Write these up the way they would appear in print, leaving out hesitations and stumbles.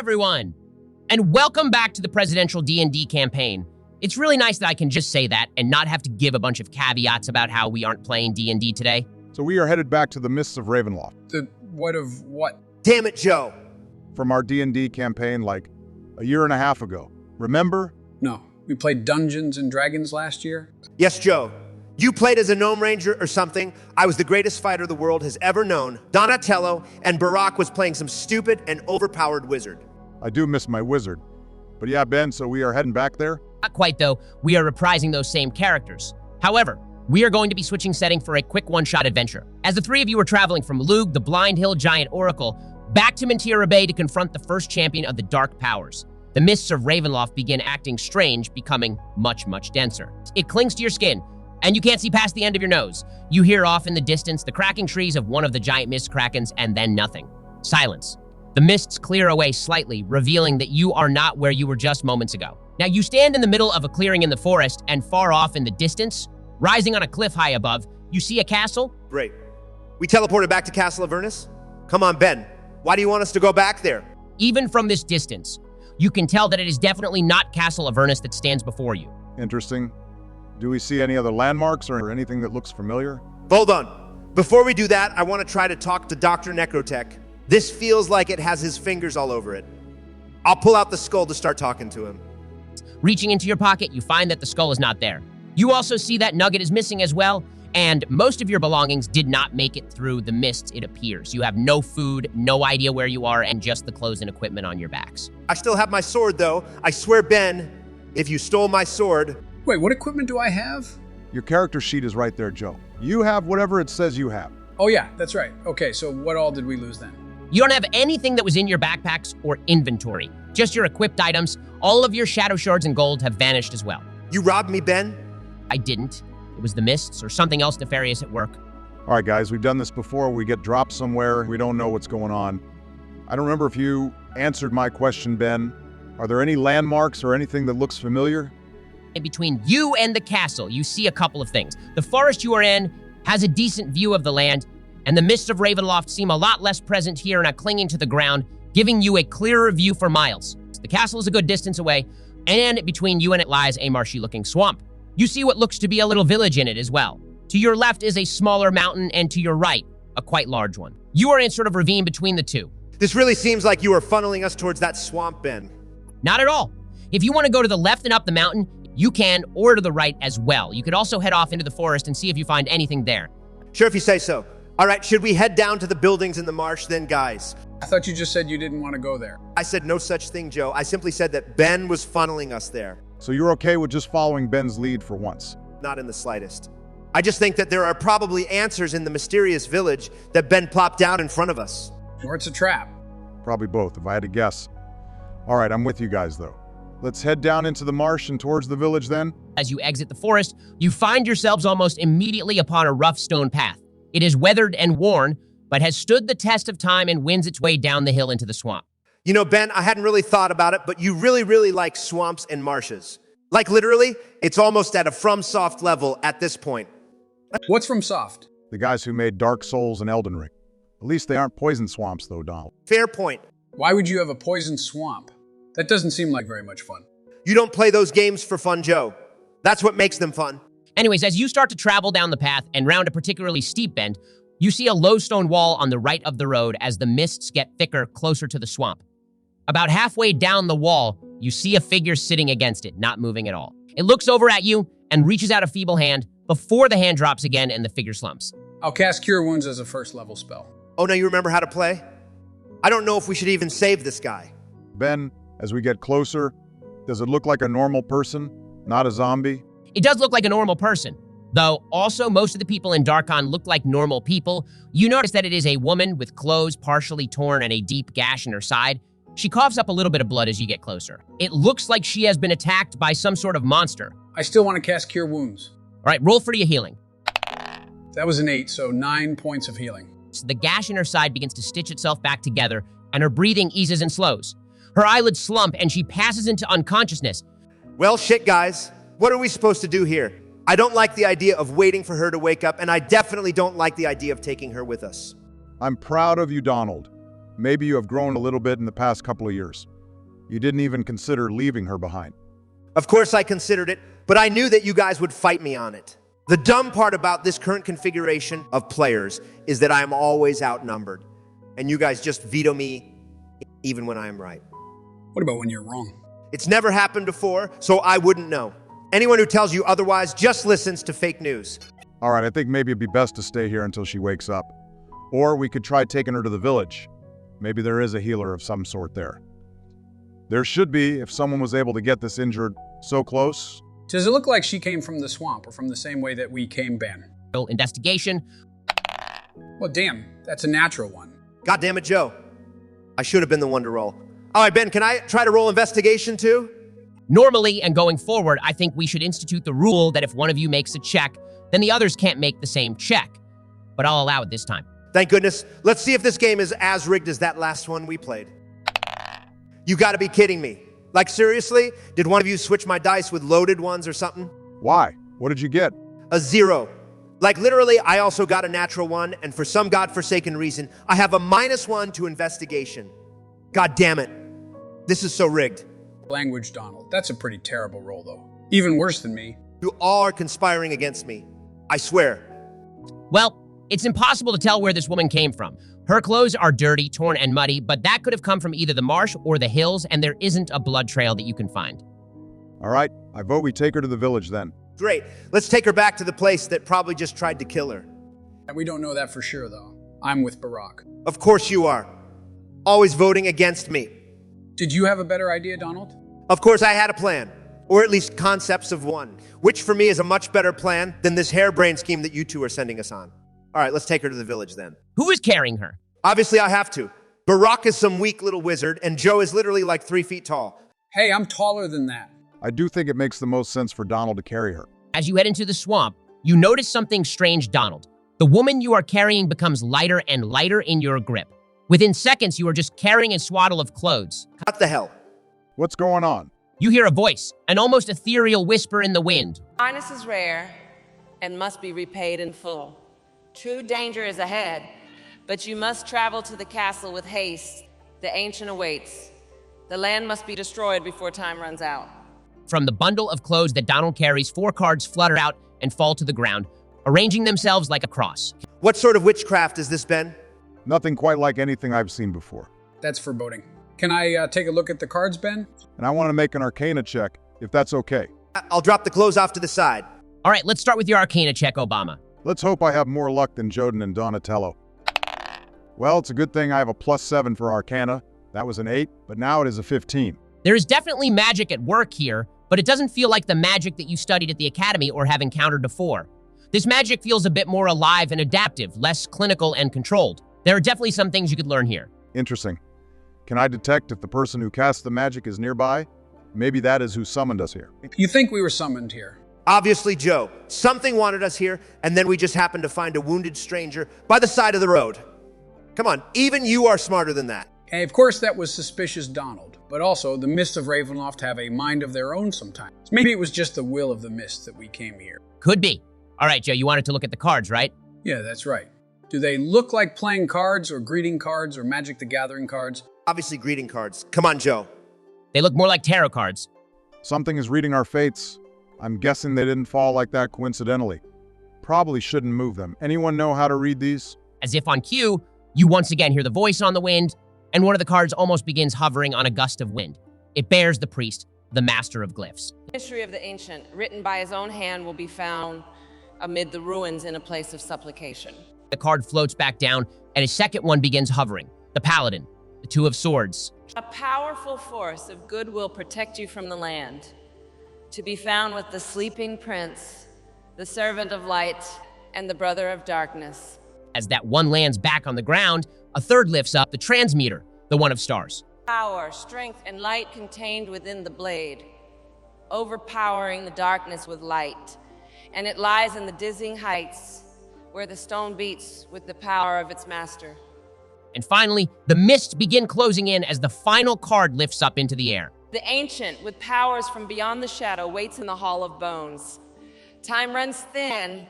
everyone, and welcome back to the presidential D&D campaign. It's really nice that I can just say that and not have to give a bunch of caveats about how we aren't playing D&D today. So we are headed back to the Mists of Ravenloft. The what of what? Damn it, Joe. From our D&D campaign like a year and a half ago. Remember? No, we played Dungeons and Dragons last year. Yes, Joe. You played as a gnome ranger or something. I was the greatest fighter the world has ever known. Donatello and Barack was playing some stupid and overpowered wizard. I do miss my wizard. But yeah, Ben, so we are heading back there? Not quite, though. We are reprising those same characters. However, we are going to be switching setting for a quick one-shot adventure. As the three of you are traveling from Lug, the Blind Hill Giant Oracle, back to Mentira Bay to confront the first champion of the Dark Powers. The Mists of Ravenloft begin acting strange, becoming much, much denser. It clings to your skin, and you can't see past the end of your nose. You hear off in the distance the cracking shrieks of one of the giant mist krakens, and then nothing. Silence. The mists clear away slightly, revealing that you are not where you were just moments ago. Now, you stand in the middle of a clearing in the forest, and far off in the distance, rising on a cliff high above, you see a castle. Great. We teleported back to Castle Avernus? Come on, Ben. Why do you want us to go back there? Even from this distance, you can tell that it is definitely not Castle Avernus that stands before you. Interesting. Do we see any other landmarks or anything that looks familiar? Hold on. Before we do that, I want to try to talk to Dr. Necrotech. This feels like it has his fingers all over it. I'll pull out the skull to start talking to him. Reaching into your pocket, you find that the skull is not there. You also see that Nugget is missing as well, and most of your belongings did not make it through the mists, it appears. You have no food, no idea where you are, and just the clothes and equipment on your backs. I still have my sword, though. I swear, Ben, if you stole my sword... Wait, what equipment do I have? Your character sheet is right there, Joe. You have whatever it says you have. Oh yeah, that's right. Okay, so what all did we lose then? You don't have anything that was in your backpacks or inventory. Just your equipped items. All of your shadow shards and gold have vanished as well. You robbed me, Ben? I didn't. It was the mists or something else nefarious at work. All right, guys, we've done this before. We get dropped somewhere. We don't know what's going on. I don't remember if you answered my question, Ben. Are there any landmarks or anything that looks familiar? In between you and the castle, you see a couple of things. The forest you are in has a decent view of the land, and the mists of Ravenloft seem a lot less present here and are clinging to the ground, giving you a clearer view for miles. The castle is a good distance away, and between you and it lies a marshy-looking swamp. You see what looks to be a little village in it as well. To your left is a smaller mountain, and to your right, a quite large one. You are in sort of ravine between the two. This really seems like you are funneling us towards that swamp, Ben. Not at all. If you want to go to the left and up the mountain, you can, or to the right as well. You could also head off into the forest and see if you find anything there. Sure, if you say so. All right, should we head down to the buildings in the marsh then, guys? I thought you just said you didn't want to go there. I said no such thing, Joe. I simply said that Ben was funneling us there. So you're okay with just following Ben's lead for once? Not in the slightest. I just think that there are probably answers in the mysterious village that Ben plopped down in front of us. Or it's a trap. Probably both, if I had to guess. All right, I'm with you guys, though. Let's head down into the marsh and towards the village then. As you exit the forest, you find yourselves almost immediately upon a rough stone path. It is weathered and worn, but has stood the test of time and wins its way down the hill into the swamp. You know, Ben, I hadn't really thought about it, but you really like swamps and marshes. Like literally, it's almost at a FromSoft level at this point. What's FromSoft? The guys who made Dark Souls and Elden Ring. At least they aren't poison swamps, though, Donald. Fair point. Why would you have a poison swamp? That doesn't seem like very much fun. You don't play those games for fun, Joe. That's what makes them fun. Anyways, as you start to travel down the path and round a particularly steep bend, you see a low stone wall on the right of the road as the mists get thicker closer to the swamp. About halfway down the wall, you see a figure sitting against it, not moving at all. It looks over at you and reaches out a feeble hand before the hand drops again and the figure slumps. I'll cast Cure Wounds as a first level spell. Oh, no, you remember how to play? I don't know if we should even save this guy. Ben, as we get closer, does it look like a normal person, not a zombie? It does look like a normal person, though also most of the people in Darkon look like normal people. You notice that it is a woman with clothes partially torn and a deep gash in her side. She coughs up a little bit of blood as you get closer. It looks like she has been attacked by some sort of monster. I still want to cast Cure Wounds. All right, roll for your healing. That was an 8, so 9 points of healing. So the gash in her side begins to stitch itself back together, and her breathing eases and slows. Her eyelids slump, and she passes into unconsciousness. Well, shit, guys. What are we supposed to do here? I don't like the idea of waiting for her to wake up, and I definitely don't like the idea of taking her with us. I'm proud of you, Donald. Maybe you have grown a little bit in the past couple of years. You didn't even consider leaving her behind. Of course I considered it, but I knew that you guys would fight me on it. The dumb part about this current configuration of players is that I am always outnumbered, and you guys just veto me even when I am right. What about when you're wrong? It's never happened before, so I wouldn't know. Anyone who tells you otherwise just listens to fake news. All right, I think maybe it'd be best to stay here until she wakes up. Or we could try taking her to the village. Maybe there is a healer of some sort there. There should be, if someone was able to get this injured so close. Does it look like she came from the swamp or from the same way that we came, Ben? Investigation. Well, damn, that's a natural one. God damn it, Joe. I should have been the one to roll. All right, Ben, can I try to roll investigation too? Normally, and going forward, I think we should institute the rule that if one of you makes a check, then the others can't make the same check. But I'll allow it this time. Thank goodness. Let's see if this game is as rigged as that last one we played. You gotta be kidding me. Like, seriously? Did one of you switch my dice with loaded ones or something? Why? What did you get? A 0. Like, literally, I also got a natural 1, and for some godforsaken reason, I have a -1 to investigation. God damn it. This is so rigged. Language, Donald. That's a pretty terrible roll, though. Even worse than me. You all are conspiring against me. I swear. Well, it's impossible to tell where this woman came from. Her clothes are dirty, torn, and muddy, but that could have come from either the marsh or the hills, and there isn't a blood trail that you can find. All right, I vote we take her to the village then. Great. Let's take her back to the place that probably just tried to kill her. We don't know that for sure, though. I'm with Barack. Of course you are. Always voting against me. Did you have a better idea, Donald? Of course I had a plan, or at least concepts of one, which for me is a much better plan than this harebrained scheme that you two are sending us on. All right, let's take her to the village then. Who is carrying her? Obviously I have to. Barack is some weak little wizard, and Joe is literally like 3 feet tall. Hey, I'm taller than that. I do think it makes the most sense for Donald to carry her. As you head into the swamp, you notice something strange, Donald. The woman you are carrying becomes lighter and lighter in your grip. Within seconds, you are just carrying a swaddle of clothes. What the hell? What's going on? You hear a voice, an almost ethereal whisper in the wind. Kindness is rare and must be repaid in full. True danger is ahead, but you must travel to the castle with haste. The ancient awaits. The land must be destroyed before time runs out. From the bundle of clothes that Donald carries, 4 cards flutter out and fall to the ground, arranging themselves like a cross. What sort of witchcraft is this, Ben? Nothing quite like anything I've seen before. That's foreboding. Can I take a look at the cards, Ben? And I want to make an Arcana check, if that's okay. I'll drop the clothes off to the side. All right, let's start with your Arcana check, Obama. Let's hope I have more luck than Joden and Donatello. Well, it's a good thing I have a +7 for Arcana. That was an 8, but now it is a 15. There is definitely magic at work here, but it doesn't feel like the magic that you studied at the academy or have encountered before. This magic feels a bit more alive and adaptive, less clinical and controlled. There are definitely some things you could learn here. Interesting. Can I detect if the person who cast the magic is nearby? Maybe that is who summoned us here. You think we were summoned here? Obviously, Joe. Something wanted us here, and then we just happened to find a wounded stranger by the side of the road. Come on, even you are smarter than that. And of course that was suspicious Donald, but also the Mists of Ravenloft have a mind of their own sometimes. Maybe it was just the will of the Mist that we came here. Could be. All right, Joe, you wanted to look at the cards, right? Yeah, that's right. Do they look like playing cards or greeting cards or Magic the Gathering cards? Obviously greeting cards. Come on, Joe. They look more like tarot cards. Something is reading our fates. I'm guessing they didn't fall like that coincidentally. Probably shouldn't move them. Anyone know how to read these? As if on cue, you once again hear the voice on the wind, and one of the cards almost begins hovering on a gust of wind. It bears the priest, the master of glyphs. History of the ancient, written by his own hand, will be found amid the ruins in a place of supplication. The card floats back down, and a second one begins hovering. The paladin, the 2 of swords. A powerful force of good will protect you from the land, to be found with the sleeping prince, the servant of light, and the brother of darkness. As that one lands back on the ground, a third lifts up, the transmuter, the 1 of stars. Power, strength, and light contained within the blade, overpowering the darkness with light. And it lies in the dizzying heights, where the stone beats with the power of its master. And finally, the mists begin closing in as the final card lifts up into the air. The ancient, with powers from beyond the shadow, waits in the Hall of Bones. Time runs thin.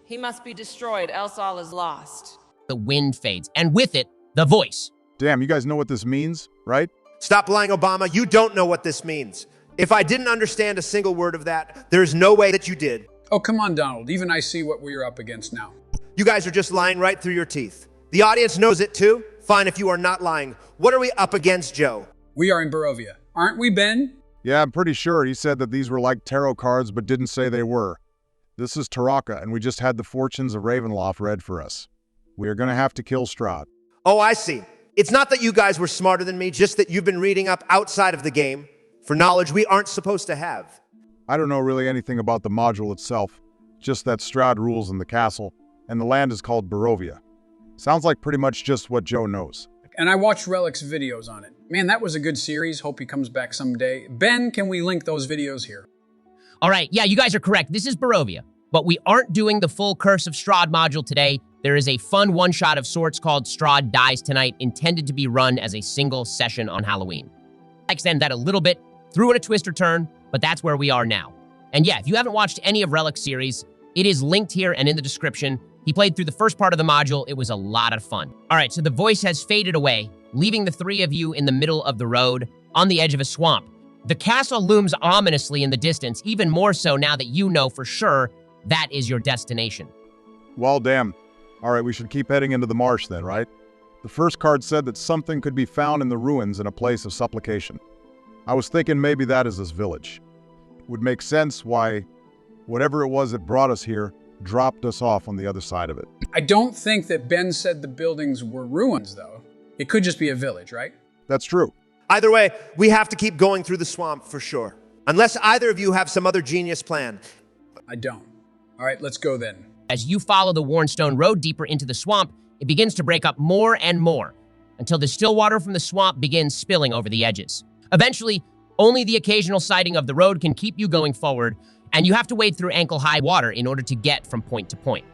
He must be destroyed, else all is lost. The wind fades, and with it, the voice. Damn, you guys know what this means, right? Stop lying, Obama. You don't know what this means. If I didn't understand a single word of that, there is no way that you did. Oh, come on, Donald. Even I see what we're up against now. You guys are just lying right through your teeth. The audience knows it too. Fine if you are not lying. What are we up against, Joe? We are in Barovia. Aren't we, Ben? Yeah, I'm pretty sure he said that these were like tarot cards, but didn't say they were. This is Taraka, and we just had the fortunes of Ravenloft read for us. We are going to have to kill Strahd. Oh, I see. It's not that you guys were smarter than me, just that you've been reading up outside of the game for knowledge we aren't supposed to have. I don't know really anything about the module itself, just that Strahd rules in the castle, and the land is called Barovia. Sounds like pretty much just what Joe knows. And I watched Relleke's videos on it. Man, that was a good series. Hope he comes back someday. Ben, can we link those videos here? All right, yeah, you guys are correct. This is Barovia, but we aren't doing the full Curse of Strahd module today. There is a fun one-shot of sorts called Strahd Dies Tonight, intended to be run as a single session on Halloween. I extend that a little bit, threw in a twist or turn, but that's where we are now. And yeah, if you haven't watched any of Rellike's series, it is linked here and in the description. He played through the first part of the module. It was a lot of fun. All right, so the voice has faded away, leaving the three of you in the middle of the road on the edge of a swamp. The castle looms ominously in the distance, even more so now that you know for sure that is your destination. Well, damn. All right, we should keep heading into the marsh then, right? The first card said that something could be found in the ruins in a place of supplication. I was thinking maybe that is this village. It would make sense why whatever it was that brought us here dropped us off on the other side of it. I don't think that Ben said the buildings were ruins, though. It could just be a village, right? That's true. Either way, we have to keep going through the swamp for sure. Unless either of you have some other genius plan. I don't. All right, let's go then. As you follow the worn stone road deeper into the swamp, it begins to break up more and more until the still water from the swamp begins spilling over the edges. Eventually, only the occasional sighting of the road can keep you going forward, and you have to wade through ankle-high water in order to get from point to point.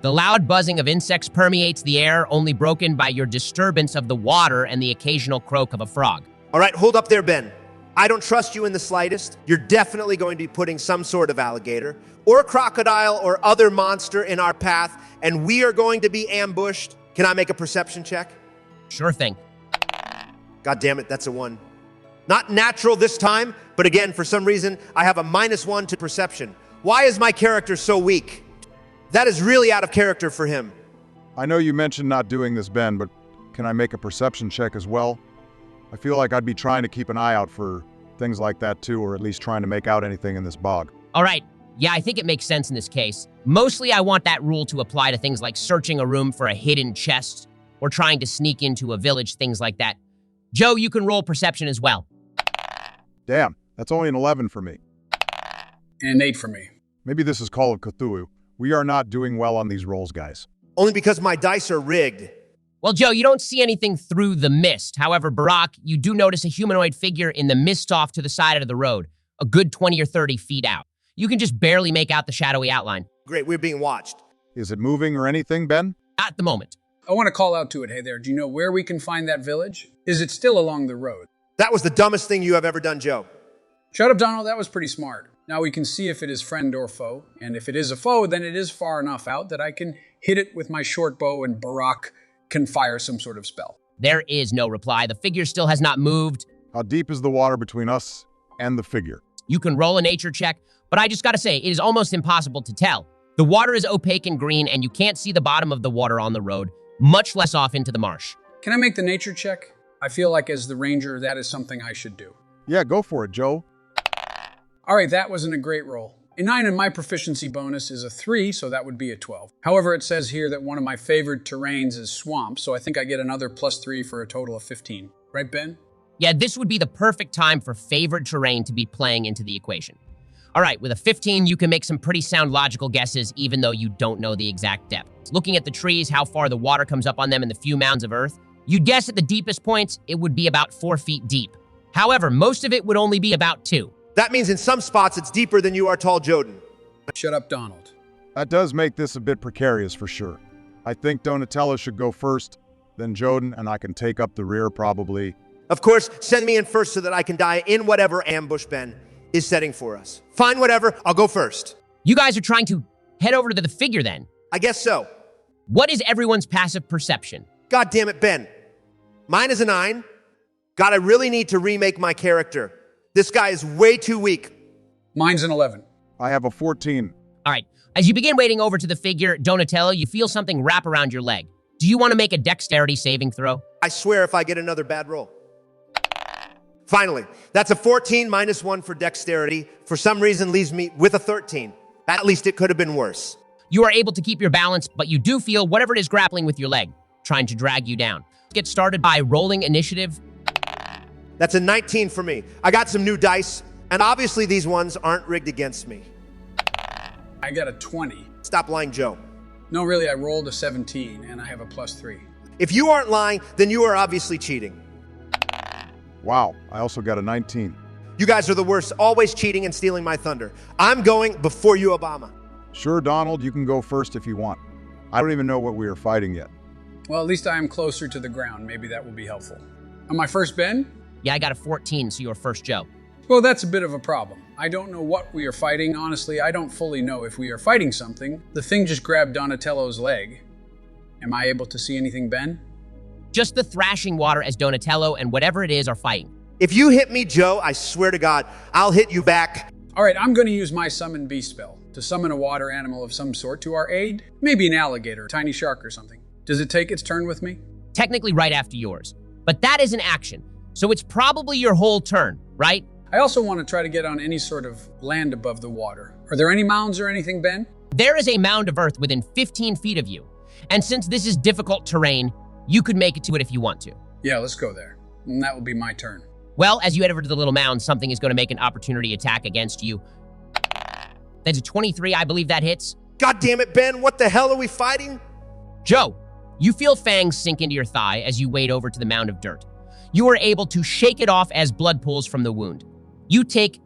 The loud buzzing of insects permeates the air, only broken by your disturbance of the water and the occasional croak of a frog. All right, hold up there, Ben. I don't trust you in the slightest. You're definitely going to be putting some sort of alligator or crocodile or other monster in our path, and we are going to be ambushed. Can I make a perception check? Sure thing. God damn it, that's a 1. Not natural this time, but again, for some reason, I have a -1 to perception. Why is my character so weak? That is really out of character for him. I know you mentioned not doing this, Ben, but can I make a perception check as well? I feel like I'd be trying to keep an eye out for things like that too, or at least trying to make out anything in this bog. All right. Yeah, I think it makes sense in this case. Mostly, I want that rule to apply to things like searching a room for a hidden chest or trying to sneak into a village, things like that. Joe, you can roll perception as well. Damn, that's only an 11 for me. And 8 for me. Maybe this is Call of Cthulhu. We are not doing well on these rolls, guys. Only because my dice are rigged. Well, Joe, you don't see anything through the mist. However, Barack, you do notice a humanoid figure in the mist off to the side of the road, a good 20 or 30 feet out. You can just barely make out the shadowy outline. Great, we're being watched. Is it moving or anything, Ben? At the moment. I want to call out to it. Hey there, do you know where we can find that village? Is it still along the road? That was the dumbest thing you have ever done, Joe. Shut up, Donald. That was pretty smart. Now we can see if it is friend or foe. And if it is a foe, then it is far enough out that I can hit it with my short bow and Barack can fire some sort of spell. There is no reply. The figure still has not moved. How deep is the water between us and the figure? You can roll a nature check, but I just gotta say, it is almost impossible to tell. The water is opaque and green, and you can't see the bottom of the water on the road, much less off into the marsh. Can I make the nature check? I feel like as the ranger, that is something I should do. Yeah, go for it, Joe. All right, that wasn't a great roll. A 9 and my proficiency bonus is a 3, so that would be a 12. However, it says here that one of my favorite terrains is swamp, so I think I get another +3 for a total of 15. Right, Ben? Yeah, this would be the perfect time for favorite terrain to be playing into the equation. All right, with a 15, you can make some pretty sound logical guesses, even though you don't know the exact depth. Looking at the trees, how far the water comes up on them, and the few mounds of earth, you'd guess at the deepest points, it would be about 4 feet deep. However, most of it would only be about 2. That means in some spots it's deeper than you are tall, Joden. Shut up, Donald. That does make this a bit precarious for sure. I think Donatella should go first, then Joden, and I can take up the rear probably. Of course, send me in first so that I can die in whatever ambush Ben is setting for us. Fine, whatever, I'll go first. You guys are trying to head over to the figure then. I guess so. What is everyone's passive perception? God damn it, Ben. Mine is a 9. God, I really need to remake my character. This guy is way too weak. Mine's an 11. I have a 14. All right. As you begin wading over to the figure, Donatello, you feel something wrap around your leg. Do you want to make a dexterity saving throw? I swear if I get another bad roll. Finally, that's a 14 minus 1 for dexterity. For some reason, leaves me with a 13. At least it could have been worse. You are able to keep your balance, but you do feel whatever it is grappling with your leg, trying to drag you down. Get started by rolling initiative. That's a 19 for me. I got some new dice, and obviously these ones aren't rigged against me. I got a 20. Stop lying, Joe. No, really, I rolled a 17, and I have a +3. If you aren't lying, then you are obviously cheating. Wow, I also got a 19. You guys are the worst, always cheating and stealing my thunder. I'm going before you, Obama. Sure, Donald, you can go first if you want. I don't even know what we are fighting yet. Well, at least I am closer to the ground. Maybe that will be helpful. On my first Ben? Yeah, I got a 14, so you're first, Joe. Well, that's a bit of a problem. I don't know what we are fighting. Honestly, I don't fully know if we are fighting something. The thing just grabbed Donatello's leg. Am I able to see anything, Ben? Just the thrashing water as Donatello and whatever it is are fighting. If you hit me, Joe, I swear to God, I'll hit you back. All right, I'm going to use my Summon Beast spell to summon a water animal of some sort to our aid. Maybe an alligator, a tiny shark or something. Does it take its turn with me? Technically right after yours. But that is an action, so it's probably your whole turn, right? I also want to try to get on any sort of land above the water. Are there any mounds or anything, Ben? There is a mound of earth within 15 feet of you. And since this is difficult terrain, you could make it to it if you want to. Yeah, let's go there. And that will be my turn. Well, as you head over to the little mound, something is going to make an opportunity attack against you. That's a 23, I believe that hits. God damn it, Ben, what the hell are we fighting? Joe, you feel fangs sink into your thigh as you wade over to the mound of dirt. You are able to shake it off as blood pools from the wound. You take,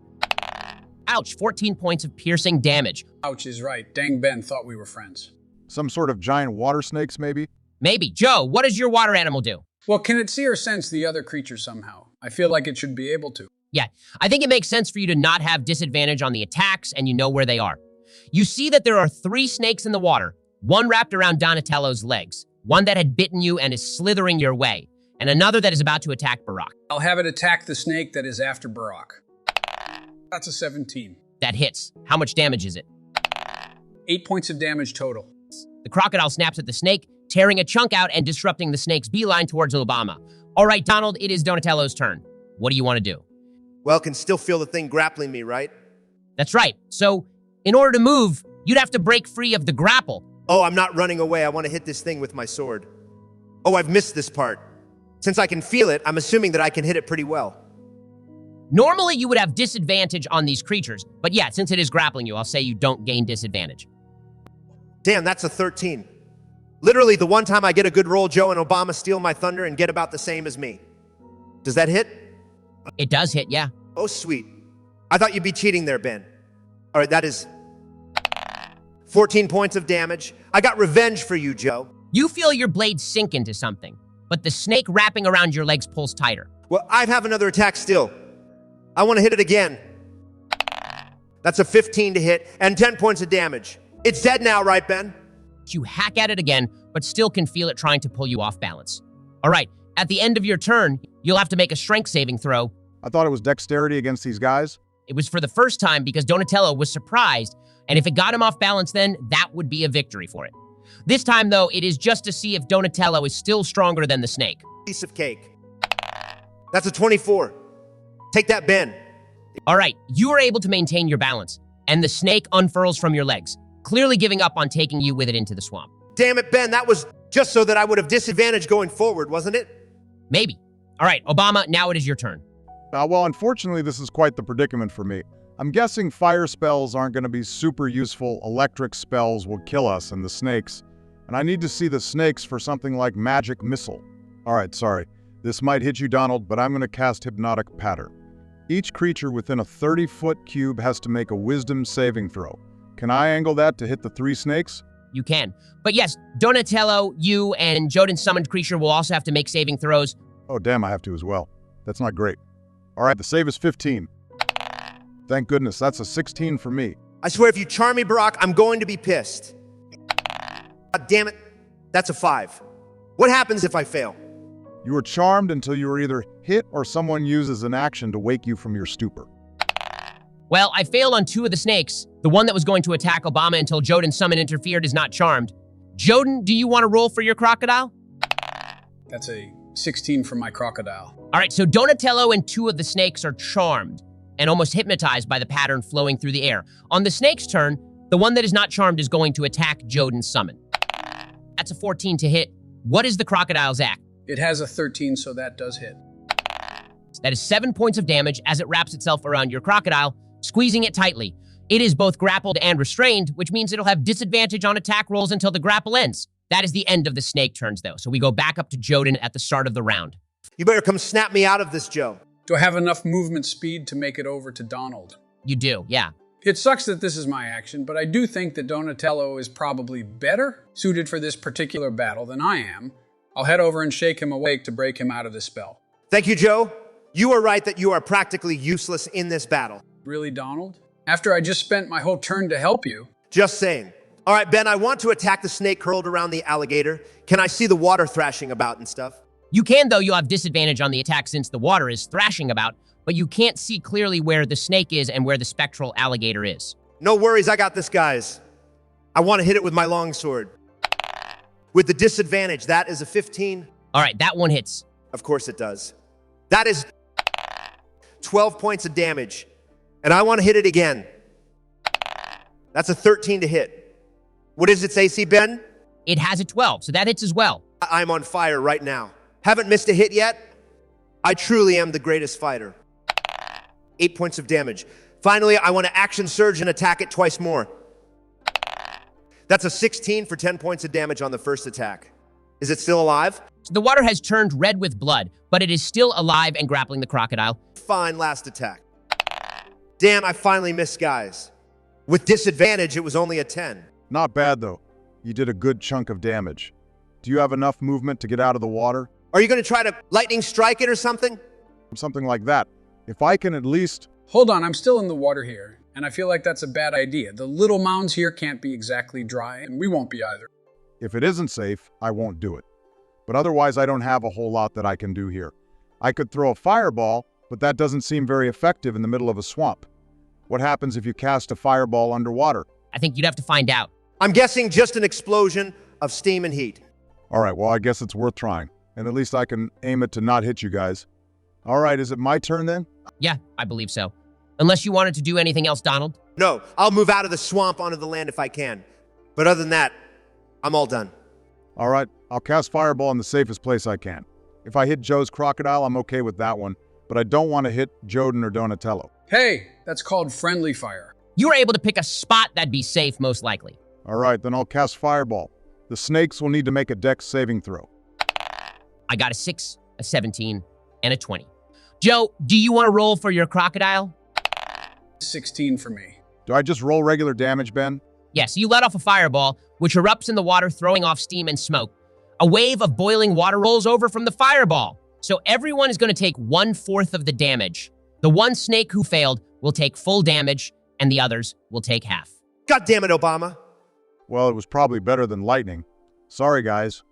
ouch, 14 points of piercing damage. Ouch is right. Dang Ben thought we were friends. Some sort of giant water snakes, maybe? Maybe. Joe, what does your water animal do? Well, can it see or sense the other creature somehow? I feel like it should be able to. Yeah, I think it makes sense for you to not have disadvantage on the attacks and you know where they are. You see that there are 3 snakes in the water, one wrapped around Donatello's legs, one that had bitten you and is slithering your way, and another that is about to attack Barak. I'll have it attack the snake that is after Barak. That's a 17. That hits. How much damage is it? 8 points of damage total. The crocodile snaps at the snake, tearing a chunk out and disrupting the snake's beeline towards Obama. All right, Donald, it is Donatello's turn. What do you want to do? Well, can still feel the thing grappling me, right? That's right. So, in order to move, you'd have to break free of the grapple. Oh, I'm not running away. I want to hit this thing with my sword. Oh, I've missed this part. Since I can feel it, I'm assuming that I can hit it pretty well. Normally, you would have disadvantage on these creatures, but yeah, since it is grappling you, I'll say you don't gain disadvantage. Damn, that's a 13. Literally, the one time I get a good roll, Joe and Obama steal my thunder and get about the same as me. Does that hit? It does hit, yeah. Oh, sweet. I thought you'd be cheating there, Ben. All right, that is 14 points of damage. I got revenge for you, Joe. You feel your blade sink into something, but the snake wrapping around your legs pulls tighter. Well, I have another attack still. I want to hit it again. That's a 15 to hit and 10 points of damage. It's dead now, right, Ben? You hack at it again, but still can feel it trying to pull you off balance. All right, at the end of your turn, you'll have to make a strength saving throw. I thought it was dexterity against these guys. It was for the first time because Donatello was surprised, and if it got him off balance then, that would be a victory for it. This time, though, it is just to see if Donatello is still stronger than the snake. Piece of cake. That's a 24. Take that, Ben. All right, you are able to maintain your balance, and the snake unfurls from your legs, clearly giving up on taking you with it into the swamp. Damn it, Ben, that was just so that I would have disadvantage going forward, wasn't it? Maybe. All right, Obama, now it is your turn. Well, unfortunately, this is quite the predicament for me. I'm guessing fire spells aren't going to be super useful. Electric spells will kill us and the snakes. And I need to see the snakes for something like magic missile. All right, sorry. This might hit you, Donald, but I'm going to cast Hypnotic Patter. Each creature within a 30-foot cube has to make a wisdom saving throw. Can I angle that to hit the 3 snakes? You can. But yes, Donatello, you, and Jotun's summoned creature will also have to make saving throws. Oh, damn, I have to as well. That's not great. All right, the save is 15. Thank goodness, that's a 16 for me. I swear if you charm me, Barak, I'm going to be pissed. God damn it. That's a 5. What happens if I fail? You are charmed until you are either hit or someone uses an action to wake you from your stupor. Well, I failed on 2 of the snakes. The one that was going to attack Obama until Joden's summon interfered is not charmed. Joden, do you want to roll for your crocodile? That's a 16 for my crocodile. All right, so Donatello and 2 of the snakes are charmed and almost hypnotized by the pattern flowing through the air. On the snake's turn, the one that is not charmed is going to attack Joden's summon. That's a 14 to hit. What is the crocodile's act? It has a 13, so that does hit. That is 7 points of damage as it wraps itself around your crocodile, squeezing it tightly. It is both grappled and restrained, which means it'll have disadvantage on attack rolls until the grapple ends. That is the end of the snake turns, though, so we go back up to Joden at the start of the round. You better come snap me out of this, Joe. Do I have enough movement speed to make it over to Donald? You do, yeah. It sucks that this is my action, but I do think that Donatello is probably better suited for this particular battle than I am. I'll head over and shake him awake to break him out of this spell. Thank you, Joe. You are right that you are practically useless in this battle. Really, Donald? After I just spent my whole turn to help you? Just saying. All right, Ben, I want to attack the snake curled around the alligator. Can I see the water thrashing about and stuff? You can, though. You'll have disadvantage on the attack since the water is thrashing about, but you can't see clearly where the snake is and where the spectral alligator is. No worries, I got this, guys. I want to hit it with my longsword. With the disadvantage, that is a 15. All right, that one hits. Of course it does. That is 12 points of damage. And I want to hit it again. That's a 13 to hit. What is its AC, Ben? It has a 12, so that hits as well. I'm on fire right now. Haven't missed a hit yet? I truly am the greatest fighter. 8 points of damage. Finally, I want to action surge and attack it twice more. That's a 16 for 10 points of damage on the first attack. Is it still alive? So the water has turned red with blood, but it is still alive and grappling the crocodile. Fine, last attack. Damn, I finally missed, guys. With disadvantage, it was only a 10. Not bad, though. You did a good chunk of damage. Do you have enough movement to get out of the water? Are you going to try to lightning strike it or something? Something like that. If I can at least... Hold on, I'm still in the water here, and I feel like that's a bad idea. The little mounds here can't be exactly dry, and we won't be either. If it isn't safe, I won't do it. But otherwise, I don't have a whole lot that I can do here. I could throw a fireball, but that doesn't seem very effective in the middle of a swamp. What happens if you cast a fireball underwater? I think you'd have to find out. I'm guessing just an explosion of steam and heat. All right, well, I guess it's worth trying. And at least I can aim it to not hit you guys. All right, is it my turn then? Yeah, I believe so. Unless you wanted to do anything else, Donald. No, I'll move out of the swamp onto the land if I can. But other than that, I'm all done. All right, I'll cast fireball in the safest place I can. If I hit Joe's crocodile, I'm okay with that one. But I don't want to hit Joden or Donatello. Hey, that's called friendly fire. You were able to pick a spot that'd be safe, most likely. All right, then I'll cast fireball. The snakes will need to make a dex saving throw. I got a 6, a 17, and a 20. Joe, do you want to roll for your crocodile? 16 for me. Do I just roll regular damage, Ben? Yes, you let off a fireball, which erupts in the water, throwing off steam and smoke. A wave of boiling water rolls over from the fireball. So everyone is going to take 1/4 of the damage. The one snake who failed will take full damage, and the others will take half. God damn it, Obama. Well, it was probably better than lightning. Sorry, guys.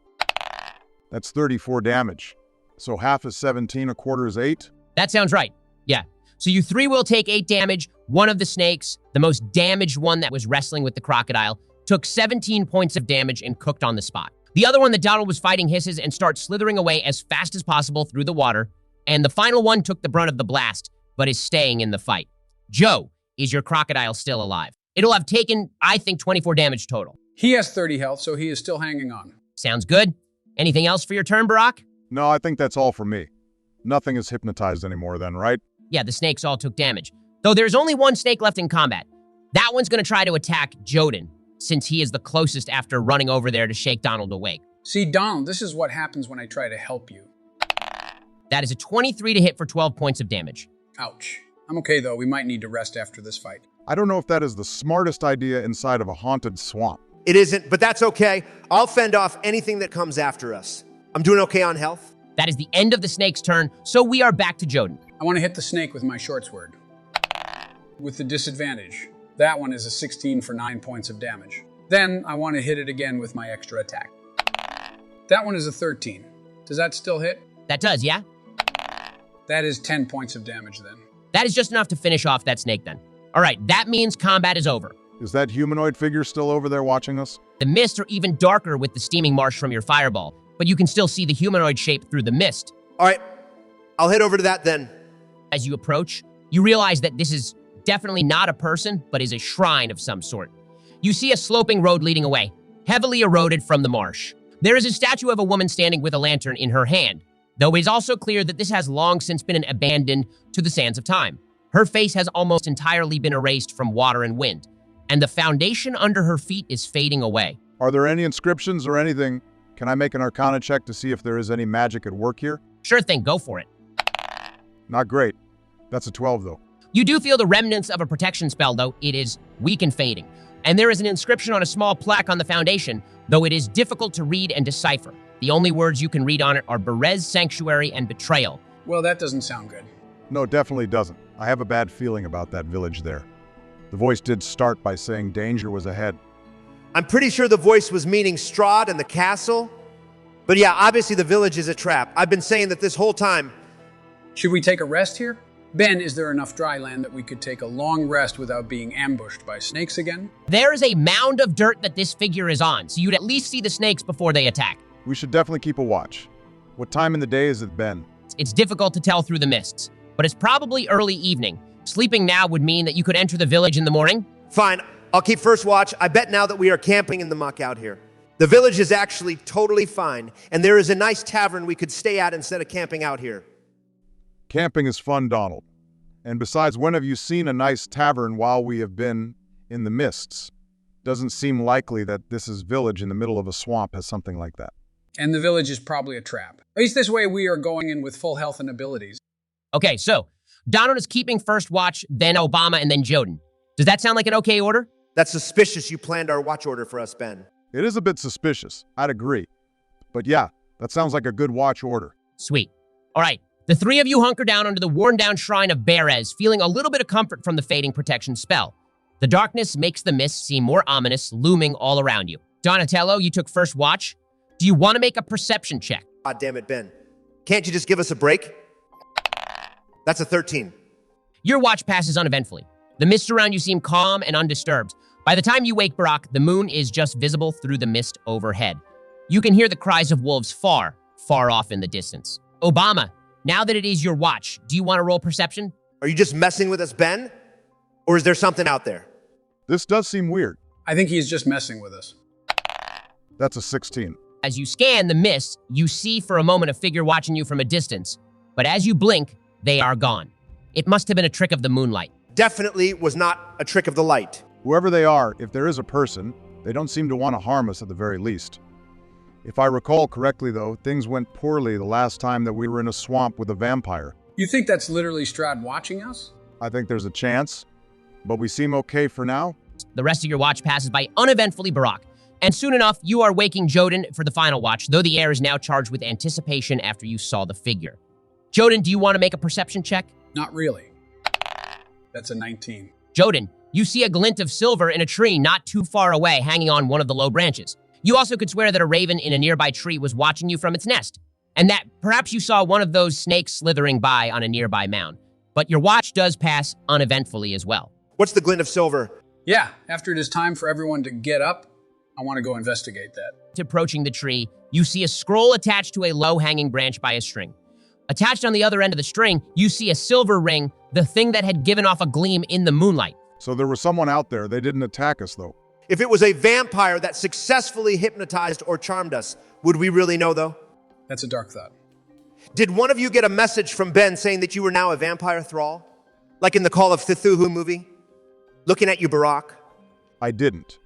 That's 34 damage. So half is 17, a quarter is 8? That sounds right. Yeah. So you 3 will take 8 damage. One of the snakes, the most damaged one that was wrestling with the crocodile, took 17 points of damage and cooked on the spot. The other one that Donald was fighting hisses and starts slithering away as fast as possible through the water. And the final one took the brunt of the blast, but is staying in the fight. Joe, is your crocodile still alive? It'll have taken, I think, 24 damage total. He has 30 health, so he is still hanging on. Sounds good. Anything else for your turn, Barack? No, I think that's all for me. Nothing is hypnotized anymore then, right? Yeah, the snakes all took damage. Though there's only one snake left in combat. That one's going to try to attack Joden, since he is the closest after running over there to shake Donald awake. See, Donald, this is what happens when I try to help you. That is a 23 to hit for 12 points of damage. Ouch. I'm okay, though. We might need to rest after this fight. I don't know if that is the smartest idea inside of a haunted swamp. It isn't, but that's okay. I'll fend off anything that comes after us. I'm doing okay on health. That is the end of the snake's turn, so we are back to Joden. I want to hit the snake with my short sword. With the disadvantage. That one is a 16 for 9 points of damage. Then I want to hit it again with my extra attack. That one is a 13. Does that still hit? That does, yeah? That is 10 points of damage then. That is just enough to finish off that snake then. All right, that means combat is over. Is that humanoid figure still over there watching us? The mists are even darker with the steaming marsh from your fireball, but you can still see the humanoid shape through the mist. All right, I'll head over to that then. As you approach, you realize that this is definitely not a person, but is a shrine of some sort. You see a sloping road leading away, heavily eroded from the marsh. There is a statue of a woman standing with a lantern in her hand, though it is also clear that this has long since been abandoned to the sands of time. Her face has almost entirely been erased from water and wind, and the foundation under her feet is fading away. Are there any inscriptions or anything? Can I make an Arcana check to see if there is any magic at work here? Sure thing, go for it. Not great. That's a 12, though. You do feel the remnants of a protection spell, though it is weak and fading. And there is an inscription on a small plaque on the foundation, though it is difficult to read and decipher. The only words you can read on it are Berez Sanctuary and Betrayal. Well, that doesn't sound good. No, definitely doesn't. I have a bad feeling about that village there. The voice did start by saying danger was ahead. I'm pretty sure the voice was meaning Strahd and the castle. But yeah, obviously the village is a trap. I've been saying that this whole time. Should we take a rest here? Ben, is there enough dry land that we could take a long rest without being ambushed by snakes again? There is a mound of dirt that this figure is on, so you'd at least see the snakes before they attack. We should definitely keep a watch. What time in the day is it, Ben? It's difficult to tell through the mists, but it's probably early evening. Sleeping now would mean that you could enter the village in the morning. Fine, I'll keep first watch. I bet now that we are camping in the muck out here. The village is actually totally fine, and there is a nice tavern we could stay at instead of camping out here. Camping is fun, Donald. And besides, when have you seen a nice tavern while we have been in the mists? Doesn't seem likely that this village in the middle of a swamp has something like that. And the village is probably a trap. At least this way we are going in with full health and abilities. Okay, so Donald is keeping first watch, then Obama, and then Joden. Does that sound like an okay order? That's suspicious you planned our watch order for us, Ben. It is a bit suspicious, I'd agree. But yeah, that sounds like a good watch order. Sweet. All right, the three of you hunker down under the worn-down shrine of Berez, feeling a little bit of comfort from the fading protection spell. The darkness makes the mist seem more ominous, looming all around you. Donatello, you took first watch. Do you want to make a perception check? God damn it, Ben. Can't you just give us a break? That's a 13. Your watch passes uneventfully. The mists around you seem calm and undisturbed. By the time you wake, Barack, the moon is just visible through the mist overhead. You can hear the cries of wolves far, far off in the distance. Obama, now that it is your watch, do you want to roll perception? Are you just messing with us, Ben? Or is there something out there? This does seem weird. I think he's just messing with us. That's a 16. As you scan the mist, you see for a moment a figure watching you from a distance. But as you blink, they are gone. It must have been a trick of the moonlight. Definitely was not a trick of the light. Whoever they are, if there is a person, they don't seem to want to harm us at the very least. If I recall correctly, though, things went poorly the last time that we were in a swamp with a vampire. You think that's literally Strahd watching us? I think there's a chance, but we seem okay for now. The rest of your watch passes by uneventfully, Barack. And soon enough, you are waking Joden for the final watch, though the air is now charged with anticipation after you saw the figure. Joden, do you want to make a perception check? Not really. That's a 19. Joden, you see a glint of silver in a tree not too far away, hanging on one of the low branches. You also could swear that a raven in a nearby tree was watching you from its nest, and that perhaps you saw one of those snakes slithering by on a nearby mound. But your watch does pass uneventfully as well. What's the glint of silver? Yeah, after it is time for everyone to get up, I want to go investigate that. Approaching the tree, you see a scroll attached to a low-hanging branch by a string. Attached on the other end of the string, you see a silver ring, the thing that had given off a gleam in the moonlight. So there was someone out there. They didn't attack us, though. If it was a vampire that successfully hypnotized or charmed us, would we really know, though? That's a dark thought. Did one of you get a message from Ben saying that you were now a vampire thrall? Like in the Call of Cthulhu movie? Looking at you, Barack. I didn't.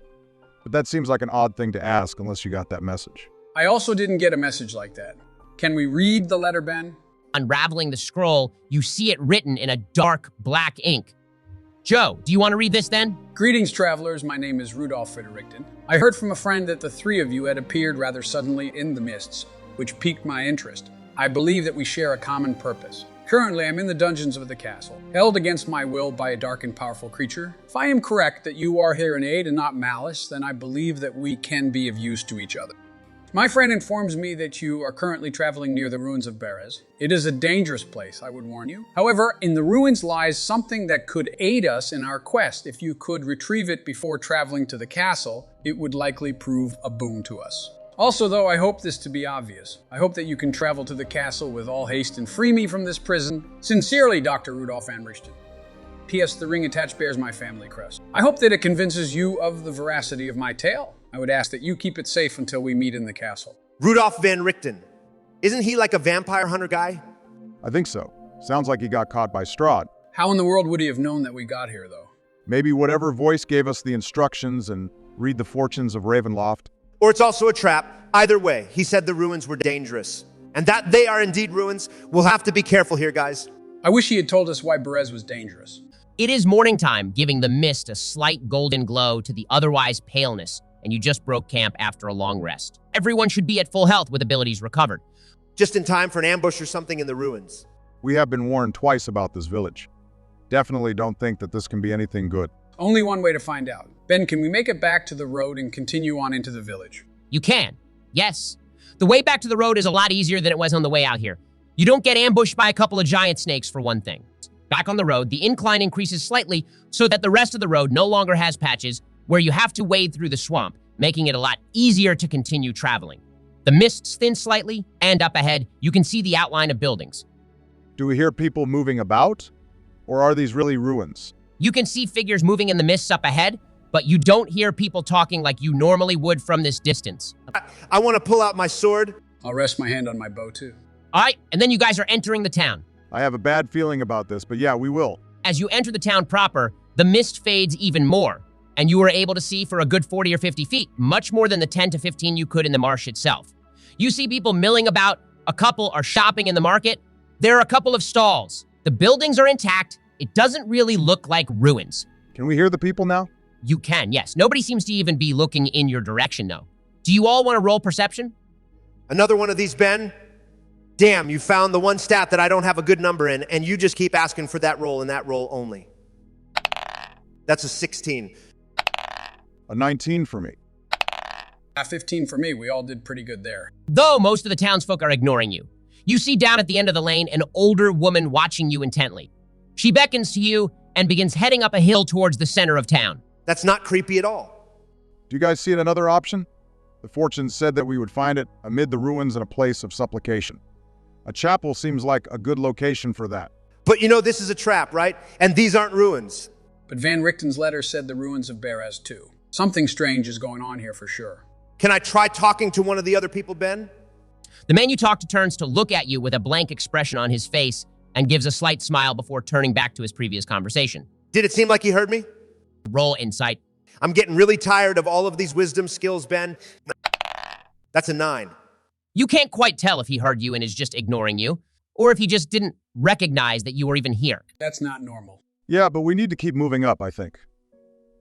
But that seems like an odd thing to ask unless you got that message. I also didn't get a message like that. Can we read the letter, Ben? Unraveling the scroll, you see it written in a dark black ink. Joe, do you want to read this then? Greetings, travelers. My name is Rudolph Fredericton. I heard from a friend that the three of you had appeared rather suddenly in the mists, which piqued my interest. I believe that we share a common purpose. Currently, I'm in the dungeons of the castle, held against my will by a dark and powerful creature. If I am correct that you are here in aid and not malice, then I believe that we can be of use to each other. My friend informs me that you are currently traveling near the ruins of Berez. It is a dangerous place, I would warn you. However, in the ruins lies something that could aid us in our quest. If you could retrieve it before traveling to the castle, it would likely prove a boon to us. Also, though, I hope this to be obvious. I hope that you can travel to the castle with all haste and free me from this prison. Sincerely, Dr. Rudolph Van Richten. P.S. The ring attached bears my family crest. I hope that it convinces you of the veracity of my tale. I would ask that you keep it safe until we meet in the castle. Rudolph Van Richten. Isn't he like a vampire hunter guy? I think so. Sounds like he got caught by Strahd. How in the world would he have known that we got here, though? Maybe whatever voice gave us the instructions and read the fortunes of Ravenloft. Or it's also a trap. Either way, he said the ruins were dangerous. And that they are indeed ruins. We'll have to be careful here, guys. I wish he had told us why Berez was dangerous. It is morning time, giving the mist a slight golden glow to the otherwise paleness, and you just broke camp after a long rest. Everyone should be at full health with abilities recovered. Just in time for an ambush or something in the ruins. We have been warned twice about this village. Definitely don't think that this can be anything good. Only one way to find out. Ben, can we make it back to the road and continue on into the village? You can. Yes. The way back to the road is a lot easier than it was on the way out here. You don't get ambushed by a couple of giant snakes, for one thing. Back on the road, the incline increases slightly so that the rest of the road no longer has patches where you have to wade through the swamp, making it a lot easier to continue traveling. The mists thin slightly, and up ahead, you can see the outline of buildings. Do we hear people moving about? Or are these really ruins? You can see figures moving in the mists up ahead, but you don't hear people talking like you normally would from this distance. I want to pull out my sword. I'll rest my hand on my bow, too. All right, and then you guys are entering the town. I have a bad feeling about this, but yeah, we will. As you enter the town proper, the mist fades even more, and you are able to see for a good 40 or 50 feet, much more than the 10 to 15 you could in the marsh itself. You see people milling about, a couple are shopping in the market. There are a couple of stalls. The buildings are intact. It doesn't really look like ruins. Can we hear the people now? You can, yes. Nobody seems to even be looking in your direction, though. Do you all want to roll perception? Another one of these, Ben? Damn, you found the one stat that I don't have a good number in, and you just keep asking for that roll and that roll only. That's a 16. A 19 for me. 15 for me. We all did pretty good there. Though most of the townsfolk are ignoring you. You see down at the end of the lane an older woman watching you intently. She beckons to you and begins heading up a hill towards the center of town. That's not creepy at all. Do you guys see it another option? The fortune said that we would find it amid the ruins in a place of supplication. A chapel seems like a good location for that. But you know this is a trap, right? And these aren't ruins. But Van Richten's letter said the ruins of Berez, too. Something strange is going on here for sure. Can I try talking to one of the other people, Ben? The man you talk to turns to look at you with a blank expression on his face and gives a slight smile before turning back to his previous conversation. Did it seem like he heard me? Roll insight. I'm getting really tired of all of these wisdom skills, Ben. That's a 9. You can't quite tell if he heard you and is just ignoring you, or if he just didn't recognize that you were even here. That's not normal. Yeah, but we need to keep moving up, I think.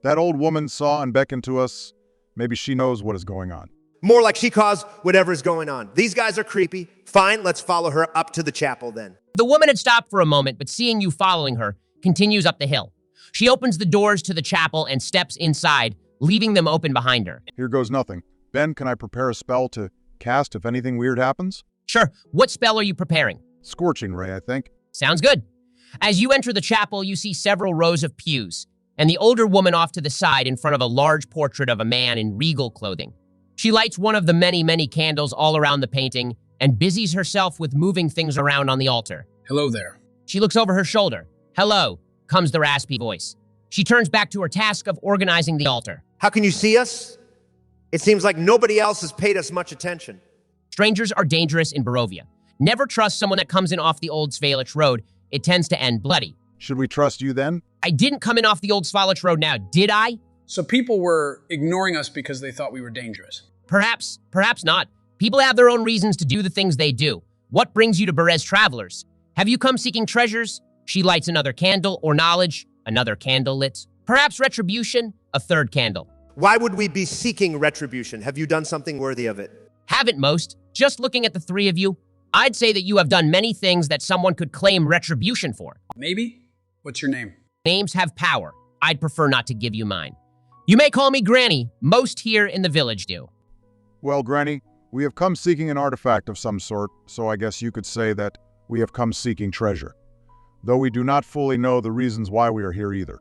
That old woman saw and beckoned to us. Maybe she knows what is going on. More like she caused whatever is going on. These guys are creepy. Fine, let's follow her up to the chapel then. The woman had stopped for a moment, but seeing you following her, continues up the hill. She opens the doors to the chapel and steps inside, leaving them open behind her. Here goes nothing. Ben, can I prepare a spell to cast if anything weird happens? Sure. What spell are you preparing? Scorching Ray, I think. Sounds good. As you enter the chapel, you see several rows of pews, and the older woman off to the side in front of a large portrait of a man in regal clothing. She lights one of the many, many candles all around the painting and busies herself with moving things around on the altar. Hello there. She looks over her shoulder. Hello, comes the raspy voice. She turns back to her task of organizing the altar. How can you see us? It seems like nobody else has paid us much attention. Strangers are dangerous in Barovia. Never trust someone that comes in off the old Svalich road. It tends to end bloody. Should we trust you then? I didn't come in off the old Svalich road now, did I? So people were ignoring us because they thought we were dangerous. Perhaps not. People have their own reasons to do the things they do. What brings you to Berez, travelers? Have you come seeking treasures? She lights another candle, or knowledge, another candle lit. Perhaps retribution, a third candle. Why would we be seeking retribution? Have you done something worthy of it? Haven't most. Just looking at the three of you, I'd say that you have done many things that someone could claim retribution for. Maybe? What's your name? Names have power. I'd prefer not to give you mine. You may call me Granny. Most here in the village do. Well, Granny, We have come seeking an artifact of some sort, so I guess you could say that we have come seeking treasure. Though we do not fully know the reasons why we are here either.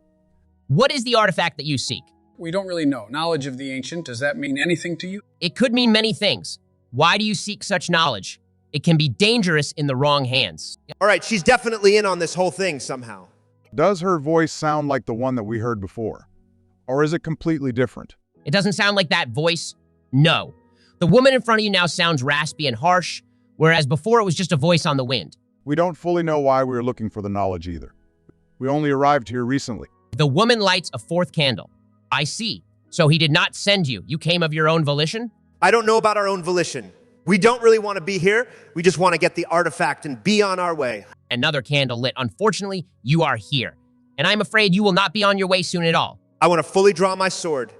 What is the artifact that you seek? We don't really know. Knowledge of the ancient, does that mean anything to you? It could mean many things. Why do you seek such knowledge? It can be dangerous in the wrong hands. All right, she's definitely in on this whole thing somehow. Does her voice sound like the one that we heard before? Or is it completely different? It doesn't sound like that voice. No. The woman in front of you now sounds raspy and harsh, whereas before it was just a voice on the wind. We don't fully know why we are looking for the knowledge either. We only arrived here recently. The woman lights a fourth candle. I see. So he did not send you. You came of your own volition? I don't know about our own volition. We don't really want to be here. We just want to get the artifact and be on our way. Another candle lit. Unfortunately, you are here. And I'm afraid you will not be on your way soon at all. I want to fully draw my sword.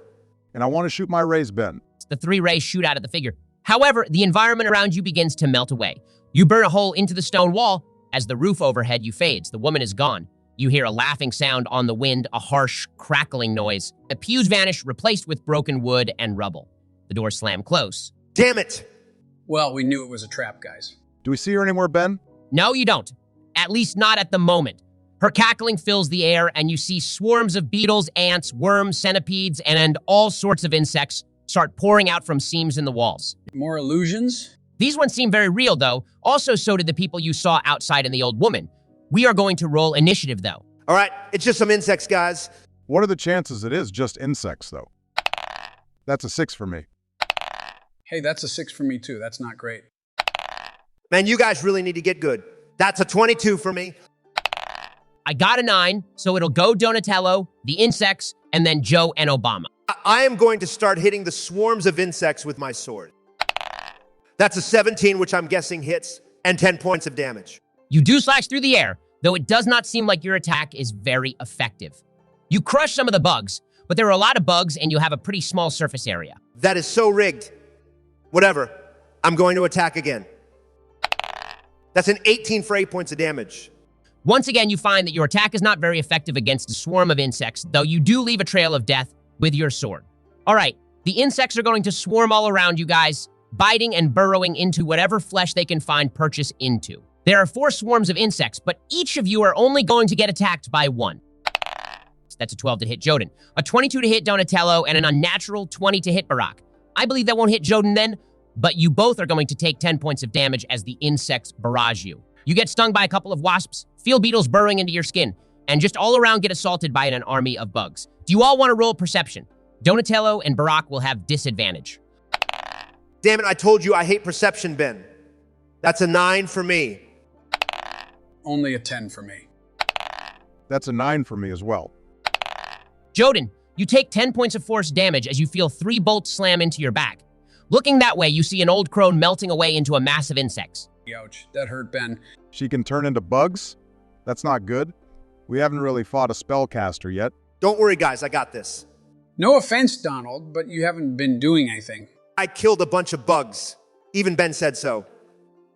And I want to shoot my rays, Ben. The 3 rays shoot out at the figure. However, the environment around you begins to melt away. You burn a hole into the stone wall. As the roof overhead you fades, the woman is gone. You hear a laughing sound on the wind, a harsh, crackling noise. The pews vanish, replaced with broken wood and rubble. The doors slam close. Damn it! Well, we knew it was a trap, guys. Do we see her anywhere, Ben? No, you don't. At least not at the moment. Her cackling fills the air, and you see swarms of beetles, ants, worms, centipedes, and all sorts of insects start pouring out from seams in the walls. More illusions? These ones seem very real, though. Also, so did the people you saw outside and the old woman. We are going to roll initiative, though. All right, it's just some insects, guys. What are the chances it is just insects, though? That's a 6 for me. Hey, that's a 6 for me, too. That's not great. Man, you guys really need to get good. That's a 22 for me. I got a 9, so it'll go Donatello, the insects, and then Joe and Obama. I am going to start hitting the swarms of insects with my sword. That's a 17, which I'm guessing hits, and 10 points of damage. You do slash through the air, though it does not seem like your attack is very effective. You crush some of the bugs, but there are a lot of bugs and you have a pretty small surface area. That is so rigged. Whatever. I'm going to attack again. That's an 18 for 8 points of damage. Once again, you find that your attack is not very effective against a swarm of insects, though you do leave a trail of death with your sword. All right, the insects are going to swarm all around you guys, biting and burrowing into whatever flesh they can find purchase into. There are 4 swarms of insects, but each of you are only going to get attacked by 1. That's a 12 to hit Joden, a 22 to hit Donatello, and an unnatural 20 to hit Barack. I believe that won't hit Joden then, but you both are going to take 10 points of damage as the insects barrage you. You get stung by a couple of wasps, feel beetles burrowing into your skin, and just all around get assaulted by an army of bugs. Do you all want to roll perception? Donatello and Barack will have disadvantage. Damn it, I told you I hate perception, Ben. That's a 9 for me. Only a 10 for me. That's a 9 for me as well. Joden, you take 10 points of force damage as you feel 3 bolts slam into your back. Looking that way, you see an old crone melting away into a mass of insects. Ouch, that hurt, Ben. She can turn into bugs? That's not good. We haven't really fought a spellcaster yet. Don't worry, guys, I got this. No offense, Donald, but you haven't been doing anything. I killed a bunch of bugs. Even Ben said so.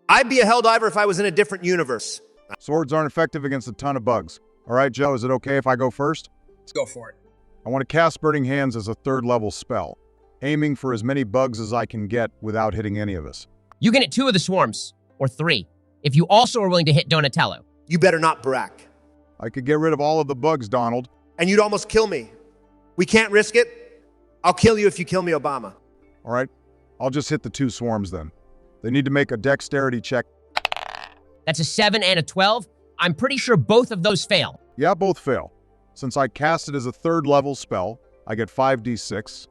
I'd be a Helldiver if I was in a different universe. Swords aren't effective against a ton of bugs. All right, Joe, is it okay if I go first? Let's go for it. I want to cast Burning Hands as a 3rd level spell, aiming for as many bugs as I can get without hitting any of us. You can hit 2 of the swarms, or 3, if you also are willing to hit Donatello. You better not, Barack. I could get rid of all of the bugs, Donald. And you'd almost kill me. We can't risk it. I'll kill you if you kill me, Obama. All right, I'll just hit the 2 swarms then. They need to make a dexterity check. That's a 7 and a 12. I'm pretty sure both of those fail. Yeah, both fail. Since I cast it as a 3rd level spell, I get 5d6.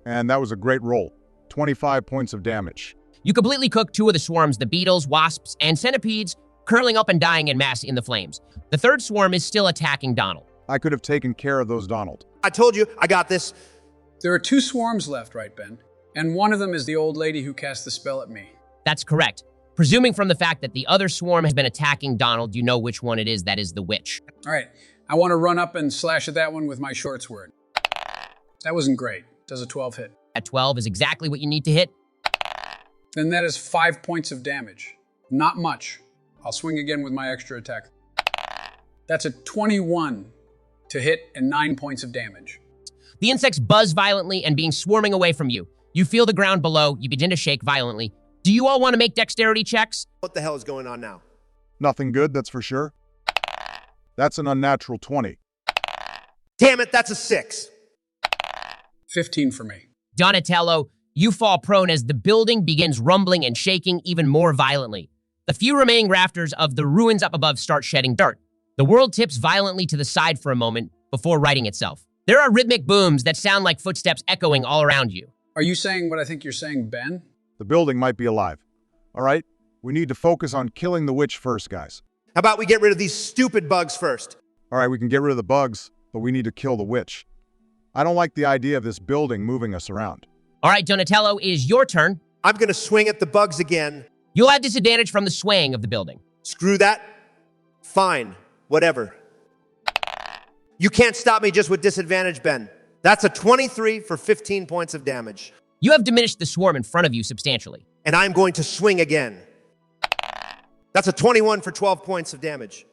And that was a great roll. 25 points of damage. You completely cook 2 of the swarms, the beetles, wasps, and centipedes, curling up and dying en masse in the flames. The 3rd swarm is still attacking Donald. I could have taken care of those, Donald. I told you, I got this. There are 2 swarms left, right, Ben? And one of them is the old lady who cast the spell at me. That's correct. Presuming from the fact that the other swarm has been attacking Donald, you know which one it is. That is the witch. All right, I want to run up and slash at that one with my short sword. That wasn't great. Does a 12 hit? That 12 is exactly what you need to hit. Then that is 5 points of damage. Not much. I'll swing again with my extra attack. That's a 21 to hit and 9 points of damage. The insects buzz violently and being swarming away from you. You feel the ground below. You begin to shake violently. Do you all want to make dexterity checks? What the hell is going on now? Nothing good, that's for sure. That's an unnatural 20. Damn it, that's a 6. 15 for me. Donatello, you fall prone as the building begins rumbling and shaking even more violently. The few remaining rafters of the ruins up above start shedding dirt. The world tips violently to the side for a moment before righting itself. There are rhythmic booms that sound like footsteps echoing all around you. Are you saying what I think you're saying, Ben? The building might be alive. All right, we need to focus on killing the witch first, guys. How about we get rid of these stupid bugs first? All right, we can get rid of the bugs, but we need to kill the witch. I don't like the idea of this building moving us around. All right, Donatello, it is your turn. I'm gonna swing at the bugs again. You'll have disadvantage from the swaying of the building. Screw that. Fine, whatever. You can't stop me just with disadvantage, Ben. That's a 23 for 15 points of damage. You have diminished the swarm in front of you substantially. And I'm going to swing again. That's a 21 for 12 points of damage.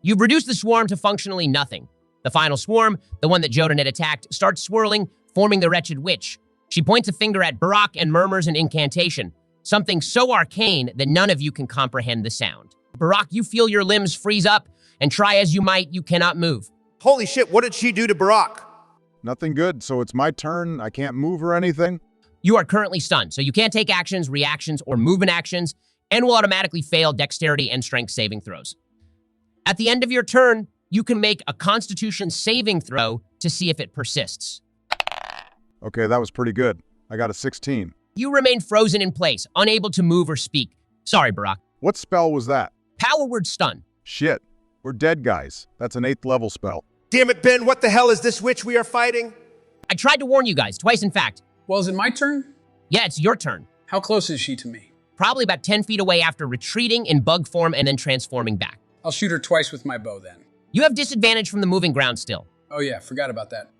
You've reduced the swarm to functionally nothing. The final swarm, the one that Joden had attacked, starts swirling, forming the wretched witch. She points a finger at Barak and murmurs an incantation, something so arcane that none of you can comprehend the sound. Barak, you feel your limbs freeze up, and try as you might, you cannot move. Holy shit, what did she do to Barak? Nothing good, so it's my turn. I can't move or anything. You are currently stunned, so you can't take actions, reactions, or movement actions, and will automatically fail dexterity and strength saving throws. At the end of your turn, you can make a Constitution saving throw to see if it persists. Okay, that was pretty good. I got a 16. You remain frozen in place, unable to move or speak. Sorry, Barak. What spell was that? Power word stun. Shit, we're dead, guys. That's an 8th level spell. Damn it, Ben, what the hell is this witch we are fighting? I tried to warn you guys, twice in fact. Well, is it my turn? Yeah, it's your turn. How close is she to me? Probably about 10 feet away after retreating in bug form and then transforming back. I'll shoot her twice with my bow then. You have disadvantage from the moving ground still. Oh yeah, forgot about that.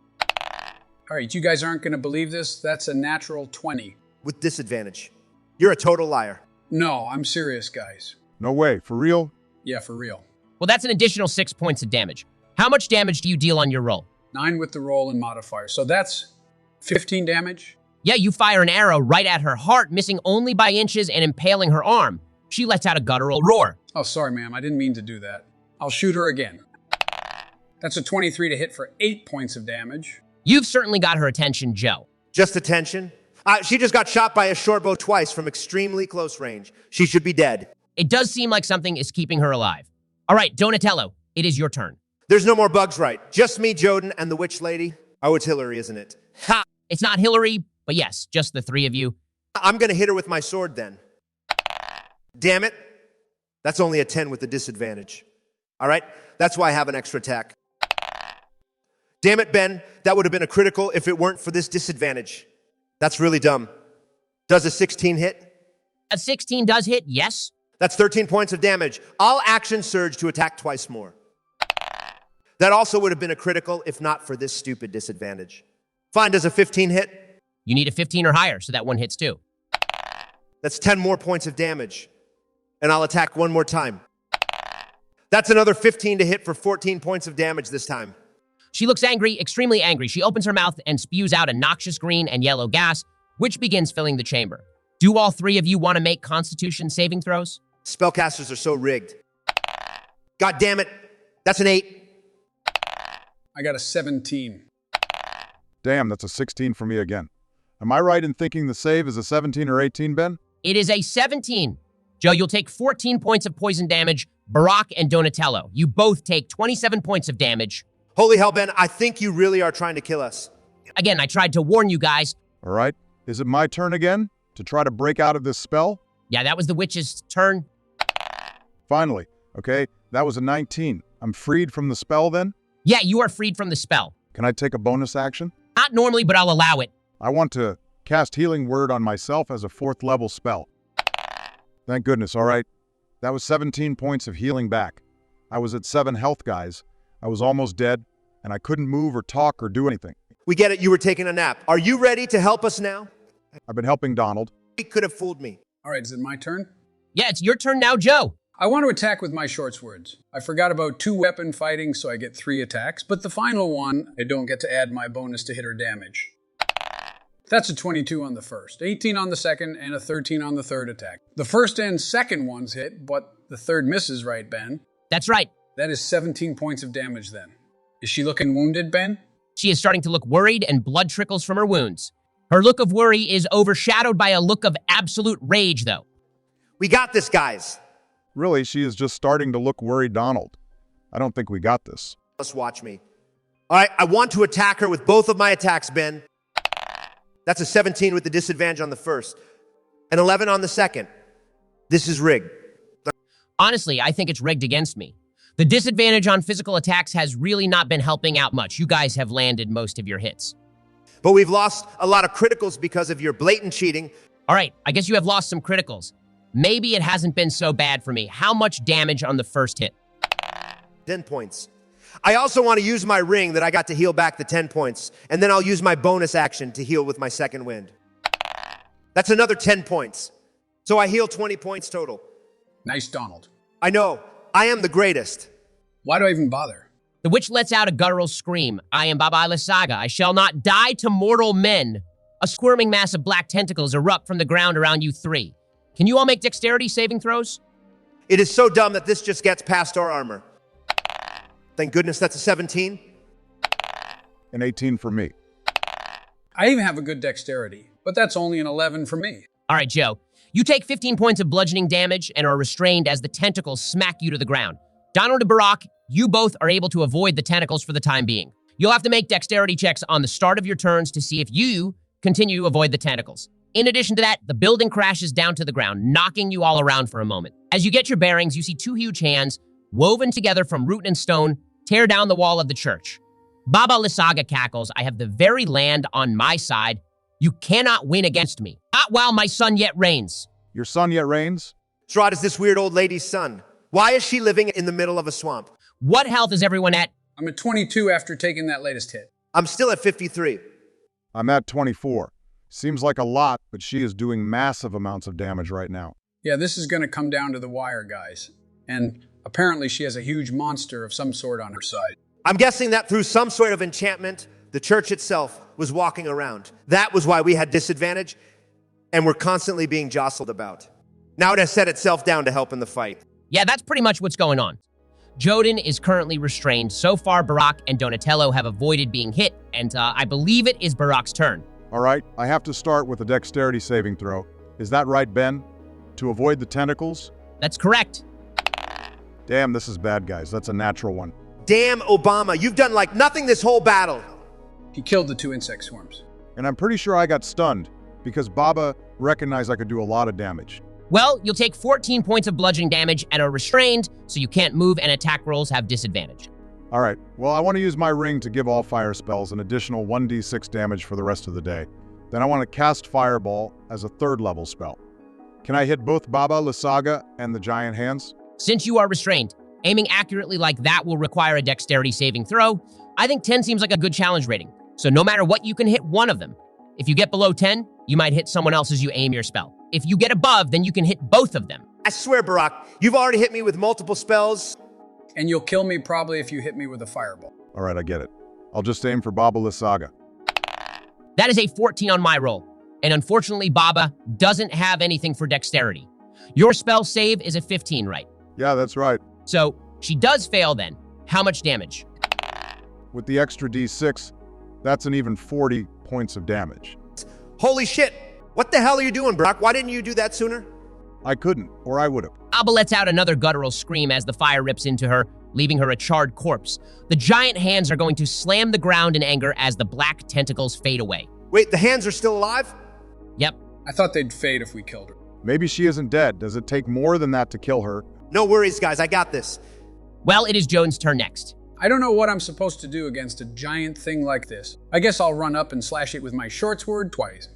All right, you guys aren't going to believe this. That's a natural 20. With disadvantage. You're a total liar. No, I'm serious, guys. No way, for real? Yeah, for real. Well, that's an additional 6 points of damage. How much damage do you deal on your roll? 9 with the roll and modifier. So that's 15 damage. Yeah, you fire an arrow right at her heart, missing only by inches and impaling her arm. She lets out a guttural roar. Oh, sorry, ma'am. I didn't mean to do that. I'll shoot her again. That's a 23 to hit for 8 points of damage. You've certainly got her attention, Joe. Just attention? She just got shot by a short bow twice from extremely close range. She should be dead. It does seem like something is keeping her alive. All right, Donatello, it is your turn. There's no more bugs, right? Just me, Joden, and the witch lady? Oh, it's Hillary, isn't it? Ha! It's not Hillary, but yes, just the three of you. I'm gonna hit her with my sword then. Damn it. That's only a 10 with the disadvantage. All right? That's why I have an extra attack. Damn it, Ben. That would have been a critical if it weren't for this disadvantage. That's really dumb. Does a 16 hit? A 16 does hit, yes. That's 13 points of damage. I'll action surge to attack twice more. That also would have been a critical if not for this stupid disadvantage. Fine, does a 15 hit? You need a 15 or higher, so that one hits too. That's 10 more points of damage. And I'll attack one more time. That's another 15 to hit for 14 points of damage this time. She looks angry, extremely angry. She opens her mouth and spews out a noxious green and yellow gas, which begins filling the chamber. Do all three of you want to make Constitution saving throws? Spellcasters are so rigged. God damn it. That's an 8. I got a 17. Damn, that's a 16 for me again. Am I right in thinking the save is a 17 or 18, Ben? It is a 17. Joe, you'll take 14 points of poison damage. Barak and Donatello, you both take 27 points of damage. Holy hell, Ben, I think you really are trying to kill us. Again, I tried to warn you guys. All right, is it my turn again to try to break out of this spell? Yeah, that was the witch's turn. Finally, okay, that was a 19. I'm freed from the spell then? Yeah, you are freed from the spell. Can I take a bonus action? Not normally, but I'll allow it. I want to cast Healing Word on myself as a 4th level spell. Thank goodness, all right. That was 17 points of healing back. I was at 7 health, guys. I was almost dead, and I couldn't move or talk or do anything. We get it, you were taking a nap. Are you ready to help us now? I've been helping Donald. He could have fooled me. All right, is it my turn? Yeah, it's your turn now, Joe. I want to attack with my short swords. I forgot about 2 weapon fighting, so I get 3 attacks, but the final one, I don't get to add my bonus to hit or damage. That's a 22 on the first, 18 on the second, and a 13 on the third attack. The first and second ones hit, but the third misses, right, Ben? That's right. That is 17 points of damage then. Is she looking wounded, Ben? She is starting to look worried and blood trickles from her wounds. Her look of worry is overshadowed by a look of absolute rage, though. We got this, guys. Really, she is just starting to look worried, Donald. I don't think we got this. Let's watch me. All right, I want to attack her with both of my attacks, Ben. That's a 17 with the disadvantage on the first. An 11 on the second. This is rigged. Honestly, I think it's rigged against me. The disadvantage on physical attacks has really not been helping out much. You guys have landed most of your hits. But we've lost a lot of criticals because of your blatant cheating. All right, I guess you have lost some criticals. Maybe it hasn't been so bad for me. How much damage on the first hit? 10 points. I also want to use my ring that I got to heal back the 10 points, and then I'll use my bonus action to heal with my second wind. That's another 10 points. So I heal 20 points total. Nice, Donald. I know. I am the greatest. Why do I even bother? The witch lets out a guttural scream. I am Baba Lysaga. I shall not die to mortal men. A squirming mass of black tentacles erupt from the ground around you three. Can you all make dexterity saving throws? It is so dumb that this just gets past our armor. Thank goodness that's a 17. An 18 for me. I even have a good dexterity, but that's only an 11 for me. All right, Joe. You take 15 points of bludgeoning damage and are restrained as the tentacles smack you to the ground. Donald and Barack, you both are able to avoid the tentacles for the time being. You'll have to make dexterity checks on the start of your turns to see if you continue to avoid the tentacles. In addition to that, the building crashes down to the ground, knocking you all around for a moment. As you get your bearings, you see two huge hands, woven together from root and stone, tear down the wall of the church. Baba Lysaga cackles, I have the very land on my side. You cannot win against me. Not while my son yet reigns. Your son yet reigns? Strahd is this weird old lady's son. Why is she living in the middle of a swamp? What health is everyone at? I'm at 22 after taking that latest hit. I'm still at 53. I'm at 24. Seems like a lot, but she is doing massive amounts of damage right now. Yeah, this is going to come down to the wire, guys. And apparently she has a huge monster of some sort on her side. I'm guessing that through some sort of enchantment, the church itself was walking around. That was why we had disadvantage, and we're constantly being jostled about. Now it has set itself down to help in the fight. Yeah, that's pretty much what's going on. Joden is currently restrained. So far, Barack and Donatello have avoided being hit, and I believe it is Barack's turn. All right, I have to start with a dexterity saving throw. Is that right, Ben? To avoid the tentacles? That's correct. Damn, this is bad, guys. That's a natural one. Damn, Obama, you've done like nothing this whole battle. He killed the two insect swarms. And I'm pretty sure I got stunned because Baba recognized I could do a lot of damage. Well, you'll take 14 points of bludgeoning damage and are restrained, so you can't move and attack rolls have disadvantage. All right, well, I want to use my ring to give all fire spells an additional 1d6 damage for the rest of the day. Then I want to cast Fireball as a third level spell. Can I hit both Baba Lysaga and the giant hands? Since you are restrained, aiming accurately like that will require a dexterity saving throw. I think 10 seems like a good challenge rating. So no matter what, you can hit one of them. If you get below 10, you might hit someone else as you aim your spell. If you get above, then you can hit both of them. I swear, Barack, you've already hit me with multiple spells. And you'll kill me probably if you hit me with a fireball. All right, I get it. I'll just aim for Baba Lysaga. That is a 14 on my roll. And unfortunately, Baba doesn't have anything for dexterity. Your spell save is a 15, right? Yeah, that's right. So she does fail then. How much damage? With the extra d6, that's an even 40 points of damage. Holy shit! What the hell are you doing, Barack? Why didn't you do that sooner? I couldn't, or I would have. Abba lets out another guttural scream as the fire rips into her, leaving her a charred corpse. The giant hands are going to slam the ground in anger as the black tentacles fade away. Wait, the hands are still alive? Yep. I thought they'd fade if we killed her. Maybe she isn't dead. Does it take more than that to kill her? No worries, guys. I got this. Well, it is Joan's turn next. I don't know what I'm supposed to do against a giant thing like this. I guess I'll run up and slash it with my short sword twice.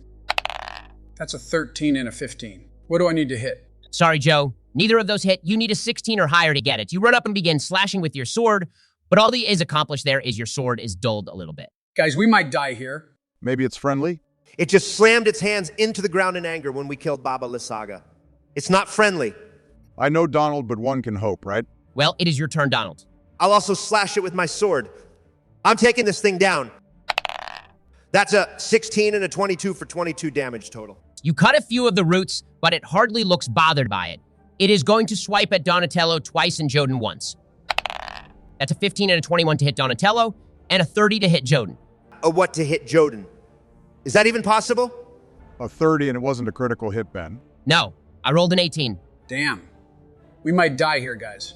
That's a 13 and a 15. What do I need to hit? Sorry, Joe. Neither of those hit. You need a 16 or higher to get it. You run up and begin slashing with your sword, but all that is accomplished there is your sword is dulled a little bit. Guys, we might die here. Maybe it's friendly? It just slammed its hands into the ground in anger when we killed Baba Lysaga. It's not friendly. I know Donald, but one can hope, right? Well, it is your turn, Donald. I'll also slash it with my sword. I'm taking this thing down. That's a 16 and a 22 for 22 damage total. You cut a few of the roots, but it hardly looks bothered by it. It is going to swipe at Donatello twice and Joden once. That's a 15 and a 21 to hit Donatello, and a 30 to hit Joden. A what to hit Joden? Is that even possible? A 30 and it wasn't a critical hit, Ben. No, I rolled an 18. Damn. We might die here, guys.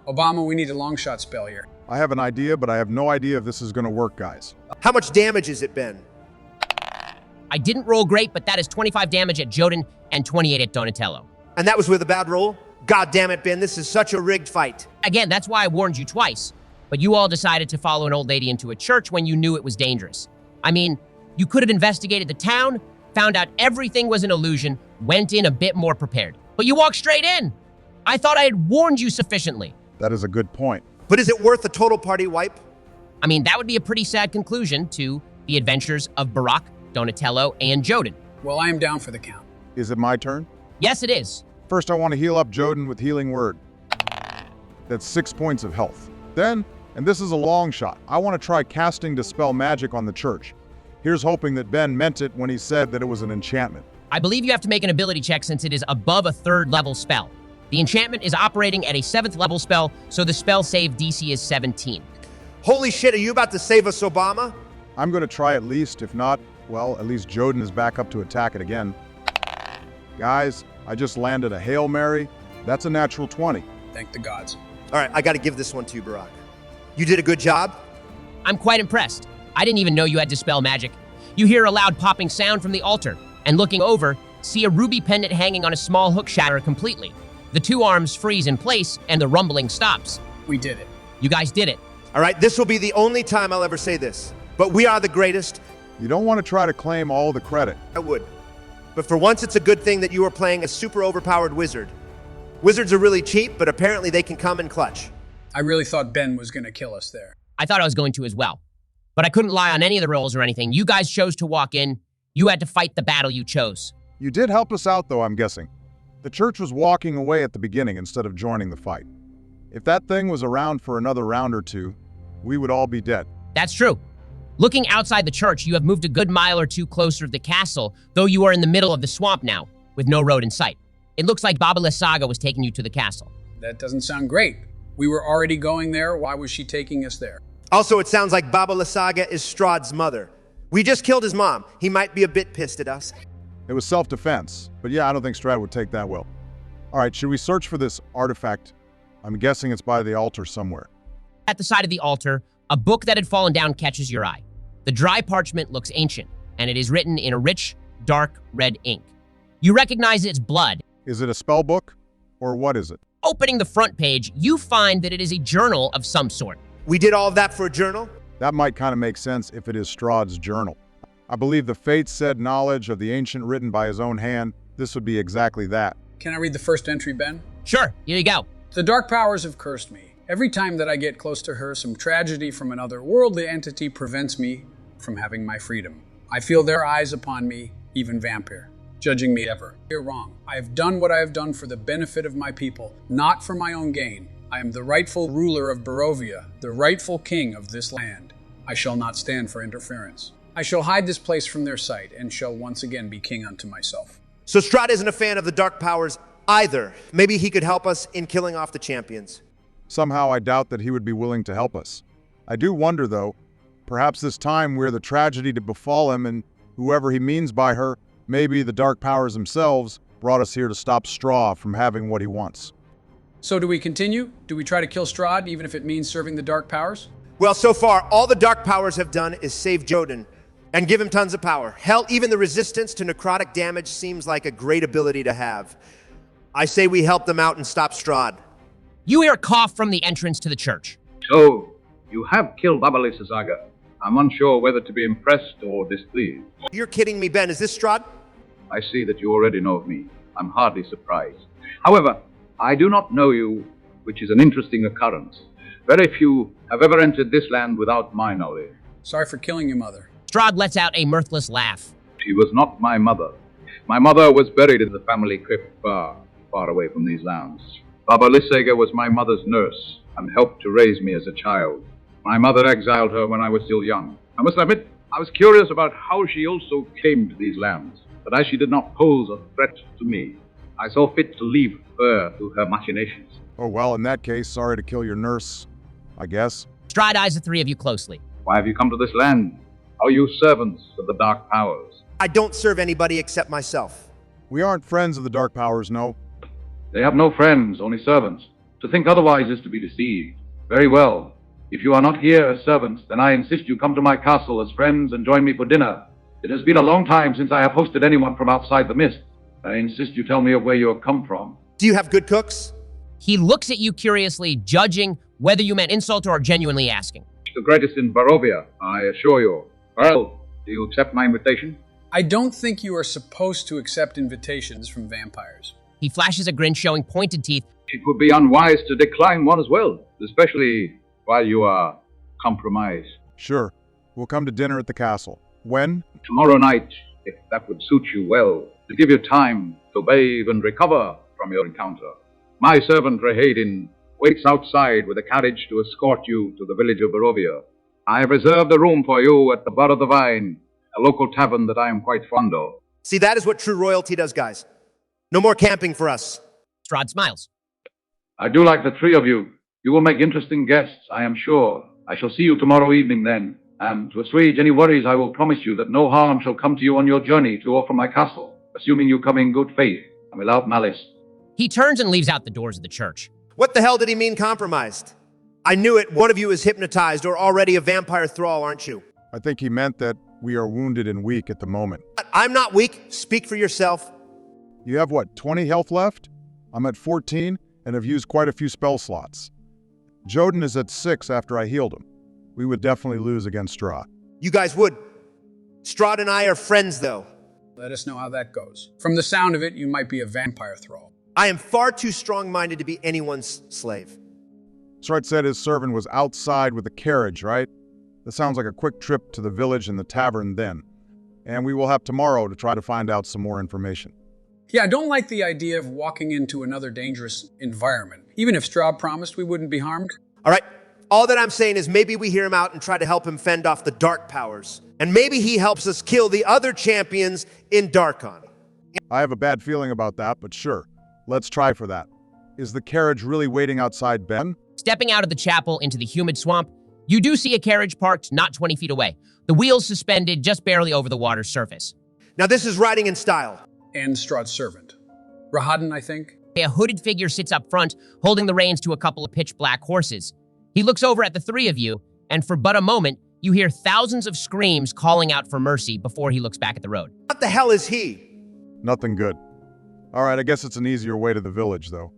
Obama, we need a long shot spell here. I have an idea, but I have no idea if this is going to work, guys. How much damage has it been? I didn't roll great, but that is 25 damage at Joden and 28 at Donatello. And that was with a bad roll? God damn it, Ben, this is such a rigged fight. Again, that's why I warned you twice. But you all decided to follow an old lady into a church when you knew it was dangerous. I mean, you could have investigated the town, found out everything was an illusion, went in a bit more prepared. But you walked straight in. I thought I had warned you sufficiently. That is a good point. But is it worth a total party wipe? I mean, that would be a pretty sad conclusion to the adventures of Barak, Donatello, and Joden. Well, I am down for the count. Is it my turn? Yes, it is. First, I want to heal up Joden with Healing Word. That's 6 points of health. Then, and this is a long shot, I want to try casting Dispel Magic on the church. Here's hoping that Ben meant it when he said that it was an enchantment. I believe you have to make an ability check since it is above a 3rd level spell. The enchantment is operating at a 7th level spell, so the spell save DC is 17. Holy shit, are you about to save us, Obama? I'm going to try at least. If not, well, at least Joden is back up to attack it again. Guys, I just landed a Hail Mary. That's a natural 20. Thank the gods. All right, I got to give this one to you, Barak. You did a good job. I'm quite impressed. I didn't even know you had Dispel Magic. You hear a loud popping sound from the altar, and looking over, see a ruby pendant hanging on a small hook shatter completely. The 2 arms freeze in place, and the rumbling stops. We did it. You guys did it. All right, this will be the only time I'll ever say this, but we are the greatest. You don't want to try to claim all the credit. I would. But for once, it's a good thing that you are playing a super overpowered wizard. Wizards are really cheap, but apparently they can come in clutch. I really thought Ben was going to kill us there. I thought I was going to as well. But I couldn't lie on any of the rolls or anything. You guys chose to walk in. You had to fight the battle you chose. You did help us out, though, I'm guessing. The church was walking away at the beginning instead of joining the fight. If that thing was around for another round or two, we would all be dead. That's true. Looking outside the church, you have moved a good mile or two closer to the castle, though you are in the middle of the swamp now, with no road in sight. It looks like Baba Lysaga was taking you to the castle. That doesn't sound great. We were already going there. Why was she taking us there? Also, it sounds like Baba Lysaga is Strahd's mother. We just killed his mom. He might be a bit pissed at us. It was self-defense, but yeah, I don't think Strahd would take that well. All right, should we search for this artifact? I'm guessing it's by the altar somewhere. At the side of the altar, a book that had fallen down catches your eye. The dry parchment looks ancient, and it is written in a rich, dark red ink. You recognize its blood. Is it a spell book, or what is it? Opening the front page, you find that it is a journal of some sort. We did all of that for a journal? That might kind of make sense if it is Strahd's journal. I believe the Fates said knowledge of the ancient written by his own hand. This would be exactly that. Can I read the first entry, Ben? Sure, here you go. The dark powers have cursed me. Every time that I get close to her, some tragedy from another worldly entity prevents me from having my freedom. I feel their eyes upon me, even vampire, judging me ever. You're wrong. I have done what I have done for the benefit of my people, not for my own gain. I am the rightful ruler of Barovia, the rightful king of this land. I shall not stand for interference. I shall hide this place from their sight, and shall once again be king unto myself. So Strahd isn't a fan of the dark powers either. Maybe he could help us in killing off the champions. Somehow I doubt that he would be willing to help us. I do wonder, though, perhaps this time we're the tragedy to befall him, and whoever he means by her, maybe the dark powers themselves, brought us here to stop Strahd from having what he wants. So do we continue? Do we try to kill Strahd, even if it means serving the dark powers? Well, so far, all the dark powers have done is save Joden and give him tons of power. Hell, even the resistance to necrotic damage seems like a great ability to have. I say we help them out and stop Strahd. You hear a cough from the entrance to the church. So, you have killed Baba Lysaga. I'm unsure whether to be impressed or displeased. You're kidding me, Ben. Is this Strahd? I see that you already know of me. I'm hardly surprised. However, I do not know you, which is an interesting occurrence. Very few have ever entered this land without my knowledge. Sorry for killing your mother. Strahd lets out a mirthless laugh. She was not my mother. My mother was buried in the family crypt far, far away from these lands. Baba Lysaga was my mother's nurse and helped to raise me as a child. My mother exiled her when I was still young. I must admit, I was curious about how she also claimed these lands, but as she did not pose a threat to me, I saw fit to leave her to her machinations. Oh, well, in that case, sorry to kill your nurse, I guess. Strahd eyes the three of you closely. Why have you come to this land? Are you servants of the Dark Powers? I don't serve anybody except myself. We aren't friends of the Dark Powers, no. They have no friends, only servants. To think otherwise is to be deceived. Very well. If you are not here as servants, then I insist you come to my castle as friends and join me for dinner. It has been a long time since I have hosted anyone from outside the mist. I insist you tell me of where you have come from. Do you have good cooks? He looks at you curiously, judging whether you meant insult or genuinely asking. The greatest in Barovia, I assure you. Well, do you accept my invitation? I don't think you are supposed to accept invitations from vampires. He flashes a grin showing pointed teeth. It would be unwise to decline one as well, especially while you are compromised. Sure. We'll come to dinner at the castle. When? Tomorrow night, if that would suit you well, to give you time to bathe and recover from your encounter. My servant Reherin waits outside with a carriage to escort you to the village of Barovia. I have reserved a room for you at the Bar of the Vine, a local tavern that I am quite fond of. See, that is what true royalty does, guys. No more camping for us. Strahd smiles. I do like the three of you. You will make interesting guests, I am sure. I shall see you tomorrow evening then, and to assuage any worries, I will promise you that no harm shall come to you on your journey to or from my castle, assuming you come in good faith and without malice. He turns and leaves out the doors of the church. What the hell did he mean compromised? I knew it. One of you is hypnotized or already a vampire thrall, aren't you? I think he meant that we are wounded and weak at the moment. I'm not weak. Speak for yourself. You have, what, 20 health left? I'm at 14 and have used quite a few spell slots. Joden is at 6 after I healed him. We would definitely lose against Strahd. You guys would. Strahd and I are friends, though. Let us know how that goes. From the sound of it, you might be a vampire thrall. I am far too strong-minded to be anyone's slave. Strahd said his servant was outside with a carriage, right? That sounds like a quick trip to the village and the tavern then. And we will have tomorrow to try to find out some more information. Yeah, I don't like the idea of walking into another dangerous environment. Even if Strahd promised we wouldn't be harmed. All right, all that I'm saying is maybe we hear him out and try to help him fend off the Dark Powers. And maybe he helps us kill the other champions in Darkon. I have a bad feeling about that, but sure. Let's try for that. Is the carriage really waiting outside Ben? Stepping out of the chapel into the humid swamp, you do see a carriage parked not 20 feet away, the wheels suspended just barely over the water's surface. Now this is riding in style. And Strahd's servant. Rahadin, I think. A hooded figure sits up front, holding the reins to a couple of pitch black horses. He looks over at the three of you, and for but a moment, you hear thousands of screams calling out for mercy before he looks back at the road. What the hell is he? Nothing good. All right, I guess it's an easier way to the village, though.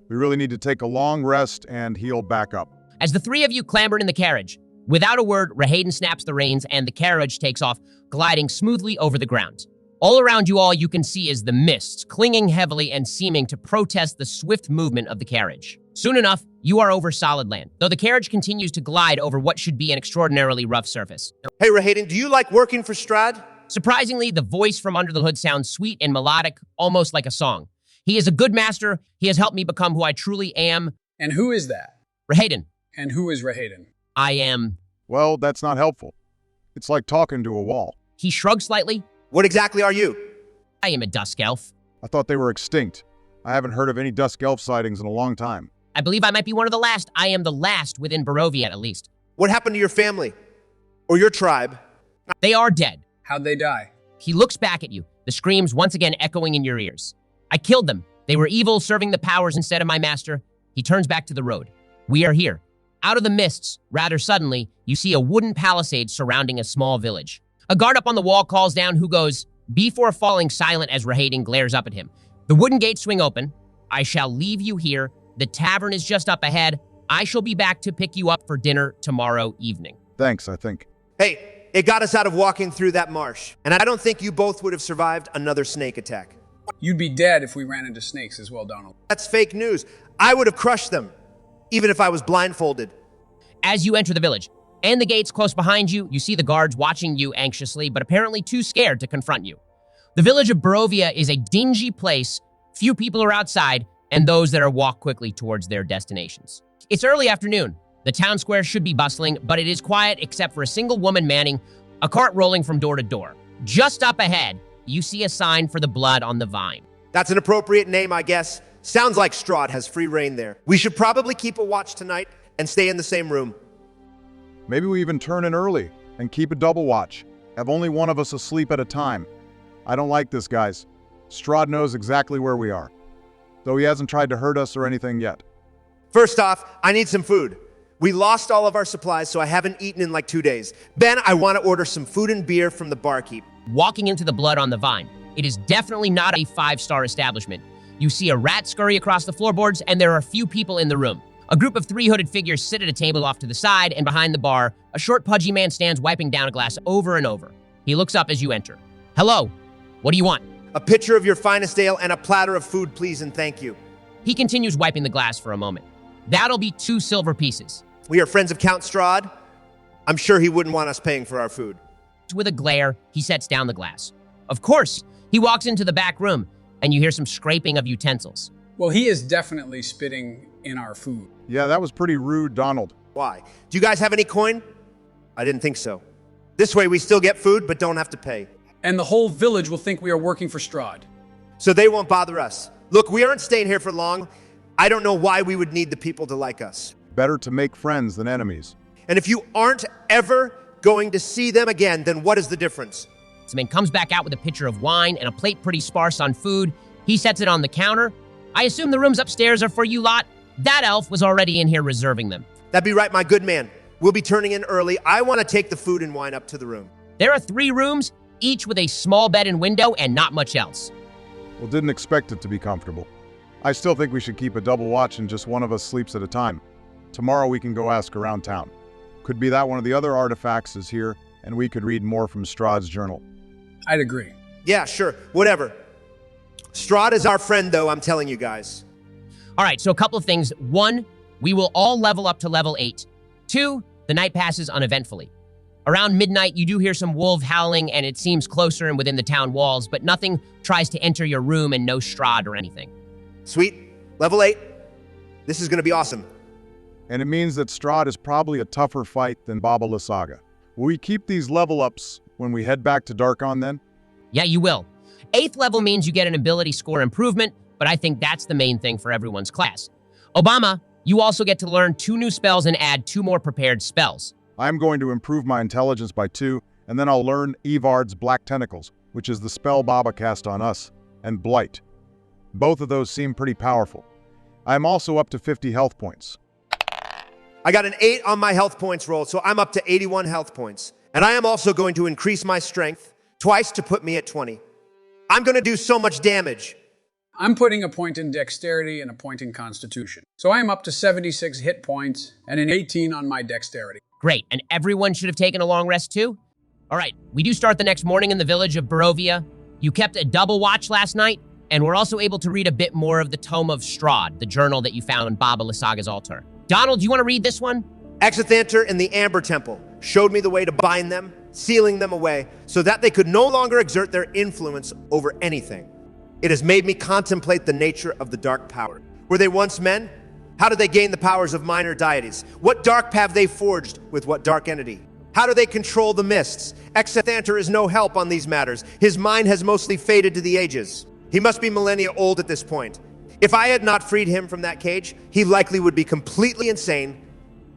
We really need to take a long rest and heal back up. As the three of you clamber in the carriage, without a word, Reherin snaps the reins and the carriage takes off, gliding smoothly over the ground. All around you all you can see is the mist, clinging heavily and seeming to protest the swift movement of the carriage. Soon enough, you are over solid land, though the carriage continues to glide over what should be an extraordinarily rough surface. Hey, Reherin, do you like working for Strahd? Surprisingly, the voice from under the hood sounds sweet and melodic, almost like a song. He is a good master. He has helped me become who I truly am. And who is that? Reherin. And who is Reherin? I am... Well, that's not helpful. It's like talking to a wall. He shrugs slightly. What exactly are you? I am a dusk elf. I thought they were extinct. I haven't heard of any dusk elf sightings in a long time. I believe I might be one of the last. I am the last within Barovia, at least. What happened to your family? Or your tribe? They are dead. How'd they die? He looks back at you, the screams once again echoing in your ears. I killed them. They were evil, serving the powers instead of my master. He turns back to the road. We are here. Out of the mists, rather suddenly, you see a wooden palisade surrounding a small village. A guard up on the wall calls down who goes, before falling silent as Reherin glares up at him. The wooden gates swing open. I shall leave you here. The tavern is just up ahead. I shall be back to pick you up for dinner tomorrow evening. Thanks, I think. Hey, it got us out of walking through that marsh. And I don't think you both would have survived another snake attack. You'd be dead if we ran into snakes as well, Donald. That's fake news. I would have crushed them, even if I was blindfolded. As you enter the village, and the gates close behind you, you see the guards watching you anxiously, but apparently too scared to confront you. The village of Barovia is a dingy place. Few people are outside, and those that are walk quickly towards their destinations. It's early afternoon. The town square should be bustling, but it is quiet except for a single woman manning a cart rolling from door to door. Just up ahead, you see a sign for the blood on the vine. That's an appropriate name, I guess. Sounds like Strahd has free reign there. We should probably keep a watch tonight and stay in the same room. Maybe we even turn in early and keep a double watch. Have only one of us asleep at a time. I don't like this, guys. Strahd knows exactly where we are, though he hasn't tried to hurt us or anything yet. First off, I need some food. We lost all of our supplies, so I haven't eaten in like 2 days. Ben, I want to order some food and beer from the barkeep. Walking into the blood on the vine, it is definitely not a 5-star establishment. You see a rat scurry across the floorboards, and there are a few people in the room. A group of 3 hooded figures sit at a table off to the side, and behind the bar, a short, pudgy man stands wiping down a glass over and over. He looks up as you enter. Hello, what do you want? A pitcher of your finest ale and a platter of food, please, and thank you. He continues wiping the glass for a moment. That'll be 2 silver pieces. We are friends of Count Strahd. I'm sure he wouldn't want us paying for our food. With a glare, he sets down the glass. Of course, he walks into the back room, and you hear some scraping of utensils. Well, he is definitely spitting in our food. Yeah, that was pretty rude, Donald. Why? Do you guys have any coin? I didn't think so. This way we still get food, but don't have to pay. And the whole village will think we are working for Strahd. So they won't bother us. Look, we aren't staying here for long. I don't know why we would need the people to like us. Better to make friends than enemies. And if you aren't ever going to see them again, then what is the difference? This man comes back out with a pitcher of wine and a plate pretty sparse on food. He sets it on the counter. I assume the rooms upstairs are for you lot. That elf was already in here reserving them. That'd be right, my good man. We'll be turning in early. I want to take the food and wine up to the room. There are 3 rooms, each with a small bed and window and not much else. Well, didn't expect it to be comfortable. I still think we should keep a double watch and just one of us sleeps at a time. Tomorrow we can go ask around town. Could be that one of the other artifacts is here, and we could read more from Strahd's journal. I'd agree. Yeah, sure, whatever. Strahd is our friend, though, I'm telling you guys. All right, so a couple of things. 1, we will all level up to level 8. 2, the night passes uneventfully. Around midnight, you do hear some wolf howling, and it seems closer and within the town walls, but nothing tries to enter your room and no Strahd or anything. Sweet. Level 8. This is going to be awesome. And it means that Strahd is probably a tougher fight than Baba Lysaga. Will we keep these level ups when we head back to Darkon then? Yeah, you will. 8th level means you get an ability score improvement, but I think that's the main thing for everyone's class. Obama, you also get to learn 2 new spells and add 2 more prepared spells. I'm going to improve my intelligence by 2, and then I'll learn Evard's Black Tentacles, which is the spell Baba cast on us, and Blight. Both of those seem pretty powerful. I'm also up to 50 health points. I got an 8 on my health points roll, so I'm up to 81 health points. And I am also going to increase my strength twice to put me at 20. I'm going to do so much damage. I'm putting a point in dexterity and a point in constitution. So I am up to 76 hit points and an 18 on my dexterity. Great, and everyone should have taken a long rest too? All right, we do start the next morning in the village of Barovia. You kept a double watch last night, and we're also able to read a bit more of the Tome of Strahd, the journal that you found on Baba Lysaga's altar. Donald, do you want to read this one? Exithanter in the Amber Temple showed me the way to bind them, sealing them away, so that they could no longer exert their influence over anything. It has made me contemplate the nature of the dark power. Were they once men? How did they gain the powers of minor deities? What dark path they forged with what dark entity? How do they control the mists? Exithanter is no help on these matters. His mind has mostly faded to the ages. He must be millennia old at this point. If I had not freed him from that cage, he likely would be completely insane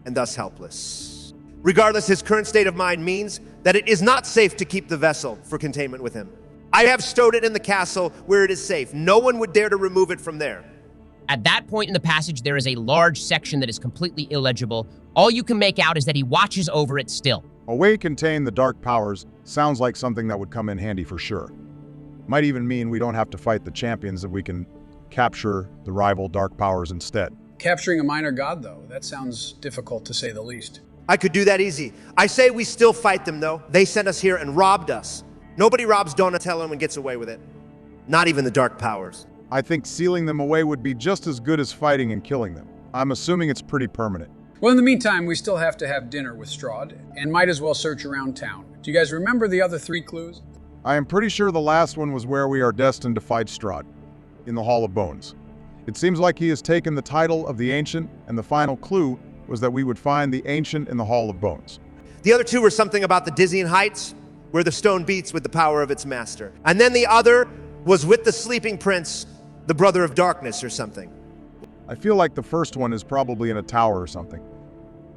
and thus helpless. Regardless, his current state of mind means that it is not safe to keep the vessel for containment with him. I have stowed it in the castle where it is safe. No one would dare to remove it from there. At that point in the passage, there is a large section that is completely illegible. All you can make out is that he watches over it still. Away contain the dark powers sounds like something that would come in handy for sure. Might even mean we don't have to fight the champions, if we can capture the rival dark powers instead. Capturing a minor god, though, that sounds difficult to say the least. I could do that easy. I say we still fight them, though. They sent us here and robbed us. Nobody robs Donatello and gets away with it. Not even the dark powers. I think sealing them away would be just as good as fighting and killing them. I'm assuming it's pretty permanent. Well, in the meantime, we still have to have dinner with Strahd, and might as well search around town. Do you guys remember the other 3 clues? I am pretty sure the last one was where we are destined to fight Strahd, in the Hall of Bones. It seems like he has taken the title of the Ancient, and the final clue was that we would find the Ancient in the Hall of Bones. The other two were something about the dizzying heights, where the stone beats with the power of its master. And then the other was with the sleeping prince, the brother of darkness or something. I feel like the first one is probably in a tower or something.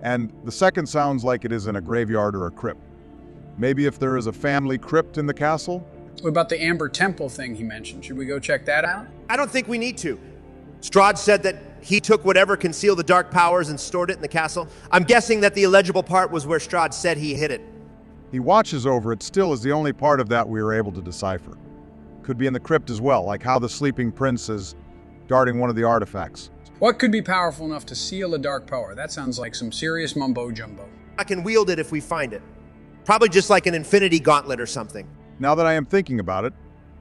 And the second sounds like it is in a graveyard or a crypt. Maybe if there is a family crypt in the castle? What about the Amber Temple thing he mentioned? Should we go check that out? I don't think we need to. Strahd said that he took whatever concealed the dark powers and stored it in the castle. I'm guessing that the illegible part was where Strahd said he hid it. He watches over it still is the only part of that we were able to decipher. Could be in the crypt as well, like how the sleeping prince is guarding one of the artifacts. What could be powerful enough to seal a dark power? That sounds like some serious mumbo-jumbo. I can wield it if we find it. Probably just like an infinity gauntlet or something. Now that I am thinking about it,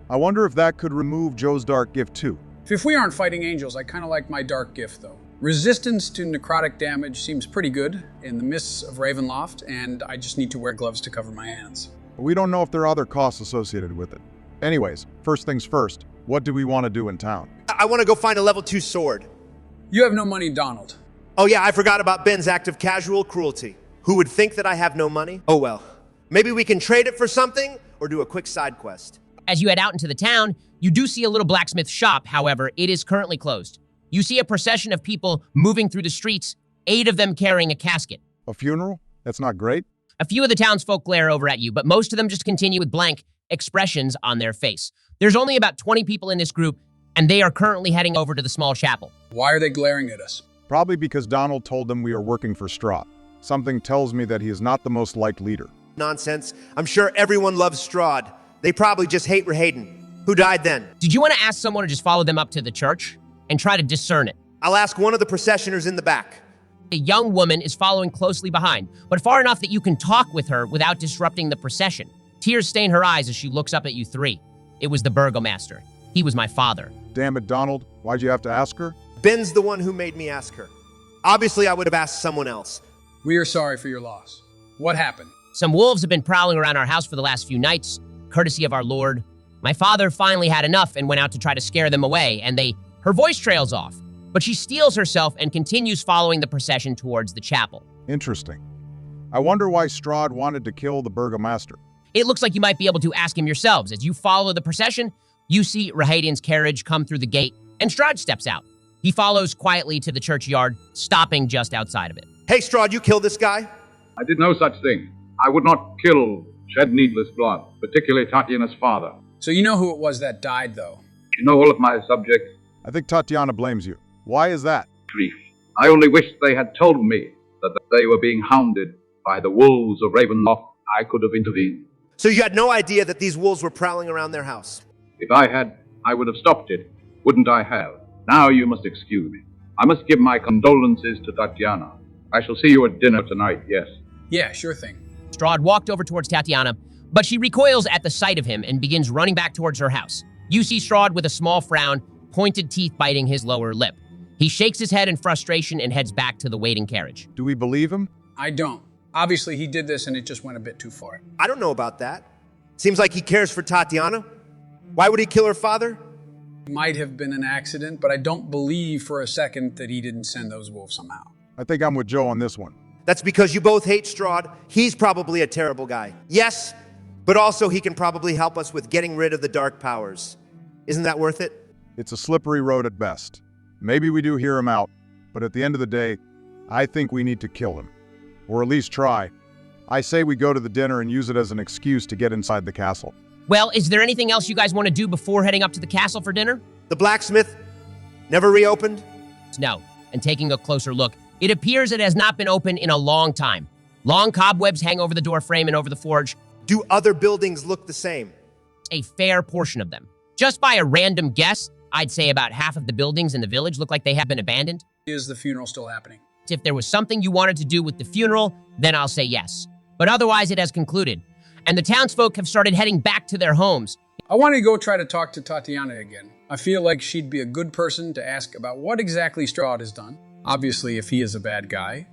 I wonder if that could remove Joe's dark gift too. If we aren't fighting angels, I kind of like my dark gift, though. Resistance to necrotic damage seems pretty good in the mists of Ravenloft, and I just need to wear gloves to cover my hands. But we don't know if there are other costs associated with it. Anyways, first things first, what do we want to do in town? I want to go find a level 2 sword. You have no money, Donald. Oh yeah, I forgot about Ben's act of casual cruelty. Who would think that I have no money? Oh well. Maybe we can trade it for something, or do a quick side quest. As you head out into the town, you do see a little blacksmith shop. However, it is currently closed. You see a procession of people moving through the streets, 8 of them carrying a casket. A funeral? That's not great. A few of the townsfolk glare over at you, but most of them just continue with blank expressions on their face. There's only about 20 people in this group, and they are currently heading over to the small chapel. Why are they glaring at us? Probably because Donald told them we are working for Strahd. Something tells me that he is not the most liked leader. Nonsense. I'm sure everyone loves Strahd. They probably just hate Relleke. Who died then? Did you want to ask someone to just follow them up to the church and try to discern it? I'll ask one of the processioners in the back. A young woman is following closely behind, but far enough that you can talk with her without disrupting the procession. Tears stain her eyes as she looks up at you three. It was the burgomaster. He was my father. Damn it, Donald. Why'd you have to ask her? Ben's the one who made me ask her. Obviously, I would have asked someone else. We are sorry for your loss. What happened? Some wolves have been prowling around our house for the last few nights, courtesy of our lord. My father finally had enough and went out to try to scare them away, and her voice trails off. But she steels herself and continues following the procession towards the chapel. Interesting. I wonder why Strahd wanted to kill the burgomaster. It looks like you might be able to ask him yourselves. As you follow the procession, you see Rellike's carriage come through the gate, and Strahd steps out. He follows quietly to the churchyard, stopping just outside of it. Hey, Strahd, you killed this guy? I did no such thing. I would not kill, shed needless blood, particularly Tatiana's father. So you know who it was that died, though? You know all of my subjects. I think Tatiana blames you. Why is that? Grief. I only wish they had told me that they were being hounded by the wolves of Ravenloft. I could have intervened. So you had no idea that these wolves were prowling around their house? If I had, I would have stopped it. Wouldn't I have? Now you must excuse me. I must give my condolences to Tatiana. I shall see you at dinner tonight, yes. Yeah, sure thing. Strahd walked over towards Tatiana, but she recoils at the sight of him and begins running back towards her house. You see Strahd with a small frown, pointed teeth biting his lower lip. He shakes his head in frustration and heads back to the waiting carriage. Do we believe him? I don't. Obviously, he did this and it just went a bit too far. I don't know about that. Seems like he cares for Tatiana. Why would he kill her father? Might have been an accident, but I don't believe for a second that he didn't send those wolves somehow. I think I'm with Joe on this one. That's because you both hate Strahd. He's probably a terrible guy. Yes, but also he can probably help us with getting rid of the dark powers. Isn't that worth it? It's a slippery road at best. Maybe we do hear him out, but at the end of the day, I think we need to kill him. Or at least try. I say we go to the dinner and use it as an excuse to get inside the castle. Well, is there anything else you guys want to do before heading up to the castle for dinner? The blacksmith never reopened? No. And taking a closer look, it appears it has not been open in a long time. Long cobwebs hang over the door frame and over the forge. Do other buildings look the same? A fair portion of them. Just by a random guess, I'd say about half of the buildings in the village look like they have been abandoned. Is the funeral still happening? If there was something you wanted to do with the funeral, then I'll say yes. But otherwise, it has concluded. And the townsfolk have started heading back to their homes. I want to go try to talk to Tatiana again. I feel like she'd be a good person to ask about what exactly Strahd has done. Obviously, if he is a bad guy,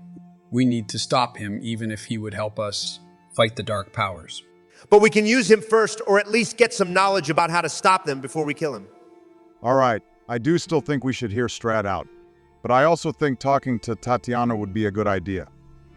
we need to stop him, even if he would help us fight the dark powers. But we can use him first, or at least get some knowledge about how to stop them before we kill him. All right, I do still think we should hear Strahd out. But I also think talking to Tatiana would be a good idea.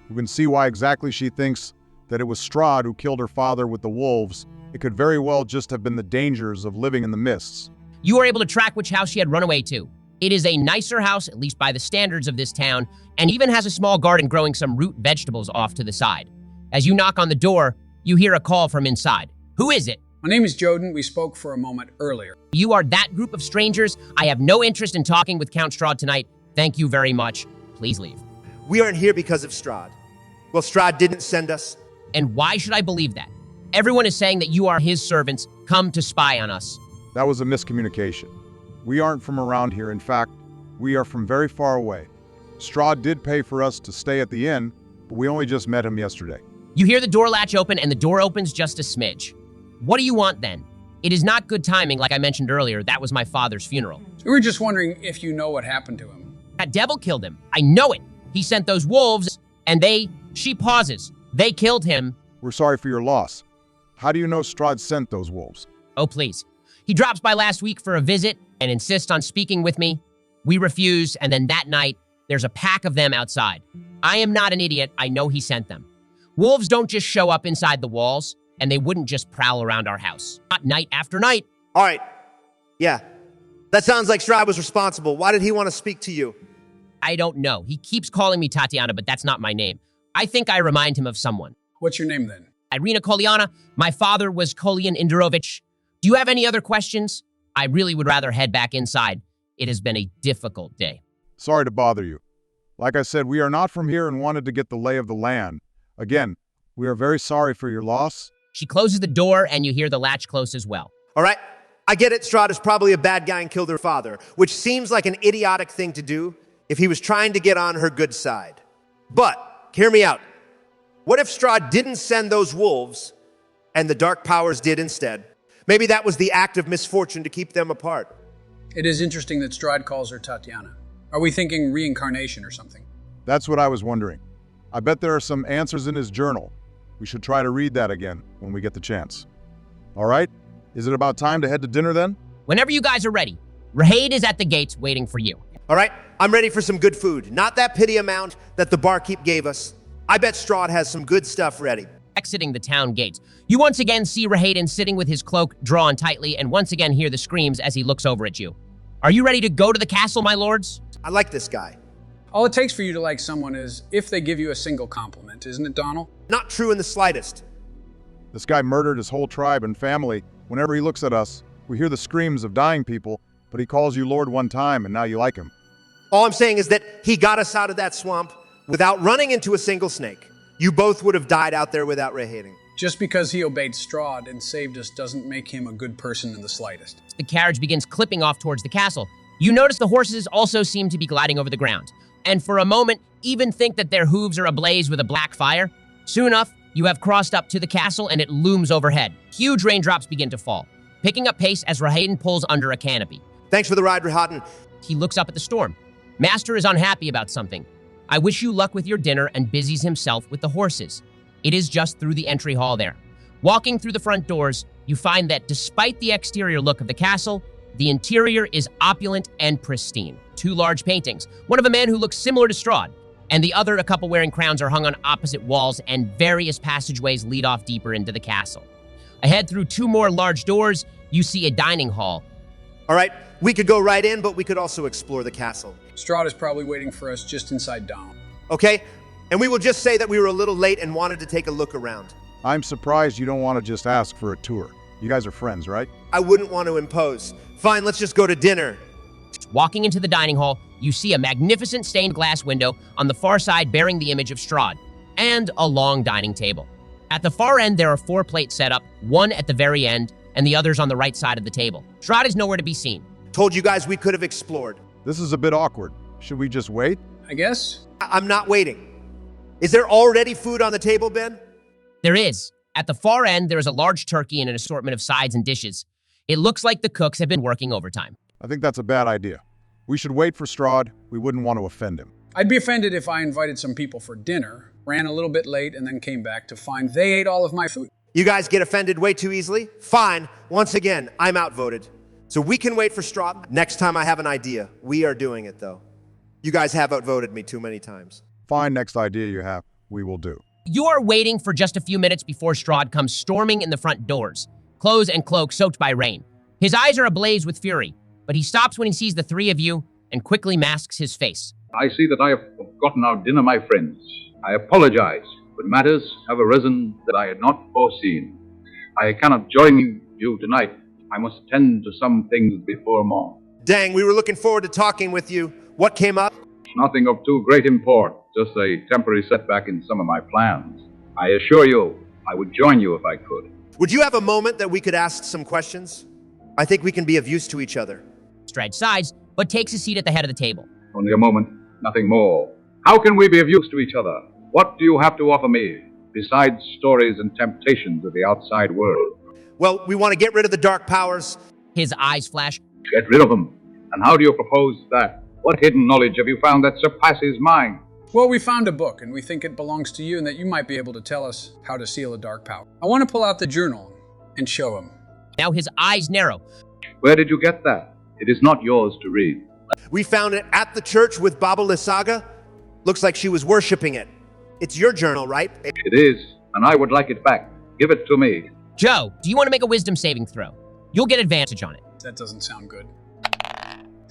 We can see why exactly she thinks that it was Strahd who killed her father with the wolves, it could very well just have been the dangers of living in the mists. You were able to track which house she had run away to. It is a nicer house, at least by the standards of this town, and even has a small garden growing some root vegetables off to the side. As you knock on the door, you hear a call from inside. Who is it? My name is Joden. We spoke for a moment earlier. You are that group of strangers. I have no interest in talking with Count Strahd tonight. Thank you very much. Please leave. We aren't here because of Strahd. Well, Strahd didn't send us. And why should I believe that? Everyone is saying that you are his servants, come to spy on us. That was a miscommunication. We aren't from around here. In fact, we are from very far away. Strahd did pay for us to stay at the inn, but we only just met him yesterday. You hear the door latch open, and the door opens just a smidge. What do you want then? It is not good timing, like I mentioned earlier. That was my father's funeral. We were just wondering if you know what happened to him. That devil killed him. I know it. He sent those wolves, and she pauses. They killed him. We're sorry for your loss. How do you know Strahd sent those wolves? Oh, please. He drops by last week for a visit and insists on speaking with me. We refuse, and then that night, there's a pack of them outside. I am not an idiot. I know he sent them. Wolves don't just show up inside the walls, and they wouldn't just prowl around our house. Not night after night. All right. Yeah. That sounds like Strahd was responsible. Why did he want to speak to you? I don't know. He keeps calling me Tatiana, but that's not my name. I think I remind him of someone. What's your name then? Irina Kolyana. My father was Kolyan Indorovich. Do you have any other questions? I really would rather head back inside. It has been a difficult day. Sorry to bother you. Like I said, we are not from here and wanted to get the lay of the land. Again, we are very sorry for your loss. She closes the door, and you hear the latch close as well. All right. I get it. Strahd is probably a bad guy and killed her father, which seems like an idiotic thing to do if he was trying to get on her good side. But, hear me out. What if Strahd didn't send those wolves and the dark powers did instead? Maybe that was the act of misfortune to keep them apart. It is interesting that Strahd calls her Tatiana. Are we thinking reincarnation or something? That's what I was wondering. I bet there are some answers in his journal. We should try to read that again when we get the chance. All right? Is it about time to head to dinner then? Whenever you guys are ready. Rahade is at the gates waiting for you. All right, I'm ready for some good food. Not that pity amount that the barkeep gave us. I bet Strahd has some good stuff ready. Exiting the town gate, you once again see Rahade sitting with his cloak drawn tightly and once again hear the screams as he looks over at you. Are you ready to go to the castle, my lords? I like this guy. All it takes for you to like someone is if they give you a single compliment, isn't it, Donald? Not true in the slightest. This guy murdered his whole tribe and family. Whenever he looks at us, we hear the screams of dying people, but he calls you Lord one time and now you like him. All I'm saying is that he got us out of that swamp without running into a single snake. You both would have died out there without Rahade. Just because he obeyed Strahd and saved us doesn't make him a good person in the slightest. The carriage begins clipping off towards the castle. You notice the horses also seem to be gliding over the ground, and for a moment, even think that their hooves are ablaze with a black fire. Soon enough, you have crossed up to the castle and it looms overhead. Huge raindrops begin to fall, picking up pace as Rahade pulls under a canopy. Thanks for the ride, Rahade. He looks up at the storm. Master is unhappy about something. I wish you luck with your dinner and busies himself with the horses. It is just through the entry hall there. Walking through the front doors, you find that despite the exterior look of the castle, the interior is opulent and pristine. 2 large paintings, one of a man who looks similar to Strahd, and the other a couple wearing crowns are hung on opposite walls, and various passageways lead off deeper into the castle. Ahead through 2 more large doors, you see a dining hall. All right, we could go right in, but we could also explore the castle. Strahd is probably waiting for us just inside Donald. Okay, and we will just say that we were a little late and wanted to take a look around. I'm surprised you don't want to just ask for a tour. You guys are friends, right? I wouldn't want to impose. Fine, let's just go to dinner. Walking into the dining hall, you see a magnificent stained glass window on the far side bearing the image of Strahd, and a long dining table. At the far end, there are 4 plates set up, one at the very end, and the others on the right side of the table. Strahd is nowhere to be seen. Told you guys we could have explored. This is a bit awkward. Should we just wait? I guess? I'm not waiting. Is there already food on the table, Ben? There is. At the far end, there is a large turkey and an assortment of sides and dishes. It looks like the cooks have been working overtime. I think that's a bad idea. We should wait for Strahd. We wouldn't want to offend him. I'd be offended if I invited some people for dinner, ran a little bit late, and then came back to find they ate all of my food. You guys get offended way too easily? Fine. Once again, I'm outvoted. So we can wait for Strahd. Next time I have an idea. We are doing it, though. You guys have outvoted me too many times. Fine, next idea you have, we will do. You are waiting for just a few minutes before Strahd comes storming in the front doors, clothes and cloak soaked by rain. His eyes are ablaze with fury, but he stops when he sees the three of you and quickly masks his face. I see that I have forgotten our dinner, my friends. I apologize, but matters have arisen that I had not foreseen. I cannot join you tonight. I must attend to some things before morn. Dang, we were looking forward to talking with you. What came up? Nothing of too great import, just a temporary setback in some of my plans. I assure you, I would join you if I could. Would you have a moment that we could ask some questions? I think we can be of use to each other. Strahd sighs, but takes a seat at the head of the table. Only a moment, nothing more. How can we be of use to each other? What do you have to offer me, besides stories and temptations of the outside world? Well, we want to get rid of the dark powers. His eyes flash. Get rid of them. And how do you propose that? What hidden knowledge have you found that surpasses mine? Well, we found a book, and we think it belongs to you and that you might be able to tell us how to seal a dark power. I want to pull out the journal and show him. Now his eyes narrow. Where did you get that? It is not yours to read. We found it at the church with Baba Lysaga. Looks like she was worshiping it. It's your journal, right? It is, and I would like it back. Give it to me. Joe, do you want to make a wisdom saving throw? You'll get advantage on it. That doesn't sound good.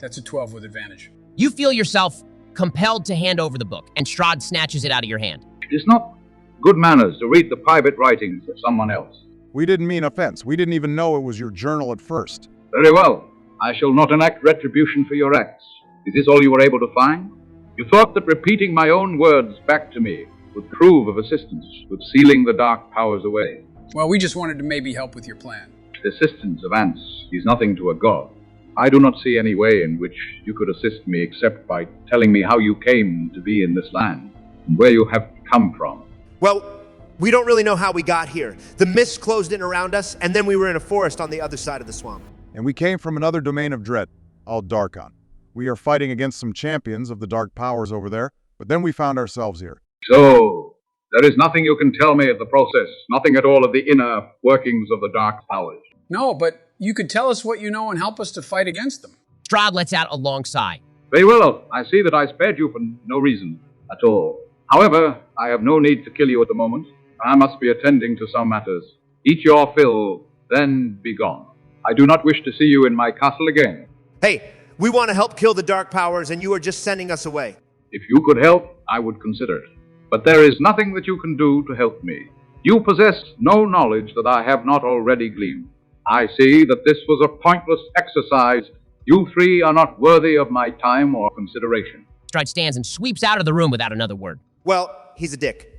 That's a 12 with advantage. You feel yourself compelled to hand over the book, and Strahd snatches it out of your hand. It is not good manners to read the private writings of someone else. We didn't mean offense. We didn't even know it was your journal at first. Very well. I shall not enact retribution for your acts. Is this all you were able to find? You thought that repeating my own words back to me would prove of assistance with sealing the dark powers away. Well, we just wanted to maybe help with your plan. The assistance of ants is nothing to a god. I do not see any way in which you could assist me except by telling me how you came to be in this land and where you have come from. Well, we don't really know how we got here. The mist closed in around us, and then we were in a forest on the other side of the swamp. And we came from another domain of dread, Darkon. We are fighting against some champions of the dark powers over there, but then we found ourselves here. So, there is nothing you can tell me of the process, nothing at all of the inner workings of the dark powers. No, but you could tell us what you know and help us to fight against them. Strahd lets out a long sigh. Very well. I see that I spared you for no reason at all. However, I have no need to kill you at the moment. I must be attending to some matters. Eat your fill, then be gone. I do not wish to see you in my castle again. Hey, we want to help kill the dark powers, and you are just sending us away. If you could help, I would consider it. But there is nothing that you can do to help me. You possess no knowledge that I have not already gleaned. I see that this was a pointless exercise. You three are not worthy of my time or consideration. Strahd stands and sweeps out of the room without another word. Well, he's a dick.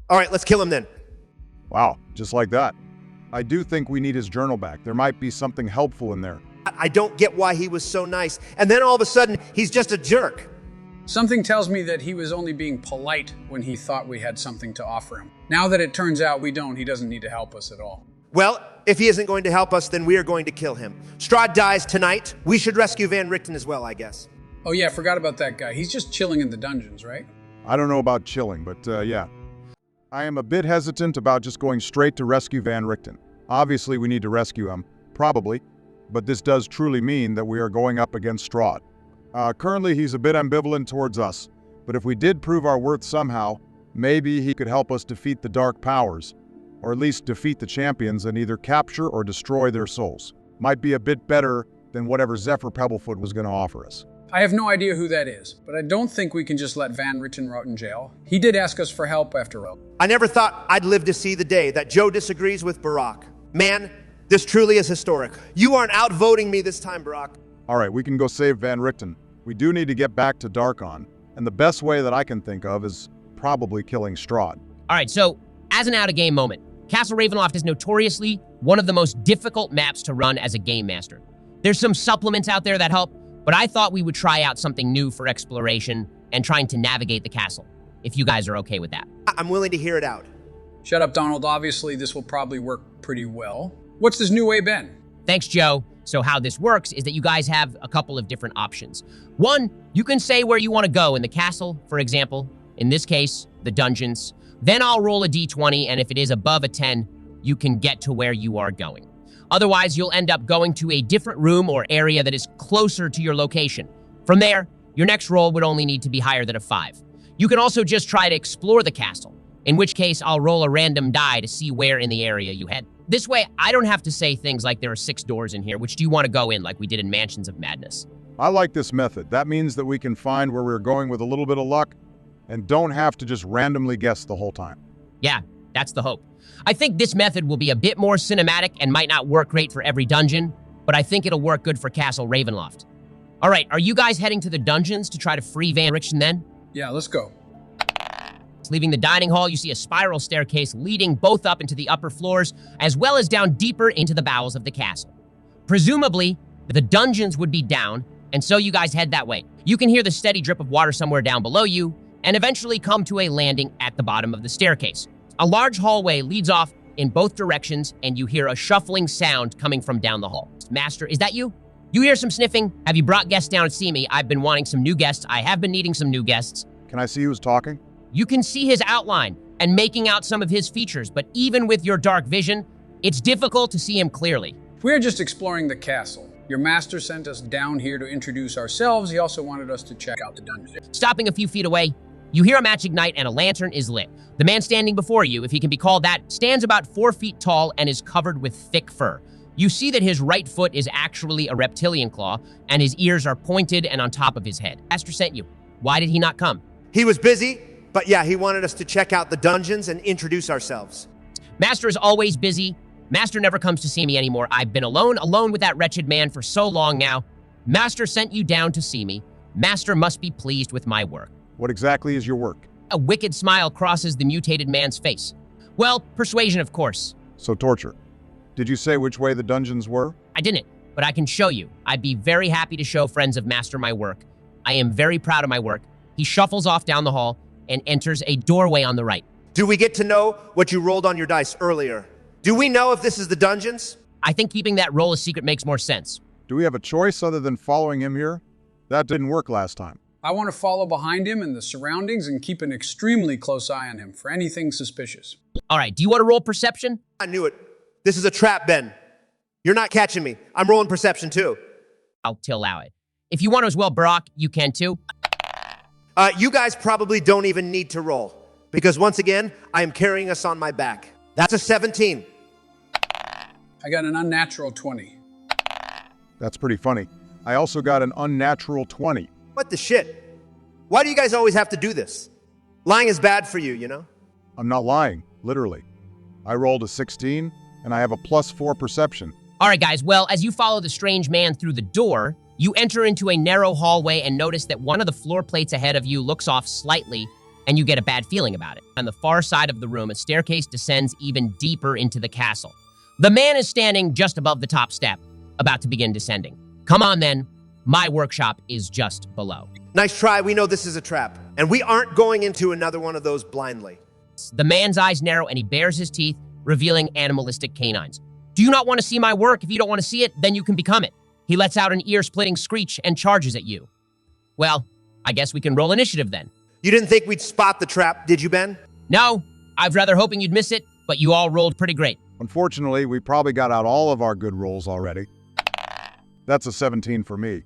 All right, let's kill him then. Wow, just like that. I do think we need his journal back. There might be something helpful in there. I don't get why he was so nice, and then all of a sudden, he's just a jerk. Something tells me that he was only being polite when he thought we had something to offer him. Now that it turns out we don't, he doesn't need to help us at all. Well, if he isn't going to help us, then we are going to kill him. Strahd dies tonight. We should rescue Van Richten as well, I guess. Oh yeah, forgot about that guy. He's just chilling in the dungeons, right? I don't know about chilling, but yeah. I am a bit hesitant about just going straight to rescue Van Richten. Obviously, we need to rescue him, probably, but this does truly mean that we are going up against Strahd. Currently, he's a bit ambivalent towards us, but if we did prove our worth somehow, maybe he could help us defeat the dark powers, or at least defeat the champions and either capture or destroy their souls. Might be a bit better than whatever Zephyr Pebblefoot was going to offer us. I have no idea who that is, but I don't think we can just let Van Richten rot in jail. He did ask us for help after all. I never thought I'd live to see the day that Joe disagrees with Barack. Man, this truly is historic. You aren't outvoting me this time, Barack. All right, we can go save Van Richten. We do need to get back to Darkon, and the best way that I can think of is probably killing Strahd. All right, so as an out-of-game moment, Castle Ravenloft is notoriously one of the most difficult maps to run as a game master. There's some supplements out there that help, but I thought we would try out something new for exploration and trying to navigate the castle, if you guys are okay with that. I'm willing to hear it out. Shut up, Donald. Obviously, this will probably work pretty well. What's this new way been? Thanks, Joe. So how this works is that you guys have a couple of different options. One, you can say where you want to go in the castle, for example. In this case, the dungeons. Then I'll roll a d20, and if it is above a 10, you can get to where you are going. Otherwise, you'll end up going to a different room or area that is closer to your location. From there, your next roll would only need to be higher than a 5. You can also just try to explore the castle. in which case I'll roll a random die to see where in the area you head. This way, I don't have to say things like there are 6 doors in here. Which do you want to go in like we did in Mansions of Madness? I like this method. That means that we can find where we're going with a little bit of luck and don't have to just randomly guess the whole time. Yeah, that's the hope. I think this method will be a bit more cinematic and might not work great for every dungeon, but I think it'll work good for Castle Ravenloft. All right, are you guys heading to the dungeons to try to free Van Richten then? Yeah, let's go. Leaving the dining hall, you see a spiral staircase leading both up into the upper floors, as well as down deeper into the bowels of the castle. Presumably, the dungeons would be down, and so you guys head that way. You can hear the steady drip of water somewhere down below you, and eventually come to a landing at the bottom of the staircase. A large hallway leads off in both directions, and you hear a shuffling sound coming from down the hall. Master, is that you? You hear some sniffing? Have you brought guests down to see me? I've been wanting some new guests. I have been needing some new guests. Can I see who's talking? You can see his outline and making out some of his features, but even with your dark vision, it's difficult to see him clearly. We're just exploring the castle. Your master sent us down here to introduce ourselves. He also wanted us to check out the dungeon. Stopping a few feet away, you hear a match ignite and a lantern is lit. The man standing before you, if he can be called that, stands about 4 feet tall and is covered with thick fur. You see that his right foot is actually a reptilian claw, and his ears are pointed and on top of his head. Master sent you. Why did he not come? He was busy, but yeah, he wanted us to check out the dungeons and introduce ourselves. Master is always busy. Master never comes to see me anymore. I've been alone with that wretched man for so long now. Master sent you down to see me. Master must be pleased with my work. What exactly is your work? A wicked smile crosses the mutated man's face. Well, persuasion, of course. So torture. Did you say which way the dungeons were? I didn't, but I can show you. I'd be very happy to show friends of Master my work. I am very proud of my work. He shuffles off down the hall and enters a doorway on the right. Do we get to know what you rolled on your dice earlier? Do we know if this is the dungeons? I think keeping that roll a secret makes more sense. Do we have a choice other than following him here? That didn't work last time. I want to follow behind him in the surroundings and keep an extremely close eye on him for anything suspicious. All right, do you want to roll perception? I knew it. This is a trap, Ben. You're not catching me. I'm rolling perception too. I'll allow it. If you want to as well, Brock, you can too. You guys probably don't even need to roll, because once again, I am carrying us on my back. That's a 17. I got an unnatural 20. That's pretty funny. I also got an unnatural 20. What the shit? Why do you guys always have to do this? Lying is bad for you, you know? I'm not lying, literally. I rolled a 16, and I have a +4 perception. All right, guys. Well, as you follow the strange man through the door, you enter into a narrow hallway and notice that one of the floor plates ahead of you looks off slightly, and you get a bad feeling about it. On the far side of the room, a staircase descends even deeper into the castle. The man is standing just above the top step, about to begin descending. Come on, then. My workshop is just below. Nice try. We know this is a trap, and we aren't going into another one of those blindly. The man's eyes narrow, and he bares his teeth, revealing animalistic canines. Do you not want to see my work? If you don't want to see it, then you can become it. He lets out an ear-splitting screech and charges at you. Well, I guess we can roll initiative then. You didn't think we'd spot the trap, did you, Ben? No, I've rather hoping you'd miss it, but you all rolled pretty great. Unfortunately, we probably got out all of our good rolls already. That's a 17 for me.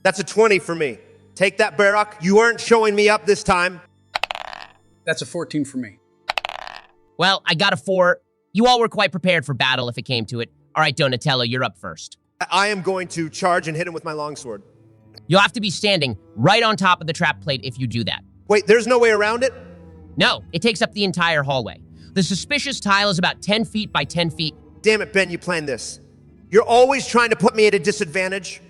That's a 20 for me. Take that, Barock. You aren't showing me up this time. That's a 14 for me. Well, I got a 4. You all were quite prepared for battle if it came to it. All right, Donatello, you're up first. I am going to charge and hit him with my longsword. You'll have to be standing right on top of the trap plate if you do that. Wait, there's no way around it? No, it takes up the entire hallway. The suspicious tile is about 10 feet by 10 feet. Damn it, Ben, you planned this. You're always trying to put me at a disadvantage.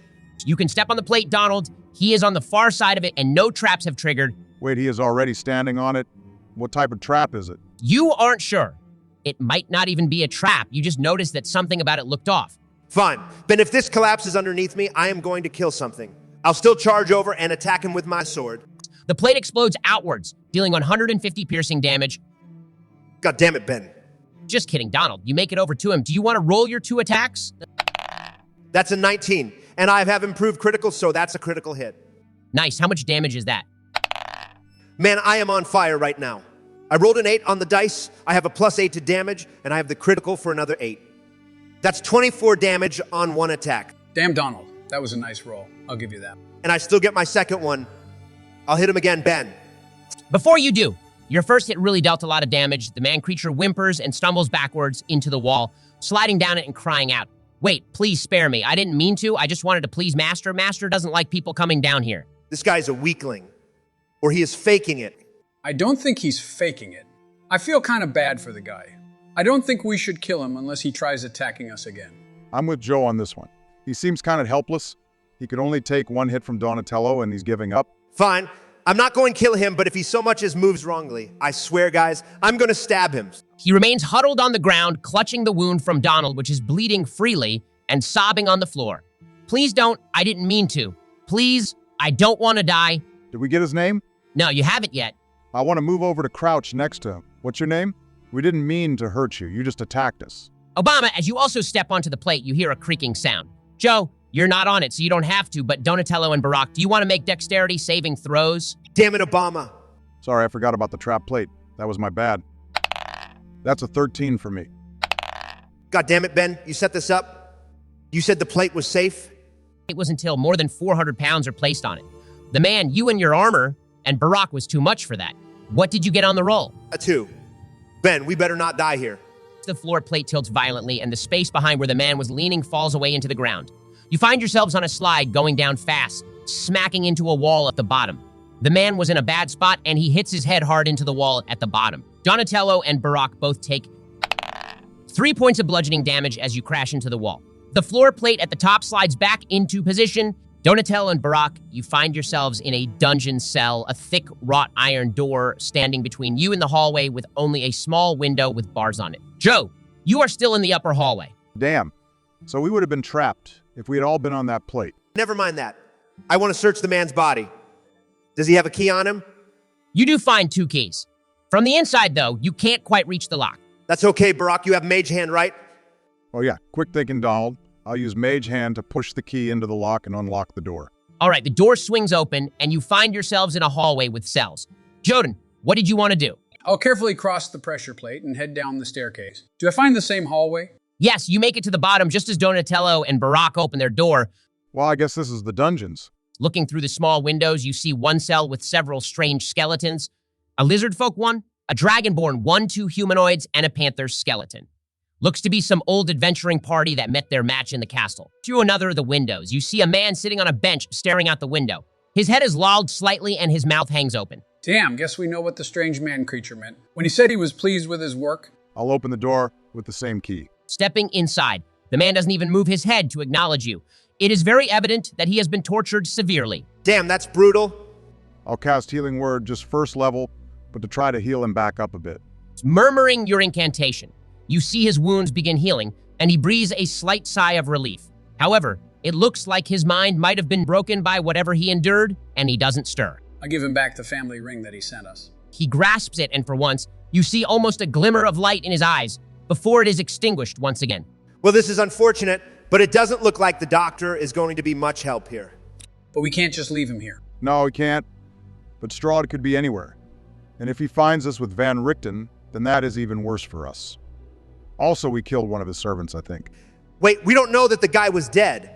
You can step on the plate, Donald. He is on the far side of it, and no traps have triggered. Wait, he is already standing on it? What type of trap is it? You aren't sure. It might not even be a trap. You just noticed that something about it looked off. Fine. Ben, if this collapses underneath me, I am going to kill something. I'll still charge over and attack him with my sword. The plate explodes outwards, dealing 150 piercing damage. God damn it, Ben. Just kidding, Donald. You make it over to him. Do you want to roll your 2 attacks? That's a 19, and I have improved critical, so that's a critical hit. Nice. How much damage is that? Man, I am on fire right now. I rolled an 8 on the dice, I have a +8 to damage, and I have the critical for another 8. That's 24 damage on 1 attack. Damn, Donald. That was a nice roll. I'll give you that. And I still get my second one. I'll hit him again, Ben. Before you do, Your first hit really dealt a lot of damage. The man-creature whimpers and stumbles backwards into the wall, sliding down it and crying out, "Wait, please spare me. I didn't mean to. I just wanted to please Master. Master doesn't like people coming down here." This guy's a weakling, or he is faking it. I don't think he's faking it. I feel kind of bad for the guy. I don't think we should kill him unless he tries attacking us again. I'm with Joe on this one. He seems kind of helpless. He could only take one hit from Donatello and he's giving up. Fine. I'm not going to kill him, but if he so much as moves wrongly, I swear, guys, I'm going to stab him. He remains huddled on the ground, clutching the wound from Donald, which is bleeding freely, and sobbing on the floor. "Please don't. I didn't mean to. Please, I don't want to die." Did we get his name? No, you haven't yet. I want to move over to crouch next to him. What's your name? We didn't mean to hurt you. You just attacked us. Obama, as you also step onto the plate, you hear a creaking sound. Joe, you're not on it, so you don't have to, but Donatello and Barack, do you want to make dexterity saving throws? Damn it, Obama. Sorry, I forgot about the trap plate. That was my bad. That's a 13 for me. God damn it, Ben. You set this up? You said the plate was safe? It was until more than 400 pounds are placed on it. The man, you and your armor, and Barack was too much for that. What did you get on the roll? A 2. Ben, we better not die here. The floor plate tilts violently, and the space behind where the man was leaning falls away into the ground. You find yourselves on a slide going down fast, smacking into a wall at the bottom. The man was in a bad spot, and he hits his head hard into the wall at the bottom. Donatello and Barack both take 3 points of bludgeoning damage as you crash into the wall. The floor plate at the top slides back into position. Donatello and Barack, you find yourselves in a dungeon cell, a thick wrought iron door standing between you and the hallway with only a small window with bars on it. Joe, you are still in the upper hallway. Damn. So we would have been trapped if we had all been on that plate. Never mind that. I want to search the man's body. Does he have a key on him? You do find 2 keys. From the inside, though, you can't quite reach the lock. That's okay, Barack. You have mage hand, right? Oh yeah, quick thinking, Donald. I'll use mage hand to push the key into the lock and unlock the door. All right, the door swings open, and you find yourselves in a hallway with cells. Joden, what did you want to do? I'll carefully cross the pressure plate and head down the staircase. Do I find the same hallway? Yes, you make it to the bottom just as Donatello and Barack open their door. Well, I guess this is the dungeons. Looking through the small windows, you see one cell with several strange skeletons. A lizard folk one, a dragonborn one, 2 humanoids, and a panther skeleton. Looks to be some old adventuring party that met their match in the castle. Through another of the windows, you see a man sitting on a bench staring out the window. His head is lolled slightly and his mouth hangs open. Damn, guess we know what the strange man creature meant. When he said he was pleased with his work. I'll open the door with the same key. Stepping inside, the man doesn't even move his head to acknowledge you. It is very evident that he has been tortured severely. Damn, that's brutal. I'll cast Healing Word just first level, but to try to heal him back up a bit. Murmuring your incantation, you see his wounds begin healing, and he breathes a slight sigh of relief. However, it looks like his mind might have been broken by whatever he endured, and he doesn't stir. I give him back the family ring that he sent us. He grasps it, and for once, you see almost a glimmer of light in his eyes before it is extinguished once again. Well, this is unfortunate, but it doesn't look like the doctor is going to be much help here. But we can't just leave him here. No, he can't. But Strahd could be anywhere. And if he finds us with Van Richten, then that is even worse for us. Also, we killed one of his servants, I think. Wait, we don't know that the guy was dead.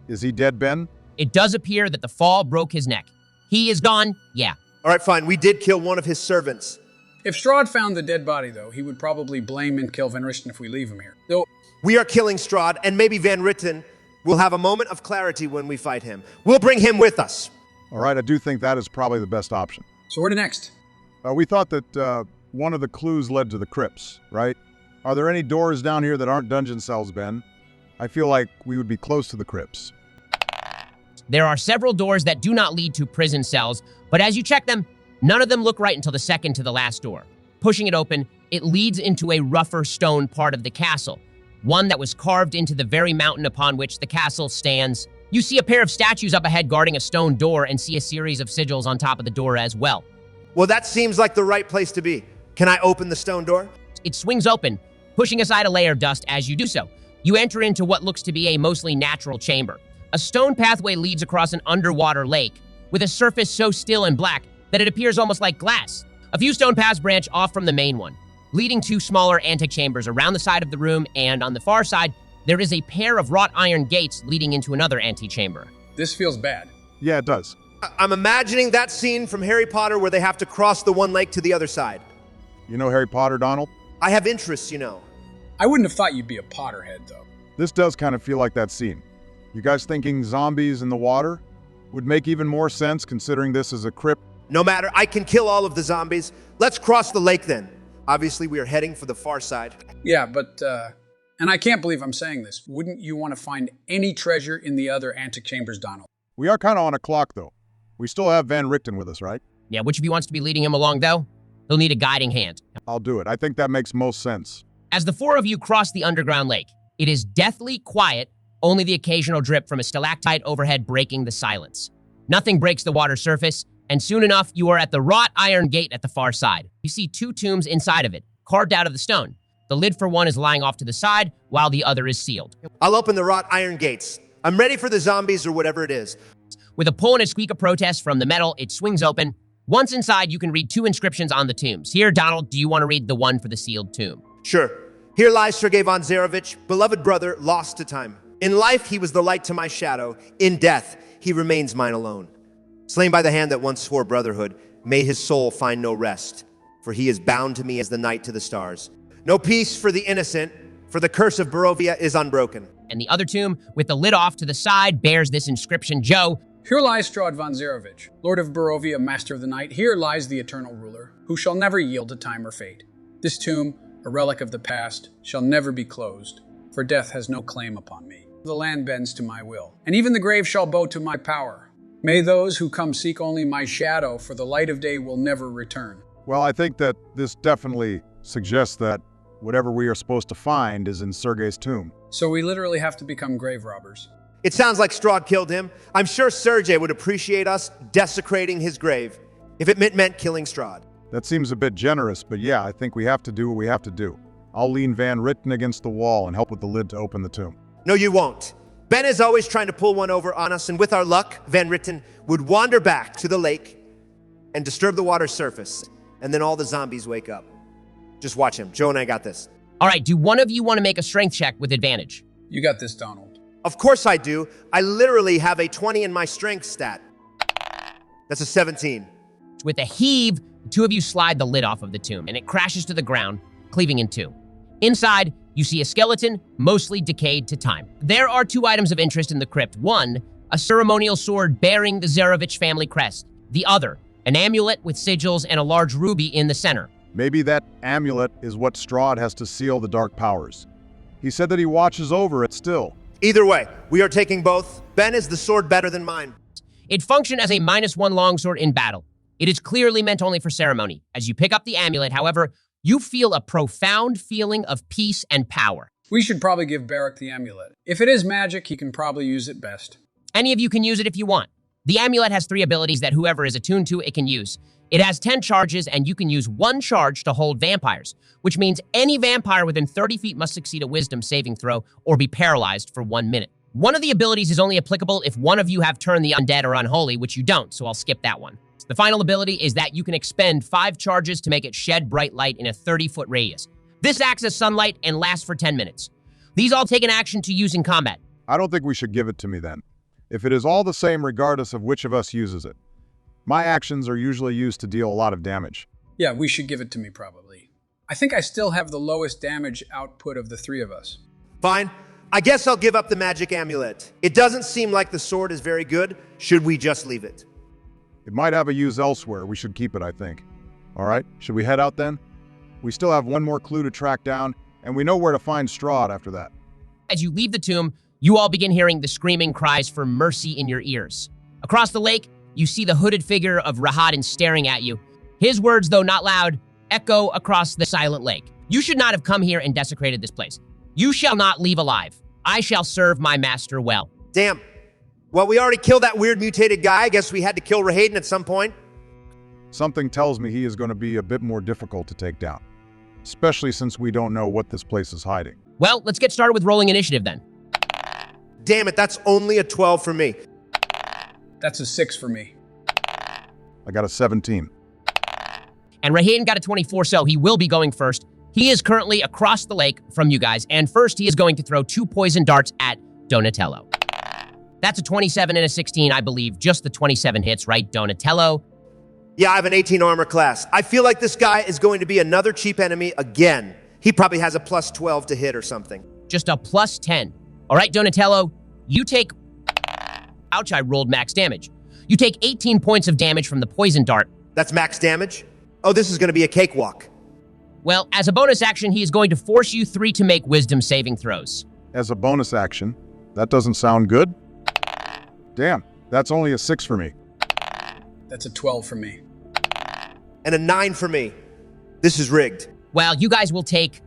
Is he dead, Ben? It does appear that the fall broke his neck. He is gone, yeah. All right, fine. We did kill one of his servants. If Strahd found the dead body, though, he would probably blame and kill Van Richten if we leave him here. So, we are killing Strahd, and maybe Van Richten will have a moment of clarity when we fight him. We'll bring him with us. All right, I do think that is probably the best option. so where to next? We thought that one of the clues led to the crypts, right? Are there any doors down here that aren't dungeon cells, Ben? I feel like we would be close to the crypts. There are several doors that do not lead to prison cells, but as you check them, none of them look right until the second to the last door. Pushing it open, it leads into a rougher stone part of the castle, one that was carved into the very mountain upon which the castle stands. You see a pair of statues up ahead guarding a stone door and see a series of sigils on top of the door as well. Well, that seems like the right place to be. Can I open the stone door? It swings open, pushing aside a layer of dust as you do so. You enter into what looks to be a mostly natural chamber. A stone pathway leads across an underwater lake, with a surface so still and black that it appears almost like glass. A few stone paths branch off from the main one, leading to smaller antechambers around the side of the room, and on the far side, there is a pair of wrought iron gates leading into another antechamber. This feels bad. Yeah, it does. I'm imagining that scene from Harry Potter where they have to cross the one lake to the other side. You know Harry Potter, Donald? I have interests, you know. I wouldn't have thought you'd be a Potterhead, though. This does kind of feel like that scene. You guys thinking zombies in the water would make even more sense considering this is a crypt? No matter, I can kill all of the zombies. Let's cross the lake then. Obviously, we are heading for the far side. Yeah, but, and I can't believe I'm saying this, wouldn't you want to find any treasure in the other antic chambers, Donald? We are kind of on a clock, though. We still have Van Richten with us, right? Yeah, which of you wants to be leading him along, though? He'll need a guiding hand. I'll do it. I think that makes most sense. As the four of you cross the underground lake, it is deathly quiet, only the occasional drip from a stalactite overhead breaking the silence. Nothing breaks the water surface, and soon enough, you are at the wrought iron gate at the far side. You see two tombs inside of it, carved out of the stone. The lid for one is lying off to the side, while the other is sealed. I'll open the wrought iron gates. I'm ready for the zombies or whatever it is. With a pull and a squeak of protest from the metal, it swings open. Once inside, you can read two inscriptions on the tombs. Here, Donald, do you want to read the one for the sealed tomb? Sure. Here lies Strahd Von Zarovich, beloved brother, lost to time. In life, he was the light to my shadow. In death, he remains mine alone. Slain by the hand that once swore brotherhood, may his soul find no rest, for he is bound to me as the night to the stars. No peace for the innocent, for the curse of Barovia is unbroken. And the other tomb, with the lid off to the side, bears this inscription, Joe. Here lies Strahd Von Zarovich, Lord of Barovia, Master of the Night. Here lies the eternal ruler, who shall never yield to time or fate. This tomb, a relic of the past, shall never be closed, for death has no claim upon me. The land bends to my will, and even the grave shall bow to my power. May those who come seek only my shadow, for the light of day will never return. Well, I think that this definitely suggests that whatever we are supposed to find is in Sergei's tomb. So we literally have to become grave robbers. It sounds like Strahd killed him. I'm sure Sergei would appreciate us desecrating his grave, if it meant killing Strahd. That seems a bit generous, but yeah, I think we have to do what we have to do. I'll lean Van Richten against the wall and help with the lid to open the tomb. No, you won't. Ben is always trying to pull one over on us, and with our luck, Van Richten would wander back to the lake and disturb the water's surface, and then all the zombies wake up. Just watch him. Joe and I got this. All right, do one of you want to make a strength check with advantage? You got this, Donald. Of course I do. I literally have a 20 in my strength stat. That's a 17. With a heave, the two of you slide the lid off of the tomb, and it crashes to the ground, cleaving in two. Inside, you see a skeleton, mostly decayed to time. There are two items of interest in the crypt. One, a ceremonial sword bearing the Zarovich family crest. The other, an amulet with sigils and a large ruby in the center. Maybe that amulet is what Strahd has to seal the dark powers. He said that he watches over it still. Either way, we are taking both. Ben, is the sword better than mine? It functioned as a -1 longsword in battle. It is clearly meant only for ceremony. As you pick up the amulet, however, you feel a profound feeling of peace and power. We should probably give Barak the amulet. If it is magic, he can probably use it best. Any of you can use it if you want. The amulet has 3 abilities that whoever is attuned to it can use. It has 10 charges, and you can use 1 charge to hold vampires, which means any vampire within 30 feet must succeed a wisdom saving throw or be paralyzed for 1 minute. One of the abilities is only applicable if one of you have turned the undead or unholy, which you don't, so I'll skip that one. The final ability is that you can expend 5 charges to make it shed bright light in a 30-foot radius. This acts as sunlight and lasts for 10 minutes. These all take an action to use in combat. I don't think we should give it to me then, if it is all the same regardless of which of us uses it. My actions are usually used to deal a lot of damage. Yeah, we should give it to me probably. I think I still have the lowest damage output of the 3 of us. Fine. I guess I'll give up the magic amulet. It doesn't seem like the sword is very good. Should we just leave it? It might have a use elsewhere. We should keep it, I think. All right, should we head out then? We still have one more clue to track down, and we know where to find Strahd after that. As you leave the tomb, you all begin hearing the screaming cries for mercy in your ears. Across the lake, you see the hooded figure of Rahadin staring at you. His words, though not loud, echo across the silent lake. You should not have come here and desecrated this place. You shall not leave alive. I shall serve my master well. Damn. Well, we already killed that weird mutated guy. I guess we had to kill Rahadin at some point. Something tells me he is going to be a bit more difficult to take down, especially since we don't know what this place is hiding. Well, let's get started with rolling initiative then. Damn it, that's only a 12 for me. That's a 6 for me. I got a 17. And Rahadin got a 24, so he will be going first. He is currently across the lake from you guys, and first he is going to throw 2 poison darts at Donatello. That's a 27 and a 16, I believe. Just the 27 hits, right, Donatello? Yeah, I have an 18 armor class. I feel like this guy is going to be another cheap enemy again. He probably has a plus 12 to hit or something. Just a plus 10. All right, Donatello, you take... Ouch, I rolled max damage. You take 18 points of damage from the poison dart. That's max damage? Oh, this is going to be a cakewalk. Well, as a bonus action, he is going to force you 3 to make wisdom saving throws. As a bonus action, that doesn't sound good. Damn, that's only a 6 for me. That's a 12 for me. And a 9 for me. This is rigged. Well, you guys will take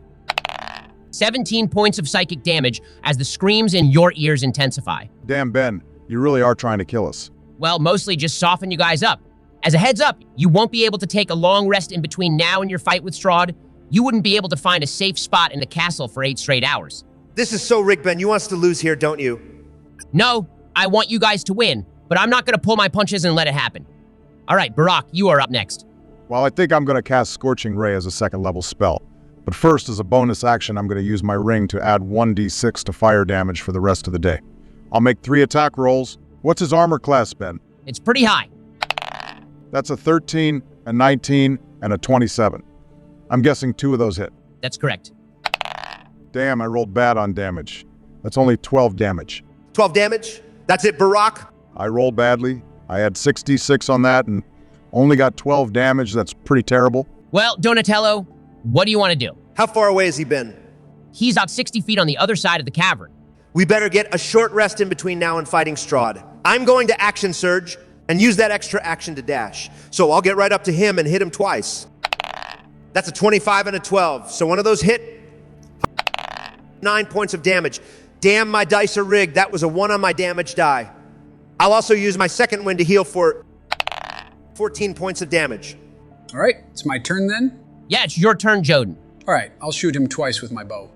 17 points of psychic damage as the screams in your ears intensify. Damn, Ben, you really are trying to kill us. Well, mostly just soften you guys up. As a heads up, you won't be able to take a long rest in between now and your fight with Strahd. You wouldn't be able to find a safe spot in the castle for 8 straight hours. This is so rigged, Ben. You want us to lose here, don't you? No, I want you guys to win, but I'm not going to pull my punches and let it happen. All right, Barack, you are up next. Well, I think I'm going to cast Scorching Ray as a second level spell. But first, as a bonus action, I'm going to use my ring to add 1d6 to fire damage for the rest of the day. I'll make 3 attack rolls. What's his armor class, Ben? It's pretty high. That's a 13, a 19, and a 27. I'm guessing 2 of those hit. That's correct. Damn, I rolled bad on damage. That's only 12 damage. 12 damage? That's it, Barack? I rolled badly. I had 66 on that and only got 12 damage. That's pretty terrible. Well, Donatello, what do you want to do? How far away has he been? He's out 60 feet on the other side of the cavern. We better get a short rest in between now and fighting Strahd. I'm going to action surge and use that extra action to dash. So I'll get right up to him and hit him twice. That's a 25 and a 12. So one of those hit. 9 points of damage. Damn, my dice are rigged. That was a 1 on my damage die. I'll also use my second wind to heal for 14 points of damage. All right, it's my turn then? Yeah, it's your turn, Joden. All right, I'll shoot him twice with my bow.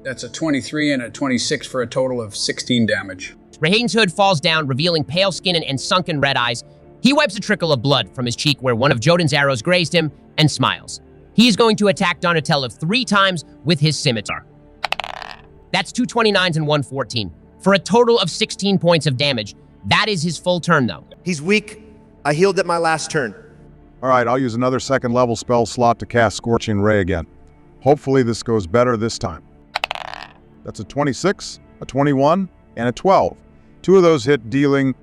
That's a 23 and a 26 for a total of 16 damage. Rahaiden's hood falls down, revealing pale skin and sunken red eyes. He wipes a trickle of blood from his cheek where one of Joden's arrows grazed him and smiles. He is going to attack Donatello 3 times with his scimitar. That's 2 29s and 1 14, for a total of 16 points of damage. That is his full turn, though. He's weak. I healed at my last turn. All right, I'll use another second level spell slot to cast Scorching Ray again. Hopefully this goes better this time. That's a 26, a 21, and a 12. 2 of those hit, dealing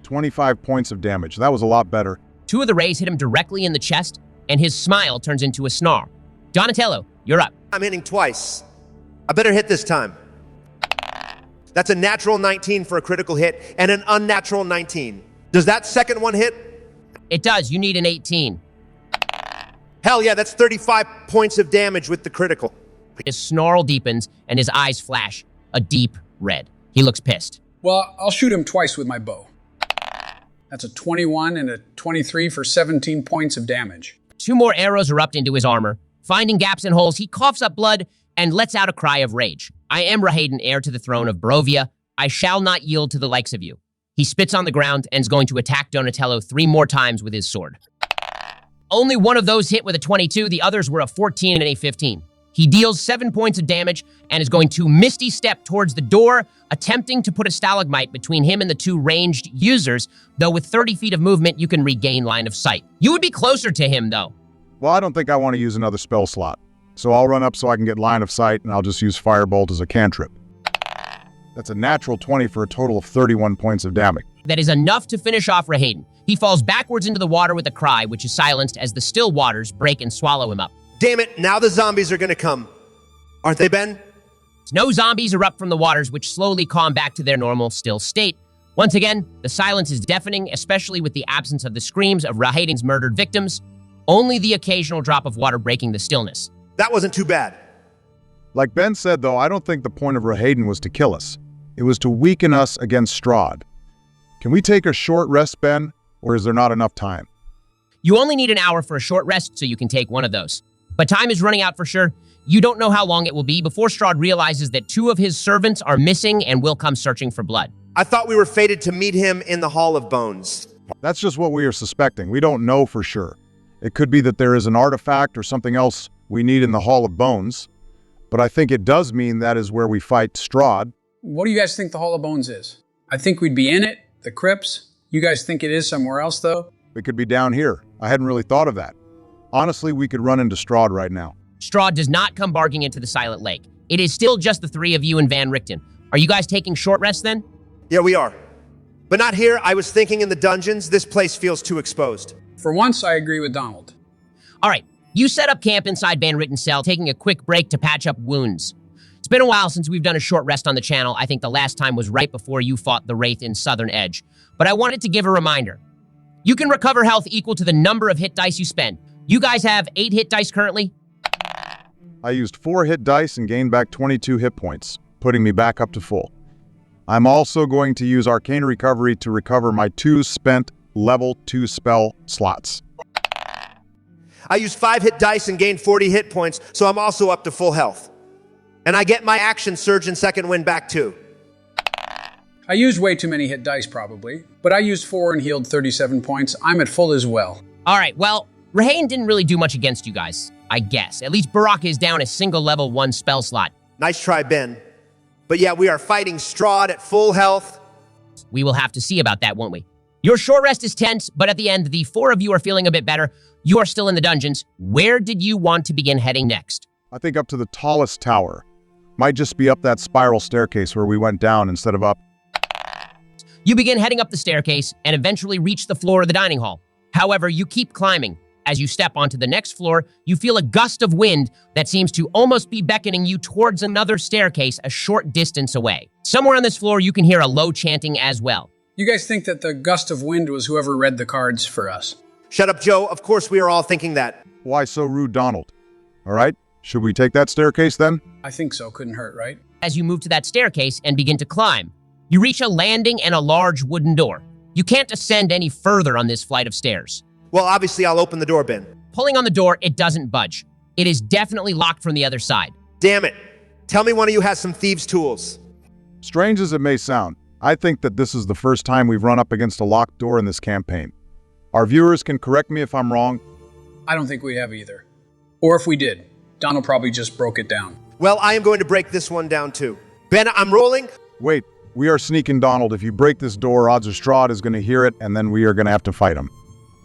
25 points of damage. That was a lot better. 2 of the rays hit him directly in the chest, and his smile turns into a snarl. Donatello, you're up. I'm hitting twice. I better hit this time. That's a natural 19 for a critical hit and an unnatural 19. Does that second one hit? It does. You need an 18. Hell yeah, that's 35 points of damage with the critical. His snarl deepens, and his eyes flash a deep red. He looks pissed. Well, I'll shoot him twice with my bow. That's a 21 and a 23 for 17 points of damage. 2 more arrows erupt into his armor. Finding gaps and holes, he coughs up blood and lets out a cry of rage. I am Rahaiden, heir to the throne of Barovia. I shall not yield to the likes of you. He spits on the ground and is going to attack Donatello 3 more times with his sword. Only one of those hit with a 22. The others were a 14 and a 15. He deals 7 points of damage and is going to misty step towards the door, attempting to put a stalagmite between him and the 2 ranged users, though with 30 feet of movement, you can regain line of sight. You would be closer to him, though. Well, I don't think I want to use another spell slot. So I'll run up so I can get line of sight, and I'll just use Firebolt as a cantrip. That's a natural 20 for a total of 31 points of damage. That is enough to finish off Rahaiden. He falls backwards into the water with a cry, which is silenced as the still waters break and swallow him up. Damn it, now the zombies are gonna come. Aren't they, Ben? No zombies erupt from the waters, which slowly calm back to their normal, still state. Once again, the silence is deafening, especially with the absence of the screams of Rahaiden's murdered victims, only the occasional drop of water breaking the stillness. That wasn't too bad. Like Ben said, though, I don't think the point of Rahaiden was to kill us. It was to weaken us against Strahd. Can we take a short rest, Ben, or is there not enough time? You only need an hour for a short rest, so you can take one of those. But time is running out for sure. You don't know how long it will be before Strahd realizes that 2 of his servants are missing and will come searching for blood. I thought we were fated to meet him in the Hall of Bones. That's just what we are suspecting. We don't know for sure. It could be that there is an artifact or something else we need in the Hall of Bones, but I think it does mean that is where we fight Strahd. What do you guys think the Hall of Bones is? I think we'd be in it, the crypts. You guys think it is somewhere else, though? We could be down here. I hadn't really thought of that. Honestly, we could run into Strahd right now. Strahd does not come barging into the Silent Lake. It is still just the three of you and Van Richten. Are you guys taking short rests then? Yeah, we are. But not here. I was thinking in the dungeons. This place feels too exposed. For once, I agree with Donald. All right, you set up camp inside Van Ritten's cell, taking a quick break to patch up wounds. It's been a while since we've done a short rest on the channel. I think the last time was right before you fought the Wraith in Southern Edge. But I wanted to give a reminder. You can recover health equal to the number of hit dice you spend. You guys have 8 hit dice currently? I used 4 hit dice and gained back 22 hit points, putting me back up to full. I'm also going to use Arcane Recovery to recover my 2 spent level 2 spell slots. I used 5 hit dice and gained 40 hit points, so I'm also up to full health. And I get my action surge and second wind back too. I used way too many hit dice, probably, but I used 4 and healed 37 points. I'm at full as well. All right, well, Herein didn't really do much against you guys, I guess. At least Baraka is down a single level 1 spell slot. Nice try, Ben. But yeah, we are fighting Strahd at full health. We will have to see about that, won't we? Your short rest is tense, but at the end, the 4 of you are feeling a bit better. You are still in the dungeons. Where did you want to begin heading next? I think up to the tallest tower. Might just be up that spiral staircase where we went down instead of up. You begin heading up the staircase and eventually reach the floor of the dining hall. However, you keep climbing. As you step onto the next floor, you feel a gust of wind that seems to almost be beckoning you towards another staircase a short distance away. Somewhere on this floor, you can hear a low chanting as well. You guys think that the gust of wind was whoever read the cards for us? Shut up, Joe. Of course we are all thinking that. Why so rude, Donald? All right, should we take that staircase then? I think so. Couldn't hurt, right? As you move to that staircase and begin to climb, you reach a landing and a large wooden door. You can't ascend any further on this flight of stairs. Well, obviously I'll open the door, Ben. Pulling on the door, it doesn't budge. It is definitely locked from the other side. Damn it. Tell me one of you has some thieves' tools. Strange as it may sound, I think that this is the first time we've run up against a locked door in this campaign. Our viewers can correct me if I'm wrong. I don't think we have either. Or if we did, Donald probably just broke it down. Well, I am going to break this one down too. Ben, I'm rolling. Wait, we are sneaking, Donald. If you break this door, odds are Strahd is going to hear it, and then we are going to have to fight him.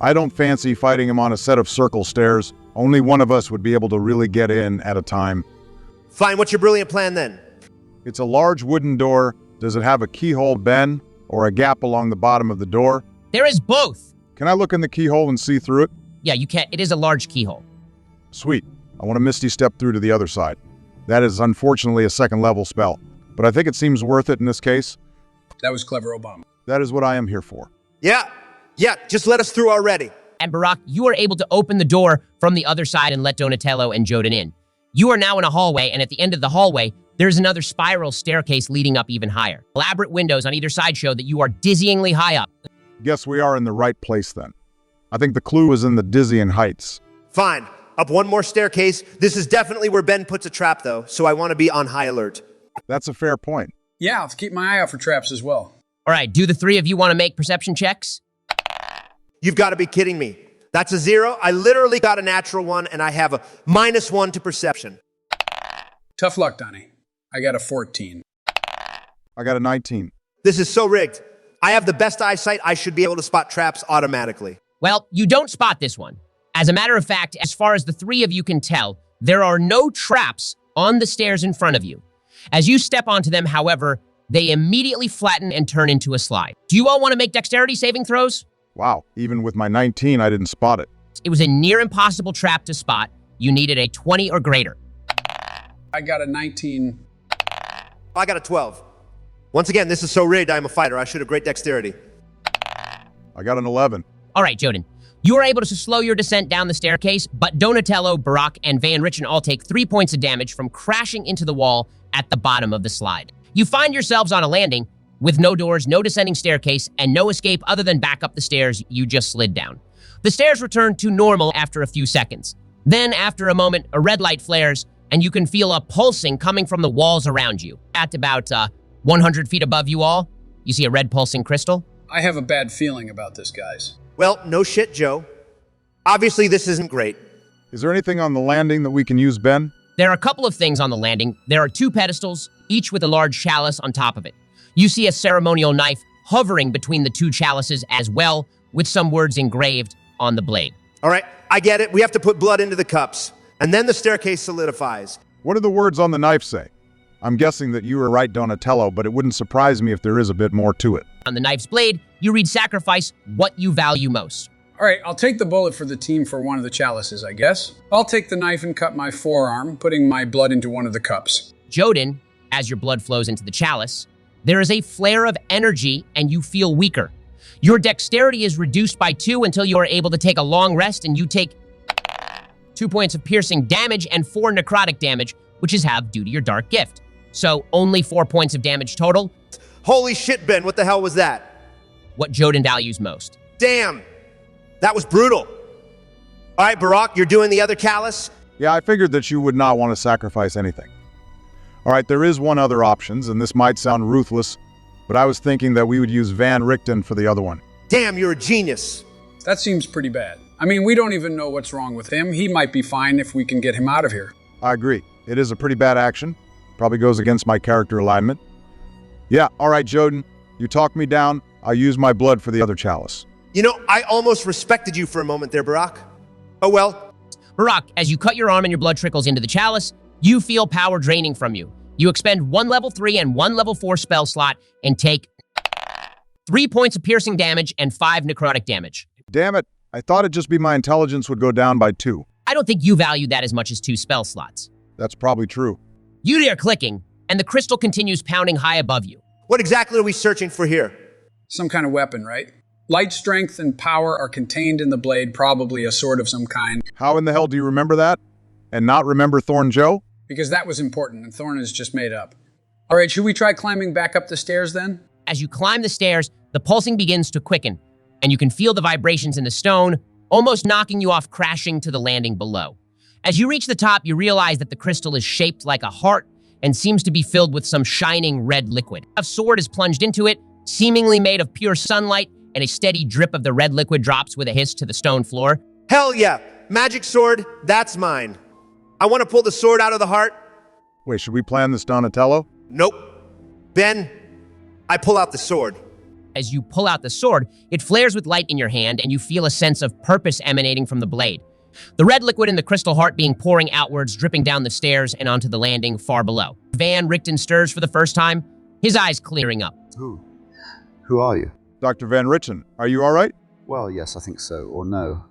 I don't fancy fighting him on a set of circle stairs. Only one of us would be able to really get in at a time. Fine, what's your brilliant plan then? It's a large wooden door. Does it have a keyhole, Ben, or a gap along the bottom of the door? There is both. Can I look in the keyhole and see through it? Yeah, you can. It is a large keyhole. Sweet. I want to Misty Step through to the other side. That is unfortunately a second level spell, but I think it seems worth it in this case. That was clever, Obama. That is what I am here for. Yeah, just let us through already. And Barak, you are able to open the door from the other side and let Donatello and Joden in. You are now in a hallway, and at the end of the hallway, there's another spiral staircase leading up even higher. Elaborate windows on either side show that you are dizzyingly high up. Guess we are in the right place then. I think the clue is in the dizzying heights. Fine, up one more staircase. This is definitely where Ben puts a trap though, so I want to be on high alert. That's a fair point. Yeah, I'll keep my eye out for traps as well. All right, do the 3 of you want to make perception checks? You've got to be kidding me. That's a 0. I literally got a natural 1, and I have a -1 to perception. Tough luck, Donnie. I got a 14. I got a 19. This is so rigged. I have the best eyesight. I should be able to spot traps automatically. Well, you don't spot this one. As a matter of fact, as far as the 3 of you can tell, there are no traps on the stairs in front of you. As you step onto them, however, they immediately flatten and turn into a slide. Do you all want to make dexterity saving throws? Wow, even with my 19, I didn't spot it. It was a near impossible trap to spot. You needed a 20 or greater. I got a 19. I got a 12. Once again, this is so rigged. I'm a fighter. I should have great dexterity. I got an 11. All right, Joden. You are able to slow your descent down the staircase, but Donatello, Barak, and Van Richten all take 3 points of damage from crashing into the wall at the bottom of the slide. You find yourselves on a landing with no doors, no descending staircase, and no escape other than back up the stairs you just slid down. The stairs return to normal after a few seconds. Then, after a moment, a red light flares, and you can feel a pulsing coming from the walls around you. At about 100 feet above you all, you see a red pulsing crystal. I have a bad feeling about this, guys. Well, no shit, Joe. Obviously, this isn't great. Is there anything on the landing that we can use, Ben? There are a couple of things on the landing. There are 2 pedestals, each with a large chalice on top of it. You see a ceremonial knife hovering between the two chalices as well, with some words engraved on the blade. All right, I get it. We have to put blood into the cups, and then the staircase solidifies. What do the words on the knife say? I'm guessing that you were right, Donatello, but it wouldn't surprise me if there is a bit more to it. On the knife's blade, you read sacrifice what you value most. All right, I'll take the bullet for the team for one of the chalices, I guess. I'll take the knife and cut my forearm, putting my blood into one of the cups. Jodin, as your blood flows into the chalice, there is a flare of energy and you feel weaker. Your dexterity is reduced by 2 until you are able to take a long rest, and you take 2 points of piercing damage and 4 necrotic damage, which is halved due to your dark gift. So only 4 points of damage total. Holy shit, Ben, what the hell was that? What Jodin values most. Damn, that was brutal. All right, Barak, you're doing the other chalice? Yeah, I figured that you would not want to sacrifice anything. All right, there is one other option, and this might sound ruthless, but I was thinking that we would use Van Richten for the other one. Damn, you're a genius. That seems pretty bad. I mean, we don't even know what's wrong with him. He might be fine if we can get him out of here. I agree. It is a pretty bad action. Probably goes against my character alignment. Yeah, all right, Jodin, you talked me down. I'll use my blood for the other chalice. You know, I almost respected you for a moment there, Barak. Oh well. Barak, as you cut your arm and your blood trickles into the chalice, you feel power draining from you. You expend 1 level 3 and 1 level 4 spell slot and take 3 points of piercing damage and 5 necrotic damage. Damn it, I thought it'd just be my intelligence would go down by 2. I don't think you value that as much as 2 spell slots. That's probably true. You hear clicking, and the crystal continues pounding high above you. What exactly are we searching for here? Some kind of weapon, right? Light strength and power are contained in the blade, probably a sword of some kind. How in the hell do you remember that? And not remember Thorn Joe? Because that was important, and Thorn is just made up. All right, should we try climbing back up the stairs then? As you climb the stairs, the pulsing begins to quicken, and you can feel the vibrations in the stone, almost knocking you off, crashing to the landing below. As you reach the top, you realize that the crystal is shaped like a heart and seems to be filled with some shining red liquid. A sword is plunged into it, seemingly made of pure sunlight, and a steady drip of the red liquid drops with a hiss to the stone floor. Hell yeah, magic sword, that's mine. I want to pull the sword out of the heart. Wait, should we plan this, Donatello? Nope. Ben, I pull out the sword. As you pull out the sword, it flares with light in your hand, and you feel a sense of purpose emanating from the blade. The red liquid in the crystal heart being pouring outwards, dripping down the stairs and onto the landing far below. Van Richten stirs for the first time, his eyes clearing up. Who are you? Dr. Van Richten, are you all right? Well, yes, I think so, or no.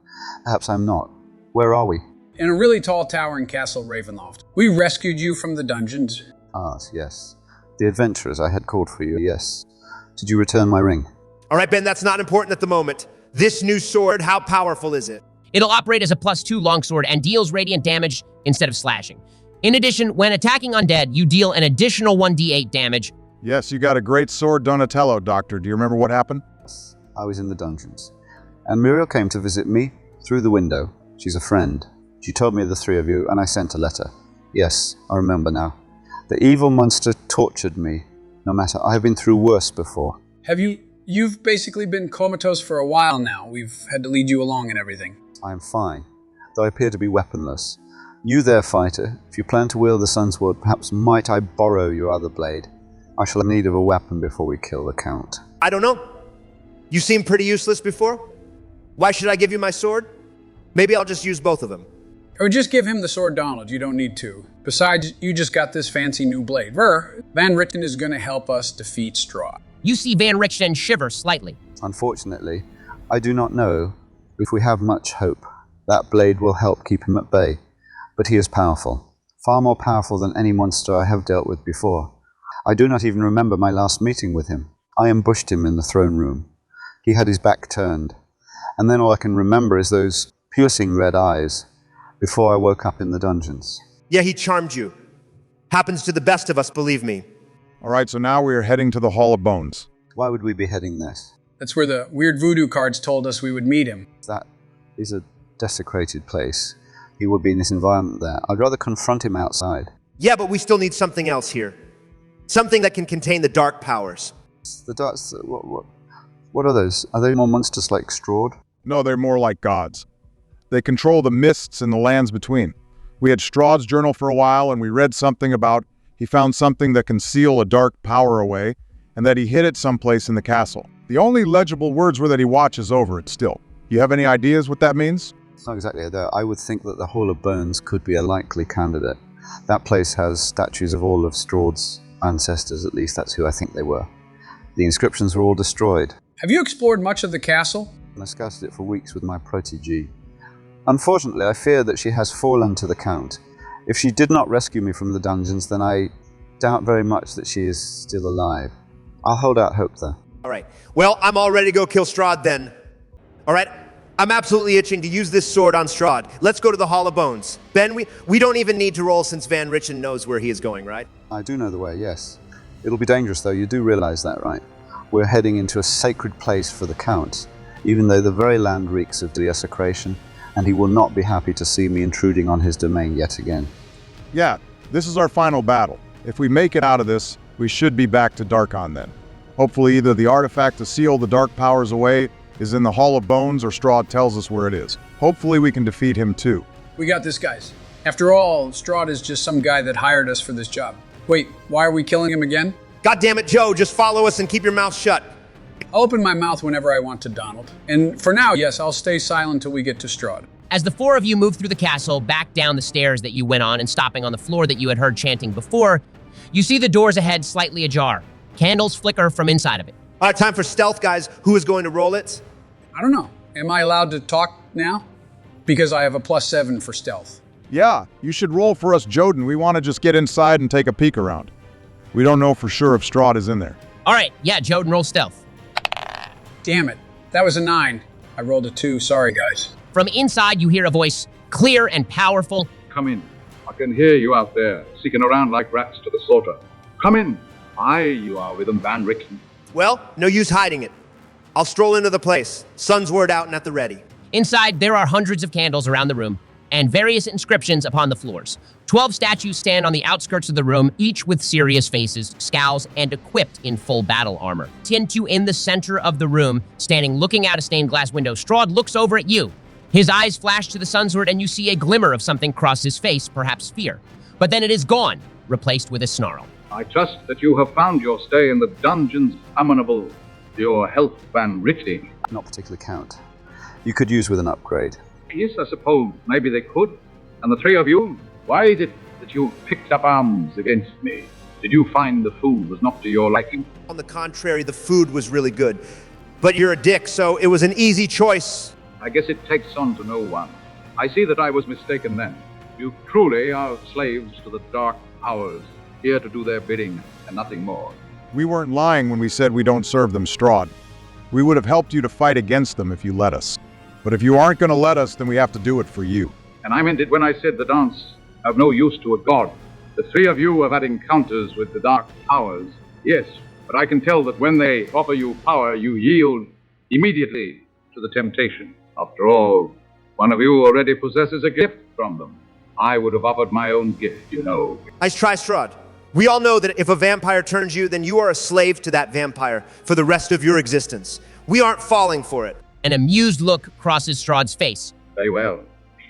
Perhaps I'm not. Where are we? In a really tall tower in Castle Ravenloft. We rescued you from the dungeons. Ah, yes. The adventurers, I had called for you, yes. Did you return my ring? All right, Ben, that's not important at the moment. This new sword, how powerful is it? It'll operate as a +2 longsword and deals radiant damage instead of slashing. In addition, when attacking undead, you deal an additional 1d8 damage. Yes, you got a great sword, Donatello, Doctor. Do you remember what happened? Yes, I was in the dungeons. And Muriel came to visit me through the window. She's a friend. She told me of the 3 of you, and I sent a letter. Yes, I remember now. The evil monster tortured me. No matter, I've been through worse before. You've basically been comatose for a while now. We've had to lead you along and everything. I am fine, though I appear to be weaponless. You there, fighter, if you plan to wield the Sun Sword, perhaps might I borrow your other blade? I shall have need of a weapon before we kill the Count. I don't know. You seemed pretty useless before. Why should I give you my sword? Maybe I'll just use both of them. Or just give him the sword, Donald. You don't need to. Besides, you just got this fancy new blade. Van Richten is going to help us defeat Strahd. You see Van Richten shiver slightly. Unfortunately, I do not know if we have much hope. That blade will help keep him at bay. But he is powerful. Far more powerful than any monster I have dealt with before. I do not even remember my last meeting with him. I ambushed him in the throne room. He had his back turned. And then all I can remember is those piercing red eyes before I woke up in the dungeons. Yeah, he charmed you. Happens to the best of us, believe me. All right, so now we are heading to the Hall of Bones. Why would we be heading there? That's where the weird voodoo cards told us we would meet him. That is a desecrated place. He would be in this environment there. I'd rather confront him outside. Yeah, but we still need something else here. Something that can contain the dark powers. The darks, what are those? Are they more monsters like Strahd? No, they're more like gods. They control the mists and the lands between. We had Strahd's journal for a while, and we read something about he found something that can seal a dark power away, and that he hid it someplace in the castle. The only legible words were that he watches over it still. You have any ideas what that means? It's not exactly there. I would think that the Hall of Bones could be a likely candidate. That place has statues of all of Strahd's ancestors, at least that's who I think they were. The inscriptions were all destroyed. Have you explored much of the castle? I scouted it for weeks with my protégée. Unfortunately, I fear that she has fallen to the Count. If she did not rescue me from the dungeons, then I doubt very much that she is still alive. I'll hold out hope, though. All right. Well, I'm all ready to go kill Strahd then. All right. I'm absolutely itching to use this sword on Strahd. Let's go to the Hall of Bones. Ben, we don't even need to roll since Van Richten knows where he is going, right? I do know the way, yes. It'll be dangerous, though. You do realize that, right? We're heading into a sacred place for the Count, even though the very land reeks of desecration, and he will not be happy to see me intruding on his domain yet again. Yeah, this is our final battle. If we make it out of this, we should be back to Darkon then. Hopefully either the artifact to seal the dark powers away is in the Hall of Bones or Strahd tells us where it is. Hopefully we can defeat him too. We got this, guys. After all, Strahd is just some guy that hired us for this job. Wait, why are we killing him again? God damn it, Joe, just follow us and keep your mouth shut. I'll open my mouth whenever I want to, Donald. And for now, yes, I'll stay silent till we get to Strahd. As the four of you move through the castle, back down the stairs that you went on and stopping on the floor that you had heard chanting before, you see the doors ahead slightly ajar. Candles flicker from inside of it. All right, time for stealth, guys. Who is going to roll it? I don't know. Am I allowed to talk now? Because I have a +7 for stealth. Yeah, you should roll for us, Joden. We want to just get inside and take a peek around. We don't know for sure if Strahd is in there. All right, yeah, Joden, roll stealth. Damn it. That was a 9. I rolled a 2. Sorry, guys. From inside, you hear a voice, clear and powerful. Come in. I can hear you out there, seeking around like rats to the slaughter. Come in. Aye, you are with Van Richten. Well, no use hiding it. I'll stroll into the place. Sun's word out and at the ready. Inside, there are hundreds of candles around the room and various inscriptions upon the floors. 12 statues stand on the outskirts of the room, each with serious faces, scowls, and equipped in full battle armor. Tend to in the center of the room, standing looking out a stained glass window, Strahd looks over at you. His eyes flash to the sunsword, and you see a glimmer of something cross his face, perhaps fear. But then it is gone, replaced with a snarl. I trust that you have found your stay in the dungeons amenable to your health, Van Richten. Not particularly, Count. You could use with an upgrade. Yes, I suppose maybe they could. And the three of you, why is it that you picked up arms against me? Did you find the food was not to your liking? On the contrary, the food was really good. But you're a dick, so it was an easy choice. I guess it takes on to know one. I see that I was mistaken then. You truly are slaves to the dark powers, here to do their bidding and nothing more. We weren't lying when we said we don't serve them, Strahd. We would have helped you to fight against them if you let us. But if you aren't going to let us, then we have to do it for you. And I meant it when I said the dance have no use to a god. The three of you have had encounters with the dark powers, yes, but I can tell that when they offer you power, you yield immediately to the temptation. After all, one of you already possesses a gift from them. I would have offered my own gift, you know. Nice try, Strahd. We all know that if a vampire turns you, then you are a slave to that vampire for the rest of your existence. We aren't falling for it. An amused look crosses Strahd's face. Very well.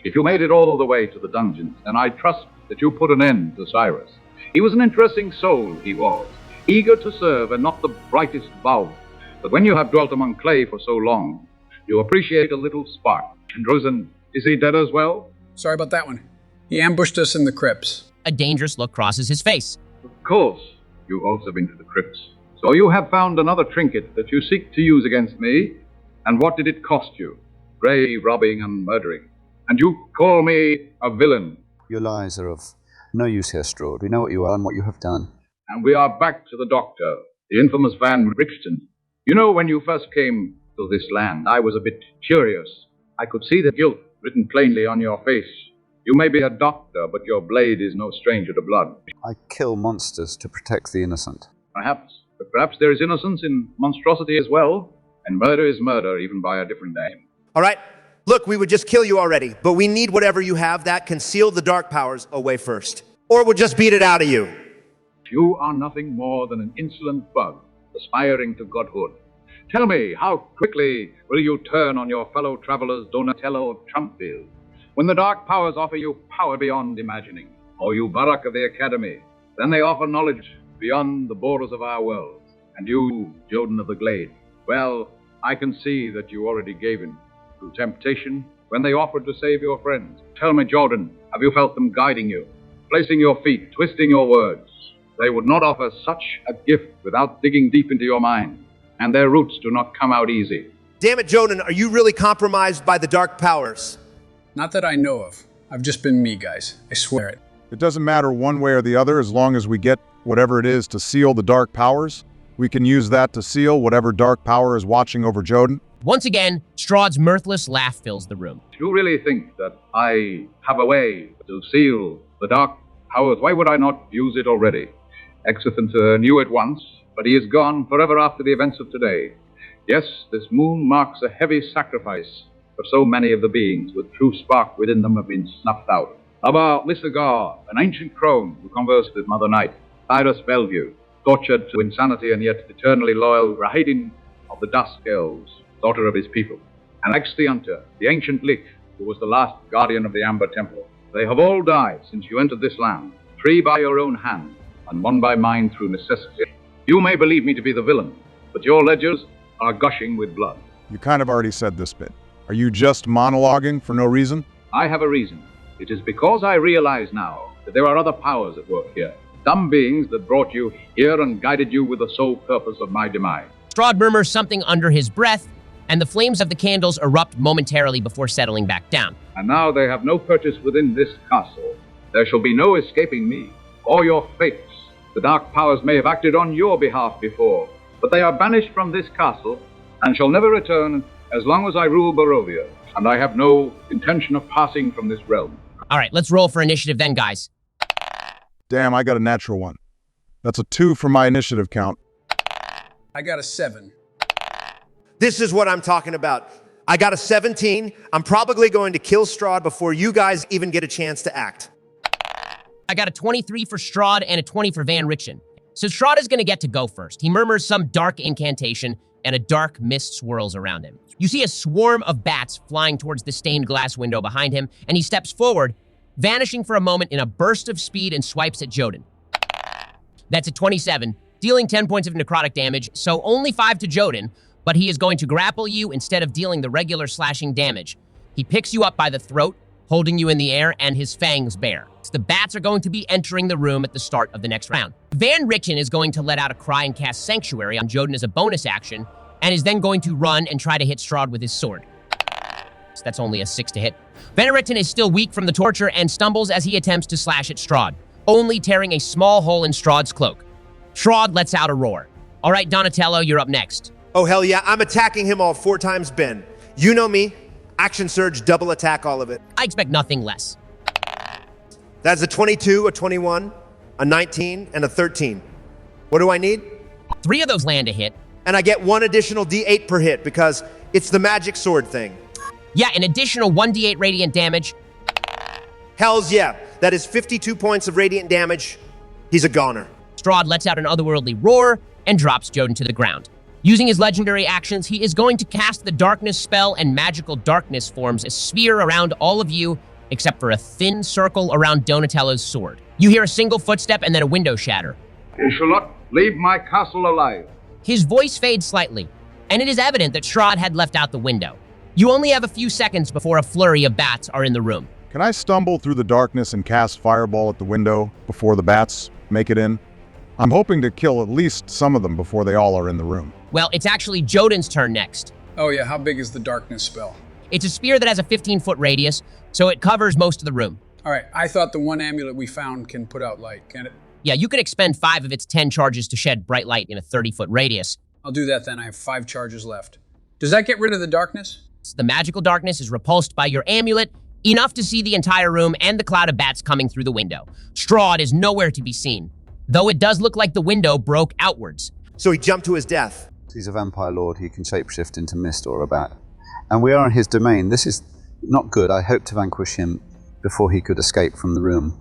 If you made it all the way to the dungeons, then I trust that you put an end to Cyrus. He was an interesting soul, he was, eager to serve and not the brightest bulb. But when you have dwelt among clay for so long, you appreciate a little spark. And Rosen, is he dead as well? Sorry about that one. He ambushed us in the crypts. A dangerous look crosses his face. Of course, you've also been to the crypts. So you have found another trinket that you seek to use against me. And what did it cost you? Grave robbing and murdering. And you call me a villain. Your lies are of no use here, Strahd. We know what you are and what you have done. And we are back to the doctor, the infamous Van Richten. You know, when you first came to this land, I was a bit curious. I could see the guilt written plainly on your face. You may be a doctor, but your blade is no stranger to blood. I kill monsters to protect the innocent. Perhaps, but perhaps there is innocence in monstrosity as well, and murder is murder, even by a different name. All right, look, we would just kill you already, but we need whatever you have that can seal the dark powers away first. Or we'll just beat it out of you. You are nothing more than an insolent bug, aspiring to godhood. Tell me, how quickly will you turn on your fellow travelers Donatello or Trumpville? When the dark powers offer you power beyond imagining, or you Barak of the Academy, Then they offer knowledge beyond the borders of our world. And you, Joden of the Glade, well, I can see that you already gave in to temptation when they offered to save your friends. Tell me, Jordan, have you felt them guiding you, placing your feet, twisting your words? They would not offer such a gift without digging deep into your mind, and their roots do not come out easy. Damn it, Joden, are you really compromised by the dark powers? Not that I know of. I've just been me, guys. I swear it. It doesn't matter one way or the other as long as we get whatever it is to seal the dark powers. We can use that to seal whatever dark power is watching over Joden. Once again, Strahd's mirthless laugh fills the room. Do you really think that I have a way to seal the dark powers? Why would I not use it already? Exithent knew it once, but he is gone forever after the events of today. Yes, this moon marks a heavy sacrifice for so many of the beings with true spark within them have been snuffed out. About Lissagar, an ancient crone who conversed with Mother Night, Iris Bellevue, tortured to insanity and yet eternally loyal Rahedin of the Dusk Elves, daughter of his people, and Extiunter, the ancient Lich, who was the last guardian of the Amber Temple. They have all died since you entered this land, 3 by your own hand, and 1 by mine through necessity. You may believe me to be the villain, but your ledgers are gushing with blood. You kind of already said this bit. Are you just monologuing for no reason? I have a reason. It is because I realize now that there are other powers at work here. Dumb beings that brought you here and guided you with the sole purpose of my demise. Strahd murmurs something under his breath, and the flames of the candles erupt momentarily before settling back down. And now they have no purchase within this castle. There shall be no escaping me, or your fates. The dark powers may have acted on your behalf before, but they are banished from this castle and shall never return as long as I rule Barovia, and I have no intention of passing from this realm. All right, let's roll for initiative then, guys. Damn, I got a natural 1. That's a 2 for my initiative count. I got a 7. This is what I'm talking about. I got a 17. I'm probably going to kill Strahd before you guys even get a chance to act. I got a 23 for Strahd and a 20 for Van Richten. So Strahd is going to get to go first. He murmurs some dark incantation, and a dark mist swirls around him. You see a swarm of bats flying towards the stained glass window behind him, and he steps forward, vanishing for a moment in a burst of speed and swipes at Joden. That's a 27, dealing 10 points of necrotic damage, so only 5 to Joden, but he is going to grapple you instead of dealing the regular slashing damage. He picks you up by the throat, holding you in the air, and his fangs bare. The bats are going to be entering the room at the start of the next round. Van Richten is going to let out a cry and cast Sanctuary on Joden as a bonus action, and is then going to run and try to hit Strahd with his sword. So that's only a 6 to hit. Van Richten is still weak from the torture and stumbles as he attempts to slash at Strahd, only tearing a small hole in Strahd's cloak. Strahd lets out a roar. All right, Donatello, you're up next. Oh, hell yeah, I'm attacking him all 4 times Ben. You know me. Action surge, double attack, all of it. I expect nothing less. That's a 22, a 21, a 19, and a 13. What do I need? 3 of those land a hit. And I get 1 additional D8 per hit because it's the magic sword thing. Yeah, an additional 1d8 radiant damage. Hells yeah, that is 52 points of radiant damage. He's a goner. Strahd lets out an otherworldly roar and drops Joden to the ground. Using his legendary actions, he is going to cast the darkness spell, and magical darkness forms a sphere around all of you, except for a thin circle around Donatello's sword. You hear a single footstep and then a window shatter. You shall not leave my castle alive. His voice fades slightly, and it is evident that Strahd had left out the window. You only have a few seconds before a flurry of bats are in the room. Can I stumble through the darkness and cast Fireball at the window before the bats make it in? I'm hoping to kill at least some of them before they all are in the room. Well, it's actually Joden's turn next. Oh yeah, how big is the darkness spell? It's a sphere that has a 15-foot radius, so it covers most of the room. All right, I thought the 1 amulet we found can put out light, can it? Yeah, you could expend 5 of its 10 charges to shed bright light in a 30-foot radius. I'll do that then. I have 5 charges left. Does that get rid of the darkness? The magical darkness is repulsed by your amulet, enough to see the entire room and the cloud of bats coming through the window. Strahd is nowhere to be seen, though it does look like the window broke outwards. So he jumped to his death. He's a vampire lord. He can shapeshift into mist or a bat. And we are in his domain. This is not good. I hope to vanquish him before he could escape from the room.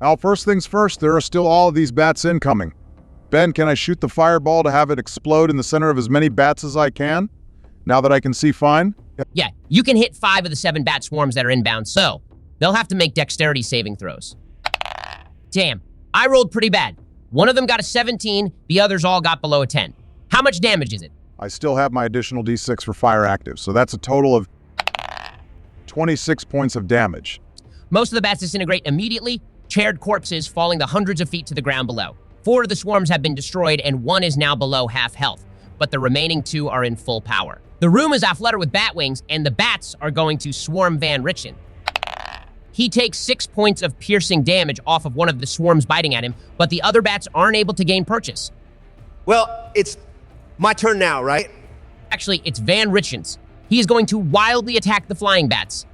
Al, first things first, there are still all of these bats incoming. Ben, can I shoot the fireball to have it explode in the center of as many bats as I can? Now that I can see fine? Yeah, you can hit 5 of the 7 bat swarms that are inbound, so they'll have to make dexterity saving throws. Damn, I rolled pretty bad. One of them got a 17, the others all got below a 10. How much damage is it? I still have my additional d6 for fire active, so that's a total of 26 points of damage. Most of the bats disintegrate immediately, charred corpses falling the hundreds of feet to the ground below. 4 of the swarms have been destroyed and 1 is now below half health, but the remaining 2 are in full power. The room is aflutter with bat wings, and the bats are going to swarm Van Richten. He takes 6 points of piercing damage off of one of the swarms biting at him, but the other bats aren't able to gain purchase. Well, it's my turn now, right? Actually, it's Van Richten's. He is going to wildly attack the flying bats.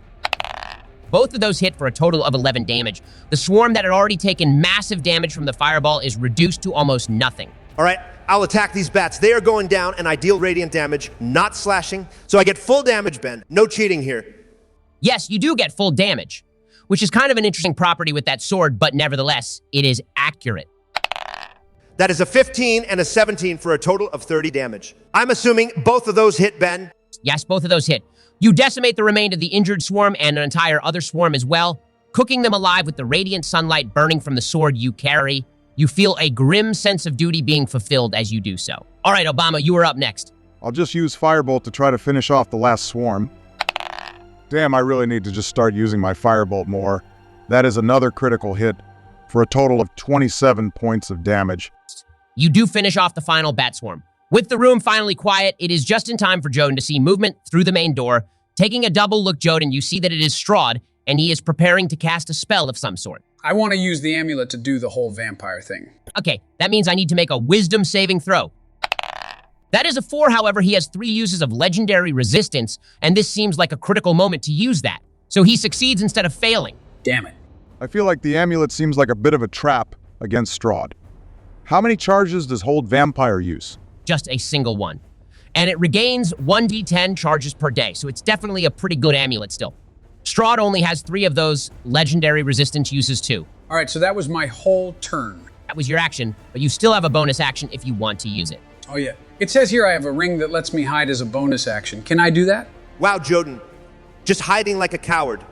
Both of those hit for a total of 11 damage. The swarm that had already taken massive damage from the fireball is reduced to almost nothing. All right, I'll attack these bats. They are going down, and I deal radiant damage, not slashing. So I get full damage, Ben. No cheating here. Yes, you do get full damage, which is kind of an interesting property with that sword, but nevertheless, it is accurate. That is a 15 and a 17 for a total of 30 damage. I'm assuming both of those hit, Ben. Yes, both of those hit. You decimate the remainder of the injured swarm and an entire other swarm as well, cooking them alive with the radiant sunlight burning from the sword you carry. You feel a grim sense of duty being fulfilled as you do so. All right, Obama, you are up next. I'll just use Firebolt to try to finish off the last swarm. Damn, I really need to just start using my Firebolt more. That is another critical hit for a total of 27 points of damage. You do finish off the final bat swarm. With the room finally quiet, it is just in time for Joden to see movement through the main door. Taking a double look, Joden, you see that it is Strahd, and he is preparing to cast a spell of some sort. I want to use the amulet to do the whole vampire thing. Okay, that means I need to make a wisdom saving throw. That is a 4, however, he has 3 uses of legendary resistance, and this seems like a critical moment to use that. So he succeeds instead of failing. Damn it. I feel like the amulet seems like a bit of a trap against Strahd. How many charges does Hold Vampire use? Just a single one. And it regains 1d10 charges per day, so it's definitely a pretty good amulet still. Strahd only has 3 of those legendary resistance uses too. All right, so that was my whole turn. That was your action, but you still have a bonus action if you want to use it. Oh yeah. It says here I have a ring that lets me hide as a bonus action. Can I do that? Wow, Joden. Just hiding like a coward.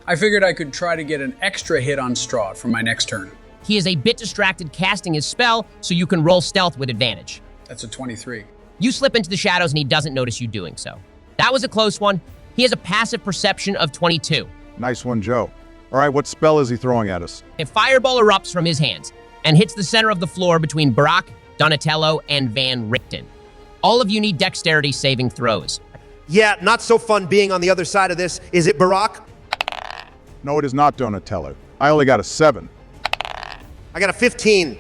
I figured I could try to get an extra hit on Strahd for my next turn. He is a bit distracted casting his spell, so you can roll stealth with advantage. That's a 23. You slip into the shadows and he doesn't notice you doing so. That was a close one. He has a passive perception of 22. Nice one, Joe. All right, what spell is he throwing at us? A fireball erupts from his hands and hits the center of the floor between Barak, Donatello, and Van Richten. All of you need dexterity saving throws. Yeah, not so fun being on the other side of this. Is it Barak? No, it is not Donatello. I only got a 7. I got a 15.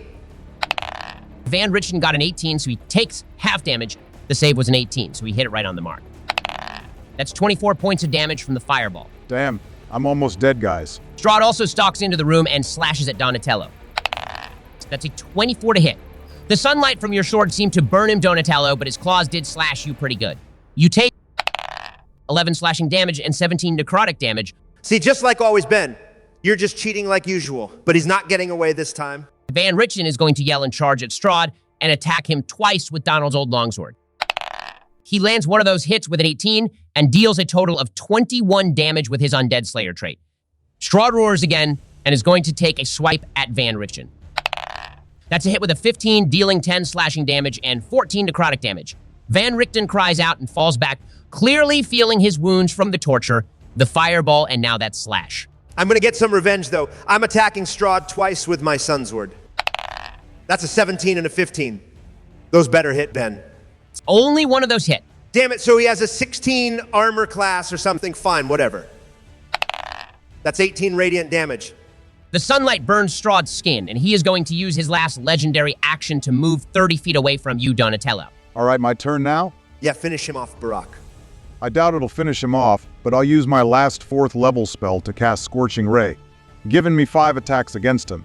Van Richten got an 18, so he takes half damage. The save was an 18, so he hit it right on the mark. That's 24 points of damage from the fireball. Damn, I'm almost dead, guys. Strahd also stalks into the room and slashes at Donatello. That's a 24 to hit. The sunlight from your sword seemed to burn him, Donatello, but his claws did slash you pretty good. You take 11 slashing damage and 17 necrotic damage. See, just like always, Ben, you're just cheating like usual, but he's not getting away this time. Van Richten is going to yell and charge at Strahd and attack him twice with Donald's old longsword. He lands one of those hits with an 18 and deals a total of 21 damage with his Undead Slayer trait. Strahd roars again and is going to take a swipe at Van Richten. That's a hit with a 15, dealing 10 slashing damage and 14 necrotic damage. Van Richten cries out and falls back, clearly feeling his wounds from the torture, the fireball, and now that slash. I'm going to get some revenge, though. I'm attacking Strahd twice with my Sunsword. That's a 17 and a 15. Those better hit, Ben. Only one of those hit. Damn it, so he has a 16 armor class or something. Fine, whatever. That's 18 radiant damage. The sunlight burns Strahd's skin, and he is going to use his last legendary action to move 30 feet away from you, Donatello. All right, my turn now? Yeah, finish him off, Barak. I doubt it'll finish him off, but I'll use my last 4th level spell to cast Scorching Ray, giving me 5 attacks against him.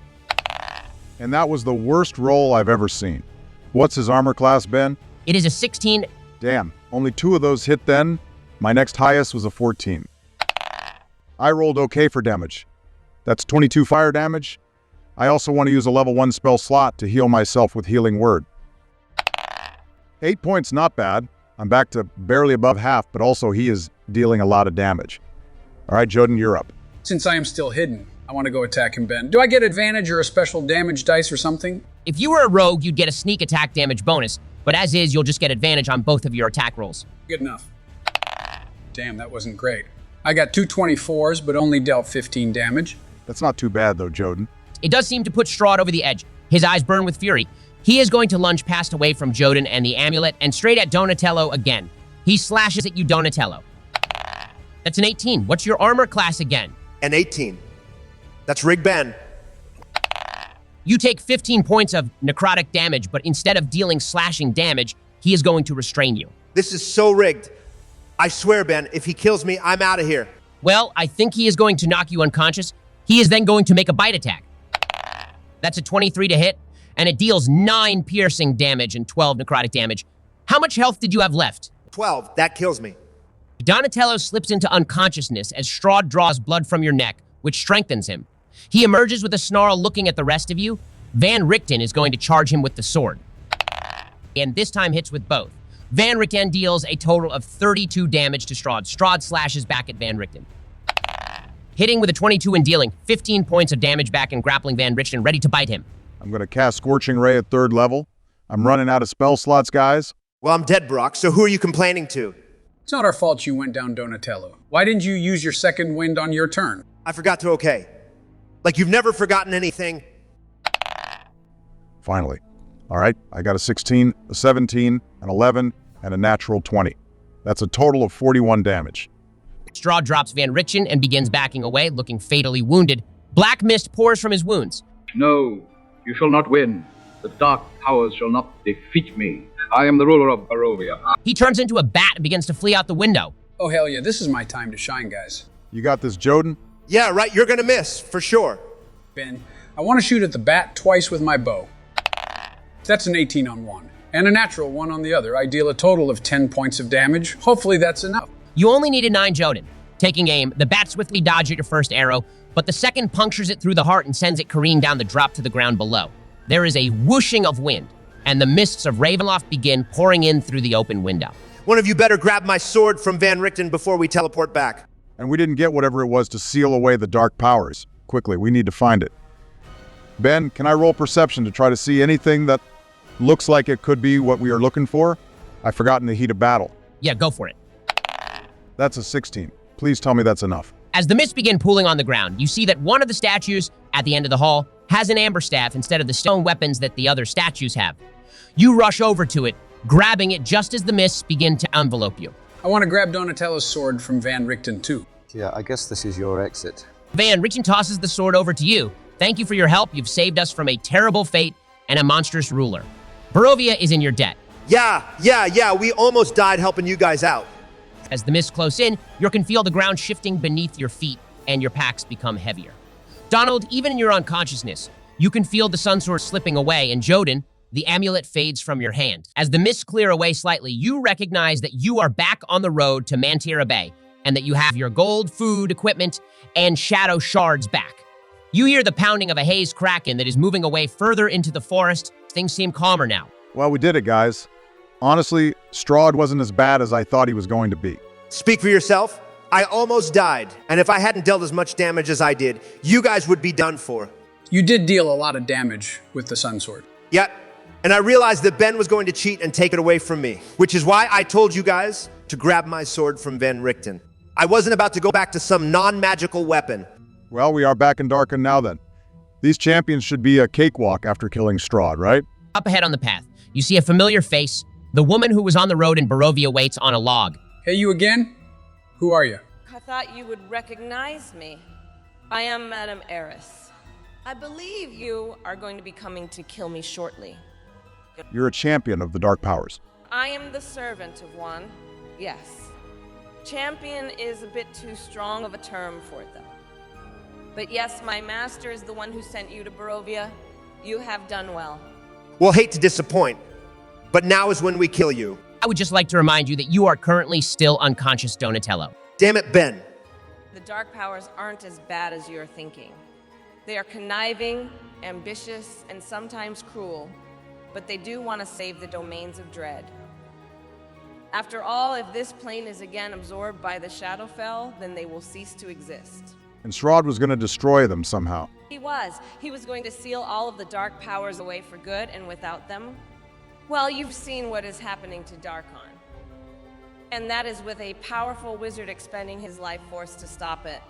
And that was the worst roll I've ever seen. What's his armor class, Ben? It is a 16. Damn, only 2 of those hit then. My next highest was a 14. I rolled okay for damage. That's 22 fire damage. I also want to use a level 1 spell slot to heal myself with Healing Word. 8 points, not bad. I'm back to barely above half, but also he is dealing a lot of damage. All right, Joden, you're up. Since I am still hidden, I want to go attack him, Ben. Do I get advantage or a special damage dice or something? If you were a rogue, you'd get a sneak attack damage bonus, but as is, you'll just get advantage on both of your attack rolls. Good enough. Damn, that wasn't great. I got two 24s, but only dealt 15 damage. That's not too bad, though, Joden. It does seem to put Strahd over the edge. His eyes burn with fury. He is going to lunge past away from Joden and the amulet and straight at Donatello again. He slashes at you, Donatello. That's an 18. What's your armor class again? An 18. That's Rig Ben. You take 15 points of necrotic damage, but instead of dealing slashing damage, he is going to restrain you. This is so rigged. I swear, Ben, if he kills me, I'm out of here. Well, I think he is going to knock you unconscious. He is then going to make a bite attack. That's a 23 to hit, and it deals 9 piercing damage and 12 necrotic damage. How much health did you have left? 12. That kills me. Donatello slips into unconsciousness as Strahd draws blood from your neck, which strengthens him. He emerges with a snarl looking at the rest of you. Van Richten is going to charge him with the sword. And this time hits with both. Van Richten deals a total of 32 damage to Strahd. Strahd slashes back at Van Richten, hitting with a 22 and dealing 15 points of damage back and grappling Van Richten, ready to bite him. I'm going to cast Scorching Ray at 3rd level. I'm running out of spell slots, guys. Well, I'm dead, Brock, so who are you complaining to? It's not our fault you went down Donatello. Why didn't you use your second wind on your turn? I forgot to okay. Like you've never forgotten anything. Finally. All right, I got a 16, a 17, an 11, and a natural 20. That's a total of 41 damage. Strahd drops Van Richten and begins backing away, looking fatally wounded. Black mist pours from his wounds. No, you shall not win. The dark powers shall not defeat me. I am the ruler of Barovia. He turns into a bat and begins to flee out the window. Oh, hell yeah, this is my time to shine, guys. You got this, Joden? Yeah, right, you're gonna miss, for sure. Ben, I want to shoot at the bat twice with my bow. That's an 18 on one, and a natural 1 on the other. I deal a total of 10 points of damage. Hopefully that's enough. You only needed 9, Joden. Taking aim, the bat swiftly dodges your first arrow, but the second punctures it through the heart and sends it careening down the drop to the ground below. There is a whooshing of wind, and the mists of Ravenloft begin pouring in through the open window. One of you better grab my sword from Van Richten before we teleport back. And we didn't get whatever it was to seal away the dark powers. Quickly, we need to find it. Ben, can I roll perception to try to see anything that looks like it could be what we are looking for? I forgot in the heat of battle. Yeah, go for it. That's a 16. Please tell me that's enough. As the mists begin pooling on the ground, you see that one of the statues at the end of the hall has an amber staff instead of the stone weapons that the other statues have. You rush over to it, grabbing it just as the mists begin to envelope you. I want to grab Donatello's sword from Van Richten too. Yeah, I guess this is your exit. Van Richten tosses the sword over to you. Thank you for your help. You've saved us from a terrible fate and a monstrous ruler. Barovia is in your debt. Yeah, we almost died helping you guys out. As the mists close in, you can feel the ground shifting beneath your feet and your packs become heavier. Donald, even in your unconsciousness, you can feel the sun sword slipping away, and Joden, the amulet fades from your hand. As the mists clear away slightly, you recognize that you are back on the road to Mantira Bay and that you have your gold, food, equipment, and shadow shards back. You hear the pounding of a haze kraken that is moving away further into the forest. Things seem calmer now. Well, we did it, guys. Honestly, Strahd wasn't as bad as I thought he was going to be. Speak for yourself. I almost died, and if I hadn't dealt as much damage as I did, you guys would be done for. You did deal a lot of damage with the sun sword. Yep, and I realized that Ben was going to cheat and take it away from me, which is why I told you guys to grab my sword from Van Richten. I wasn't about to go back to some non-magical weapon. Well, we are back in Darken now then. These champions should be a cakewalk after killing Strahd, right? Up ahead on the path, you see a familiar face. The woman who was on the road in Barovia waits on a log. Hey, you again? Who are you? I thought you would recognize me. I am Madame Eris. I believe you are going to be coming to kill me shortly. You're a champion of the dark powers. I am the servant of one, yes. Champion is a bit too strong of a term for it, though. But yes, my master is the one who sent you to Barovia. You have done well. We'll hate to disappoint, but now is when we kill you. I would just like to remind you that you are currently still unconscious, Donatello. Damn it, Ben. The dark powers aren't as bad as you're thinking. They are conniving, ambitious, and sometimes cruel, but they do want to save the domains of dread. After all, if this plane is again absorbed by the Shadowfell, then they will cease to exist. And Strahd was going to destroy them somehow. He was going to seal all of the dark powers away for good, and without them, well, you've seen what is happening to Darkon. And that is with a powerful wizard expending his life force to stop it.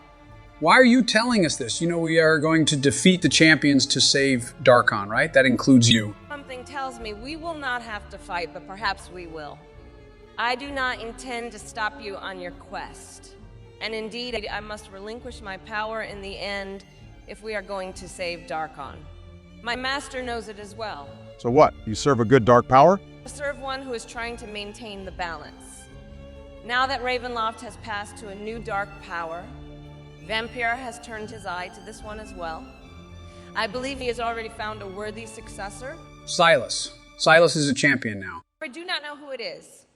Why are you telling us this? You know, we are going to defeat the champions to save Darkon, right? That includes you. Something tells me we will not have to fight, but perhaps we will. I do not intend to stop you on your quest. And indeed, I must relinquish my power in the end if we are going to save Darkon. My master knows it as well. So what? You serve a good dark power? I serve one who is trying to maintain the balance. Now that Ravenloft has passed to a new dark power, Vampire has turned his eye to this one as well. I believe he has already found a worthy successor. Silas. Silas is a champion now. I do not know who it is,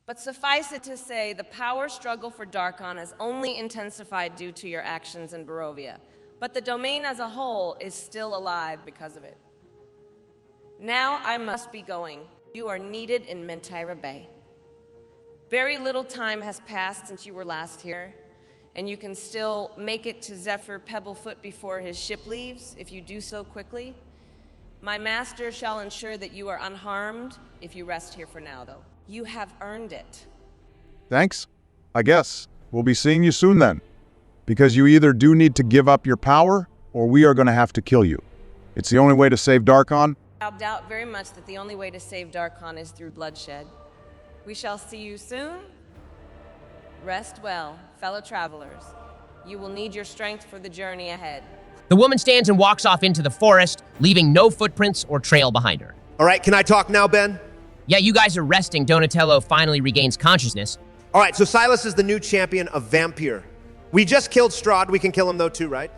but suffice it to say, the power struggle for Darkon has only intensified due to your actions in Barovia, but the domain as a whole is still alive because of it. Now I must be going. You are needed in Mentira Bay. Very little time has passed since you were last here, and you can still make it to Zephyr Pebblefoot before his ship leaves, if you do so quickly. My master shall ensure that you are unharmed if you rest here for now, though. You have earned it. Thanks. I guess. We'll be seeing you soon then. Because you either do need to give up your power, or we are going to have to kill you. It's the only way to save Darkon. I doubt very much that the only way to save Darkon is through bloodshed. We shall see you soon. Rest well, fellow travelers. You will need your strength for the journey ahead. The woman stands and walks off into the forest, leaving no footprints or trail behind her. All right, can I talk now, Ben? Yeah, you guys are resting. Donatello finally regains consciousness. All right, so Silas is the new champion of Vampire. We just killed Strahd. We can kill him though too, right?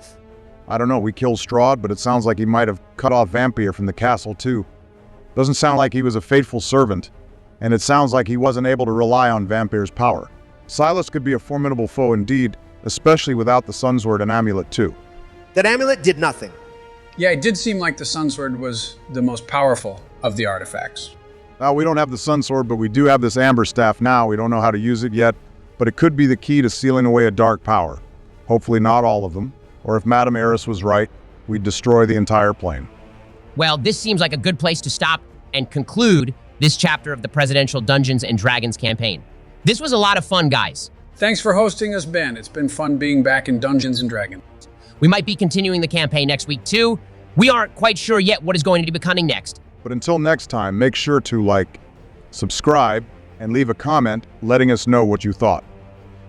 I don't know, we killed Strahd, but it sounds like he might have cut off Vampire from the castle too. Doesn't sound like he was a faithful servant, and it sounds like he wasn't able to rely on Vampire's power. Silas could be a formidable foe indeed, especially without the Sunsword and amulet too. That amulet did nothing. Yeah, it did seem like the Sunsword was the most powerful of the artifacts. Now, we don't have the Sunsword, but we do have this Amber Staff now. We don't know how to use it yet, but it could be the key to sealing away a dark power. Hopefully not all of them, or if Madame Eris was right, we'd destroy the entire plane. Well, this seems like a good place to stop and conclude this chapter of the Presidential Dungeons & Dragons campaign. This was a lot of fun, guys. Thanks for hosting us, Ben. It's been fun being back in Dungeons & Dragons. We might be continuing the campaign next week, too. We aren't quite sure yet what is going to be coming next. But until next time, make sure to like, subscribe, and leave a comment letting us know what you thought.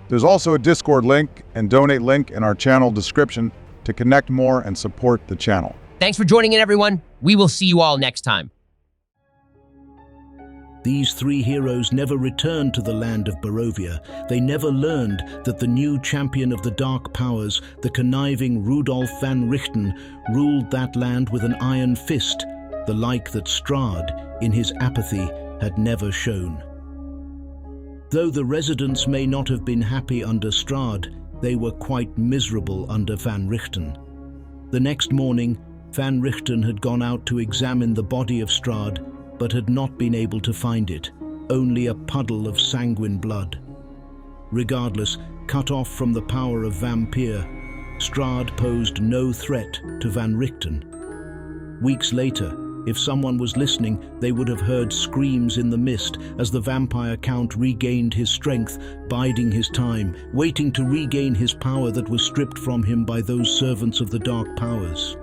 There's also a Discord link and donate link in our channel description to connect more and support the channel. Thanks for joining in, everyone. We will see you all next time. These three heroes never returned to the land of Barovia. They never learned that the new champion of the dark powers, the conniving Rudolf van Richten, ruled that land with an iron fist, the like that Strahd, in his apathy, had never shown. Though the residents may not have been happy under Strahd, they were quite miserable under van Richten. The next morning, van Richten had gone out to examine the body of Strahd, but had not been able to find it, only a puddle of sanguine blood. Regardless, cut off from the power of Vampire, Strahd posed no threat to van Richten. Weeks later, if someone was listening, they would have heard screams in the mist as the vampire count regained his strength, biding his time, waiting to regain his power that was stripped from him by those servants of the dark powers.